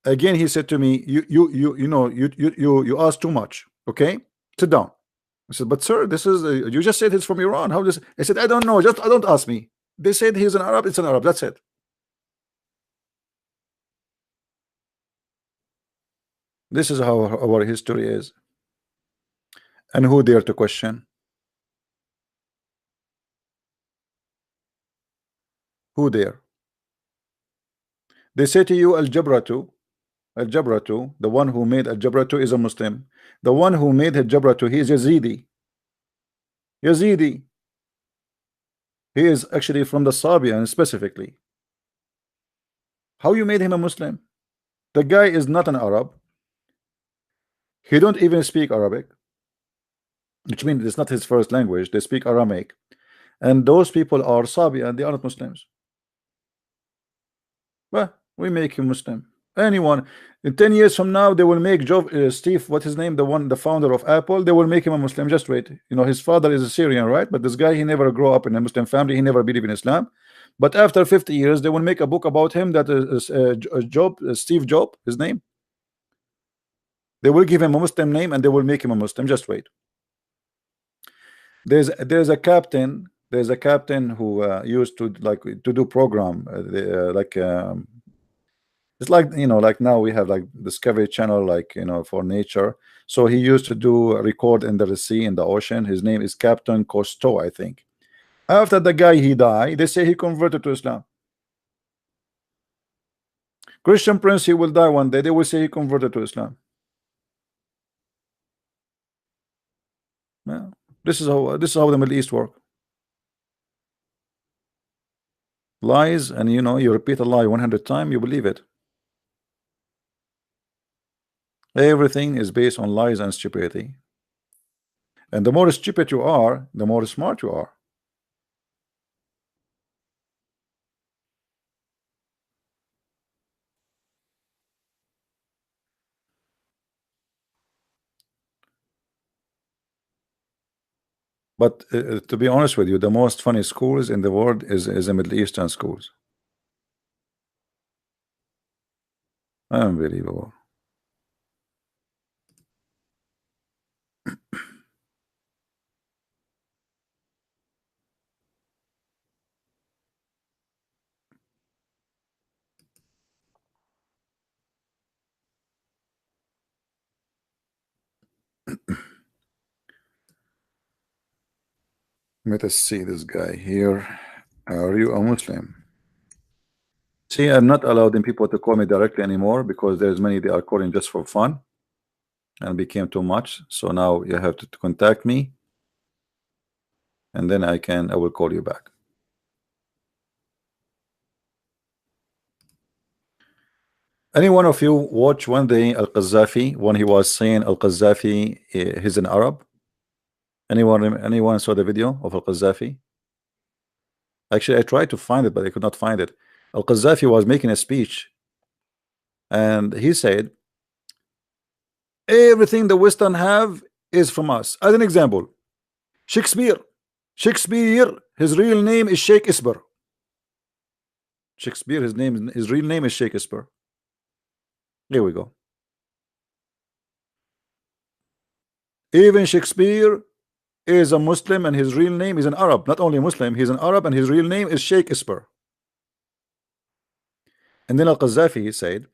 Again, he said to me, you asked too much. Okay, sit down. I said, but sir, this is you just said he's from Iran. How does I said, I don't know. Just don't ask me. They said he's an Arab. It's an Arab. That's it. This is how our history is. And who dare to question? Who dare? They say to you, Al-Jabratu, the one who made Al-Jabratu is a Muslim. The one who made Al-Jabratu, he is Yazidi. Yazidi. He is actually from the Sabian specifically. How you made him a Muslim? The guy is not an Arab. He don't even speak Arabic, which means it's not his first language. They speak Aramaic. And those people are Sabian, they are not Muslims. Well, we make him Muslim. Anyone in 10 years from now, they will make Steve, what's his name, the founder of Apple, they will make him a Muslim. Just wait. You know, his father is a Syrian, right? But this guy, he never grew up in a Muslim family. He never believed in Islam. But after 50 years, they will make a book about him that is Steve Jobs, his name. They will give him a Muslim name and they will make him a Muslim. Just wait. There's a captain. There's a captain who used to do program it's like, you know, like now we have like Discovery Channel, like, you know, for nature. So he used to do a record in the sea, in the ocean. His name is Captain Cousteau, I think. After the guy he died, they say he converted to Islam. Christian Prince, he will die one day. They will say he converted to Islam. Yeah. This is how the Middle East work. Lies, and you know, you repeat a lie 100 times, you believe it. Everything is based on lies and stupidity. And the more stupid you are, the more smart you are. But to be honest with you, the most funny schools in the world is the Middle Eastern schools. Unbelievable. Let us see this guy here. Are you a Muslim? See, I'm not allowing people to call me directly anymore because there's many they are calling just for fun and became too much. So now you have to contact me and then I will call you back. Any one of you watch one day Al-Qaddafi when he was saying Al-Qaddafi he's an Arab? Anyone saw the video of Al-Qaddafi? Actually, I tried to find it, but I could not find it. Al-Qaddafi was making a speech and he said everything the Western have is from us. As an example, Shakespeare, his real name is Shakespeare. Shakespeare, his real name is Shakespeare. Here we go. Even Shakespeare is a Muslim and his real name is an Arab. Not only Muslim, he's an Arab and his real name is Shakespeare. And then Al-Qaddafi said,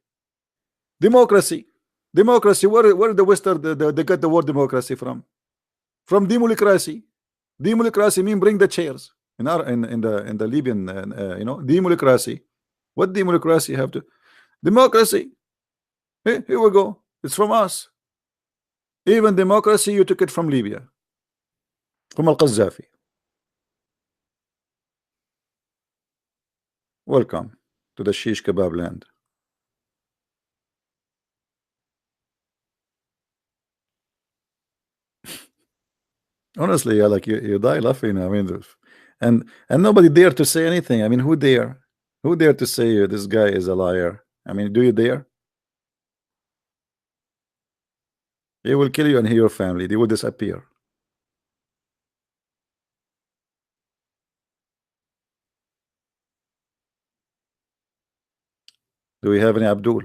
democracy. Where the Western they got the word democracy from? From democracy. Democracy mean bring the chairs. In the Libyan, you know, democracy. What democracy have to? Democracy. Hey, here we go. It's from us. Even democracy, you took it from Libya, from Al-Qaddafi. Welcome to the shish kebab land. Honestly, yeah, like you die laughing. I mean, and nobody dare to say anything. I mean, who dare? Who dare to say this guy is a liar? I mean, do you dare? He will kill you and your family. They will disappear. Do we have any Abdul?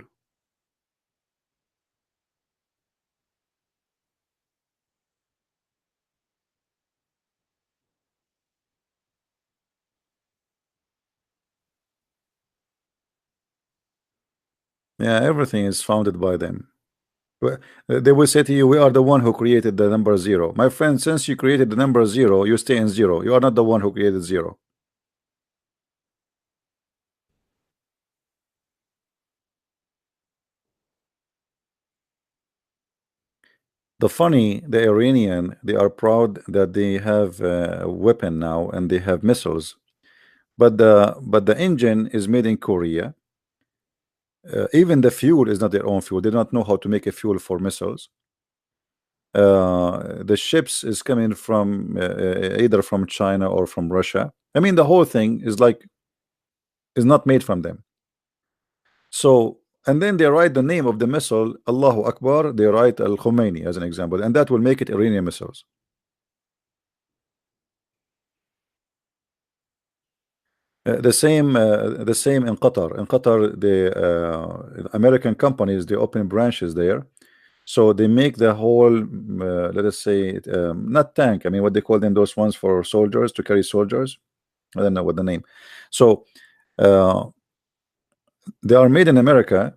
Yeah, everything is founded by them. They will say to you, we are the one who created the number zero. My friend, since you created the number zero, you stay in zero. You are not the one who created zero. The Iranian, they are proud that they have a weapon now and they have missiles, but the engine is made in Korea. Even the fuel is not their own fuel. They don't know how to make a fuel for missiles. The ships is coming from either from China or from Russia. I mean, the whole thing is not made from them. So, and then they write the name of the missile, Allahu Akbar. They write Al Khomeini as an example, and that will make it Iranian missiles. The same in Qatar. In Qatar, the American companies, they open branches there, so they make the whole let us say not tank, I mean what they call them, those ones for soldiers, to carry soldiers. I don't know what the name. So uh, they are made in America,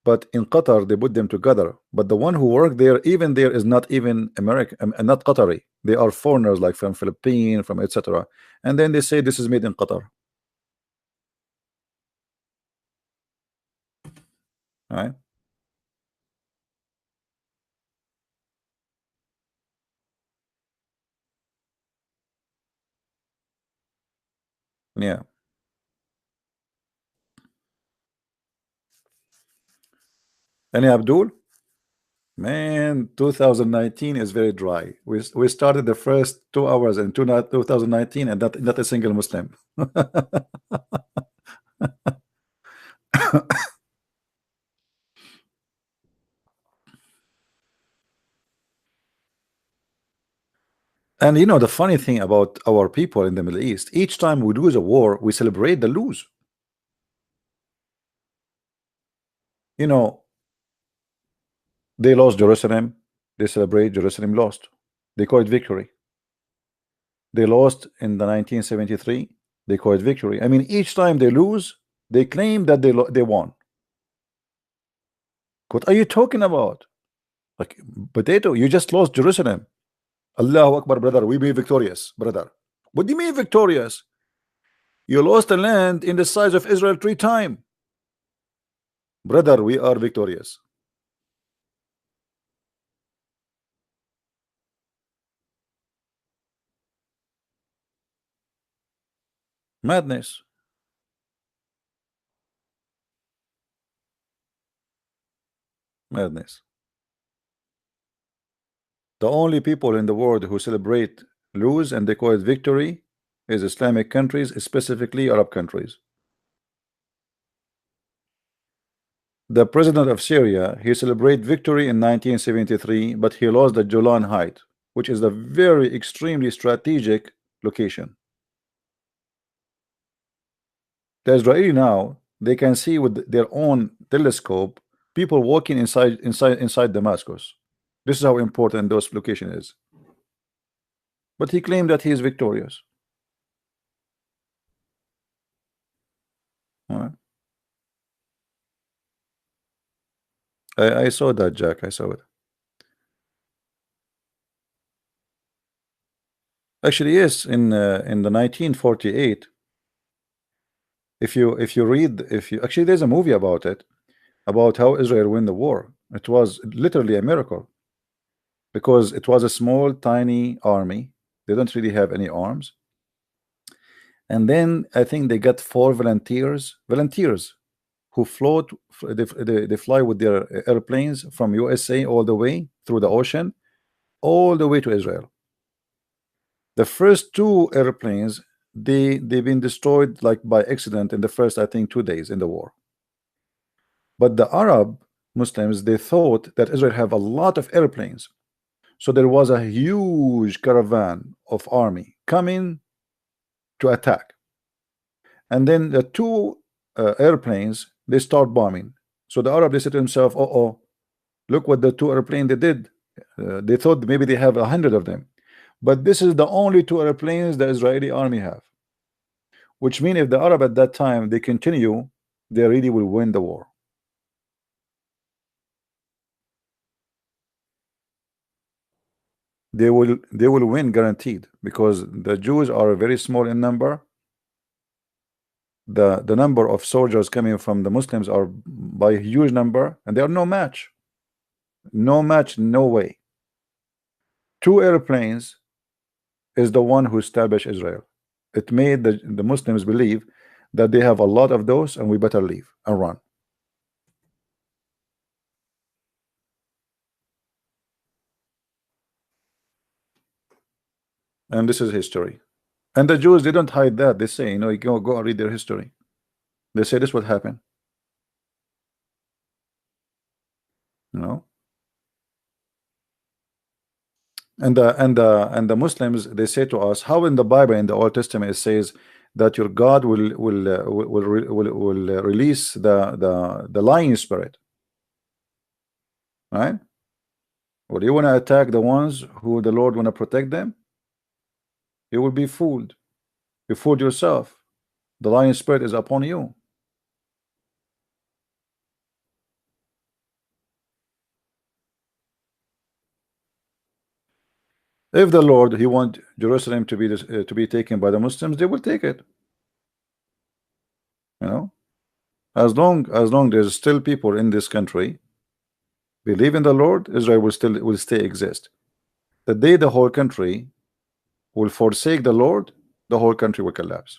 but in Qatar they put them together. But the one who work there, even there, is not even American, not Qatari. They are foreigners, like from Philippines, from etc. And then they say this is made in Qatar. All right. Yeah. Any Abdul? Man, 2019 is very dry. We started the first 2 hours in 2019 and not a single Muslim. And you know the funny thing about our people in the Middle East, each time we lose a war, we celebrate the lose. You know, they lost Jerusalem, they celebrate Jerusalem lost. They call it victory. They lost in the 1973, they call it victory. I mean, each time they lose, they claim that they won. What are you talking about? Like, potato, you just lost Jerusalem. Allahu Akbar, brother. We be victorious, brother. What do you mean victorious? You lost a land in the size of Israel 3 times. Brother, we are victorious. Madness. Madness. The only people in the world who celebrate lose and they call it victory is Islamic countries, specifically Arab countries. The president of Syria, he celebrated victory in 1973, but he lost the Golan Height, which is a very extremely strategic location. The Israeli now, they can see with their own telescope people walking inside Damascus. This is how important those location is. But he claimed that he is victorious. All right. I saw that, Jack. I saw it. Actually, yes. In the 1948, if you read, if you actually, there's a movie about it, about how Israel win the war. It was literally a miracle because it was a small, tiny army. They don't really have any arms. And then I think they got 4 volunteers who float. They fly with their airplanes from USA all the way through the ocean, all the way to Israel. The first 2 airplanes, they've been destroyed like by accident in the first, I think, 2 days in the war. But the Arab Muslims, they thought that Israel have a lot of airplanes, so there was a huge caravan of army coming to attack. And then the 2 airplanes, they start bombing. So the Arab, they said to themselves, oh, look what the 2 airplanes they did. They thought maybe they have 100 of them, but this is the only 2 airplanes the Israeli army have, which means if the Arab at that time they continue, they really will win the war. they will win guaranteed, because the Jews are very small in number. The number of soldiers coming from the Muslims are by a huge number, and they are no match. No match, no way. 2 airplanes is the one who established Israel. It made the Muslims believe that they have a lot of those and we better leave and run. And this is history. And the Jews, they don't hide that. They say, you know, you go and read their history. They say this would happen. You know. And the Muslims, they say to us, how in the Bible, in the Old Testament, it says that your God will release the lying spirit, right? Well, you want to attack the ones who the Lord want to protect them? You will be fooled. You fooled yourself. The lying spirit is upon you. If the Lord, he want Jerusalem to be taken by the Muslims, they will take it. You know, as long there's still people in this country believe in the Lord, Israel will stay exist. The day the whole country will forsake the Lord, the whole country will collapse.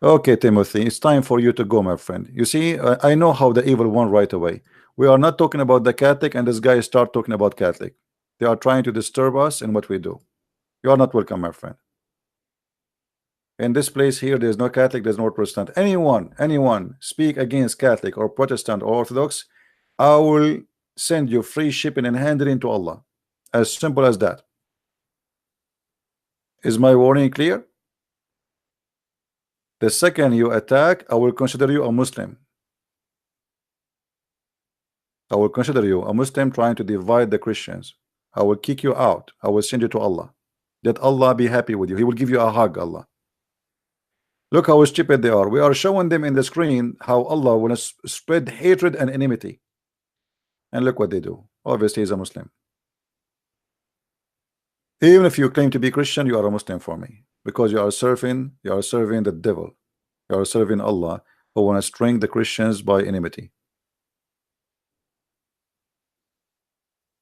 Okay, Timothy, it's time for you to go, my friend. You see, I know how the evil one right away. We are not talking about the Catholic, and this guy start talking about Catholic. They are trying to disturb us in what we do. You are not welcome, my friend. In this place here, there's no Catholic, there's no Protestant. Anyone speak against Catholic or Protestant or Orthodox, I will send you free shipping and handling to Allah. As simple as that. Is my warning clear? The second you attack, I will consider you a Muslim. I will consider you a Muslim trying to divide the Christians. I will kick you out. I will send you to Allah. Let Allah be happy with you. He will give you a hug, Allah. Look how stupid they are. We are showing them in the screen how Allah will spread hatred and enmity. And look what they do. Obviously, he's a Muslim. Even if you claim to be Christian, you are a Muslim for me. Because you are serving the devil. You are serving Allah, who want to string the Christians by enmity.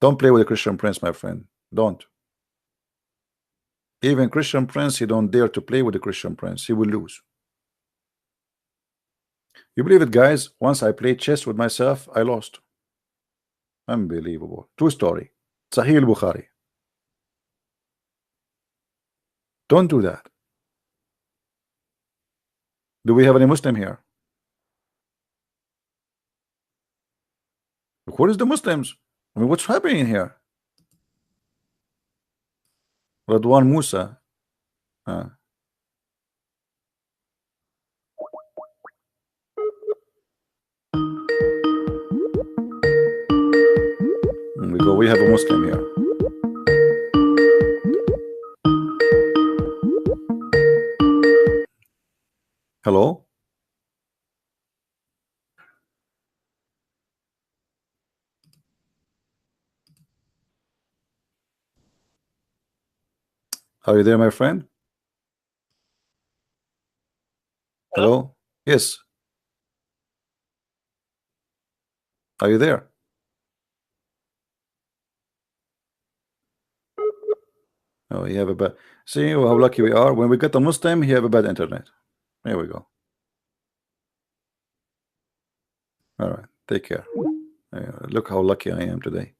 Don't play with the Christian prince, my friend. Don't. Even Christian prince, he don't dare to play with the Christian prince. He will lose. You believe it, guys? Once I played chess with myself, I lost. Unbelievable. True story. Sahih al-Bukhari. Don't do that. Do we have any Muslim here? What is the Muslims? I mean, what's happening here? Radwan Musa. We have a Muslim here. Hello? Are you there, my friend? Hello? Yes. Are you there? Oh, you have a bad. See how lucky we are. When we get a Muslim, he have a bad internet. There we go. All right. Take care. Look how lucky I am today.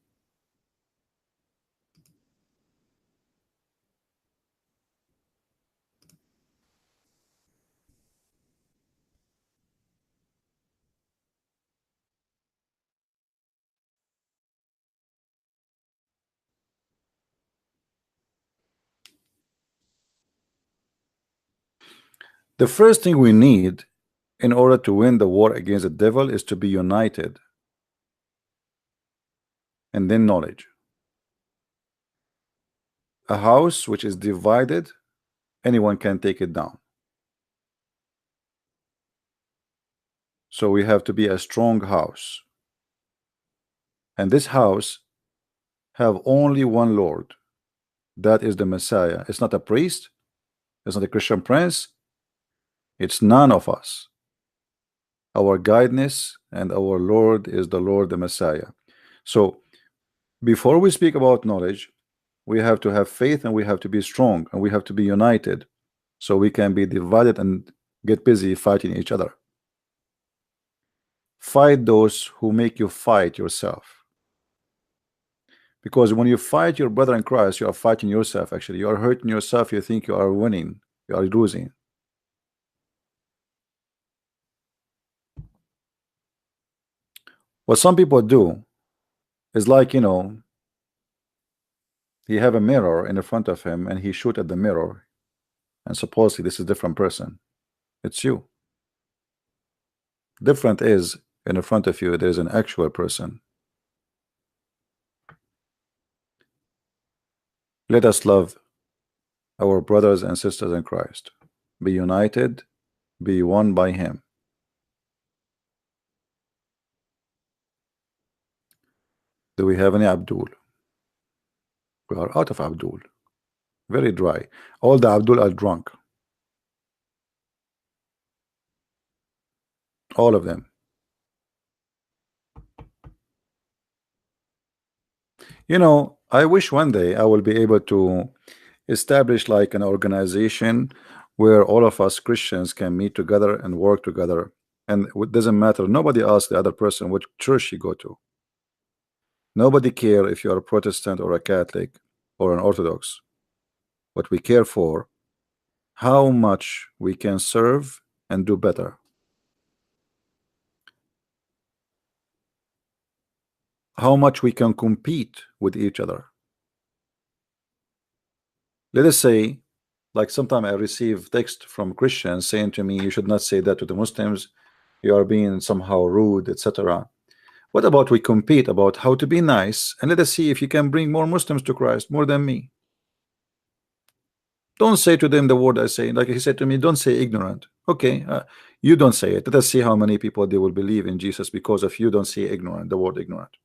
The first thing we need in order to win the war against the devil is to be united, and then knowledge. A house which is divided, anyone can take it down. So we have to be a strong house, and this house have only one Lord, that is the Messiah. It's not a priest, it's not a Christian prince, it's none of us. Our guidance and our Lord is the Lord, the Messiah. So before we speak about knowledge, we have to have faith, and we have to be strong, and we have to be united, so we can be divided and get busy fighting each other. Fight those who make you fight yourself, because when you fight your brother in Christ, you are fighting yourself. Actually, you are hurting yourself. You think you are winning, you are losing. What some people do is, like, he have a mirror in the front of him, and he shoot at the mirror, and supposedly this is a different person. It's you. Different is, in the front of you there's an actual person. Let us love our brothers and sisters in Christ. Be united, be one by him. Do we have any Abdul? We are out of Abdul. Very dry. All the Abdul are drunk. All of them. I wish one day I will be able to establish like an organization where all of us Christians can meet together and work together, and it doesn't matter. Nobody asks the other person what church you go to. Nobody care if you are a Protestant or a Catholic or an Orthodox. What we care for, how much we can serve and do better. How much we can compete with each other. Let us say, like sometimes I receive text from Christians saying to me, you should not say that to the Muslims, you are being somehow rude, etc. What about we compete about how to be nice, and let us see if you can bring more Muslims to Christ more than me. Don't say to them the word I say. Like he said to me, don't say ignorant. Okay, you don't say it. Let us see how many people they will believe in Jesus because of you don't say ignorant, the word ignorant.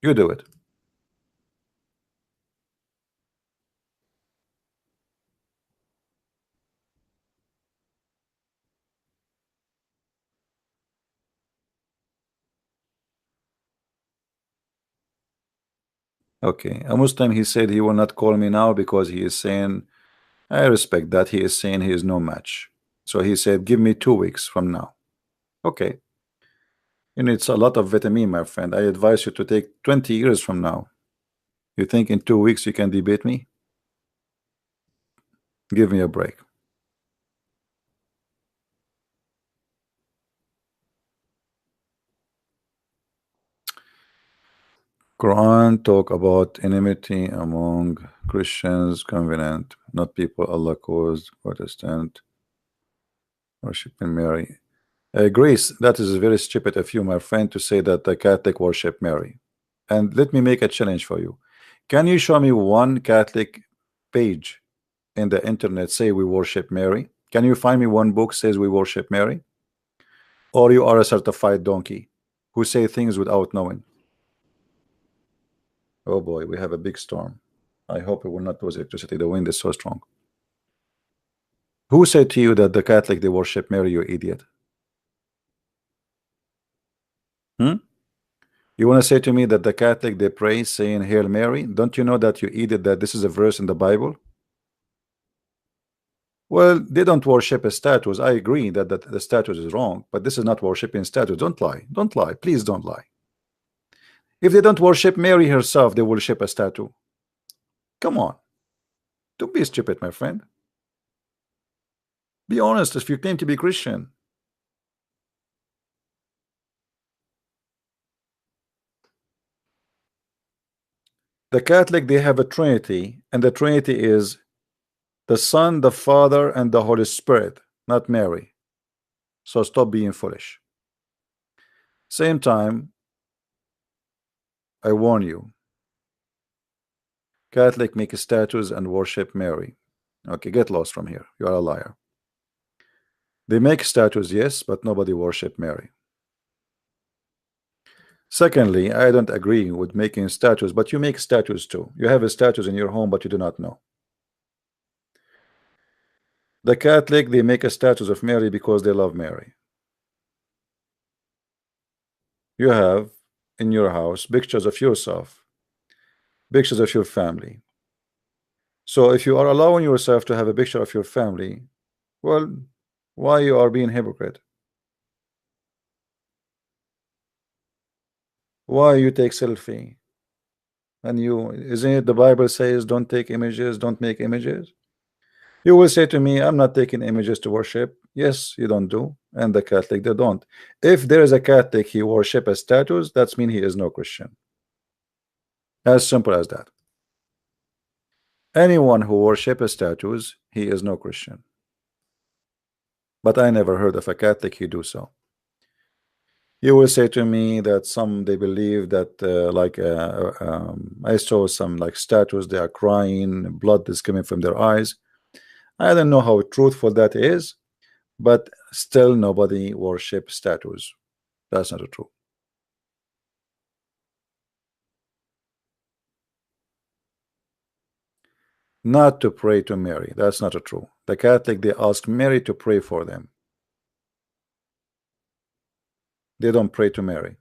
You do it. Okay, a Muslim, he said he will not call me now because he is saying, I respect that, he is saying he is no match. So he said, give me 2 weeks from now. Okay. It's a lot of vitamin, my friend. I advise you to take 20 years from now. You think in 2 weeks you can debate me? Give me a break. Quran talk about enmity among Christians, covenant, not people Allah caused, Protestant, worshiping Mary. Grace, that is very stupid of you, my friend, to say that the Catholic worship Mary. And let me make a challenge for you. Can you show me one Catholic page in the internet say we worship Mary? Can you find me one book says we worship Mary? Or you are a certified donkey who say things without knowing? Oh boy, we have a big storm. I hope it will not lose electricity. The wind is so strong. Who said to you that the Catholic they worship Mary, you idiot? You want to say to me that the Catholic they pray saying Hail Mary? Don't you know that, you idiot, that this is a verse in the Bible? Well, they don't worship a statues. I agree that the statues is wrong, but this is not worshiping statues. Don't lie. Don't lie. Please don't lie. If they don't worship Mary herself, they worship a statue. Come on. Don't be stupid, my friend. Be honest if you claim to be Christian. The Catholic, they have a Trinity, and the Trinity is the Son, the Father, and the Holy Spirit, not Mary. So stop being foolish. Same time, I warn you, Catholic make statues and worship Mary. Okay, get lost from here. You are a liar. They make statues, yes, but nobody worship Mary. Secondly, I don't agree with making statues, but you make statues too. You have a statues in your home, but you do not know. The Catholic, they make a statues of Mary because they love Mary. You have in your house pictures of yourself, pictures of your family. So if you are allowing yourself to have a picture of your family, well, why you are being hypocrite? Why you take selfie? And you, isn't it the Bible says don't take images, don't make images? You will say to me, I'm not taking images to worship. Yes, you don't do, and the Catholic, they don't. If there is a Catholic, he worship a statues, that's mean he is no Christian. As simple as that. Anyone who worship a statues, he is no Christian. But I never heard of a Catholic he do so. You will say to me that some they believe that I saw some like statues, they are crying, blood is coming from their eyes. I don't know how truthful that is, but still nobody worship statues. That's not true. Not to pray to Mary. That's not true. The Catholic, they ask Mary to pray for them. They don't pray to Mary.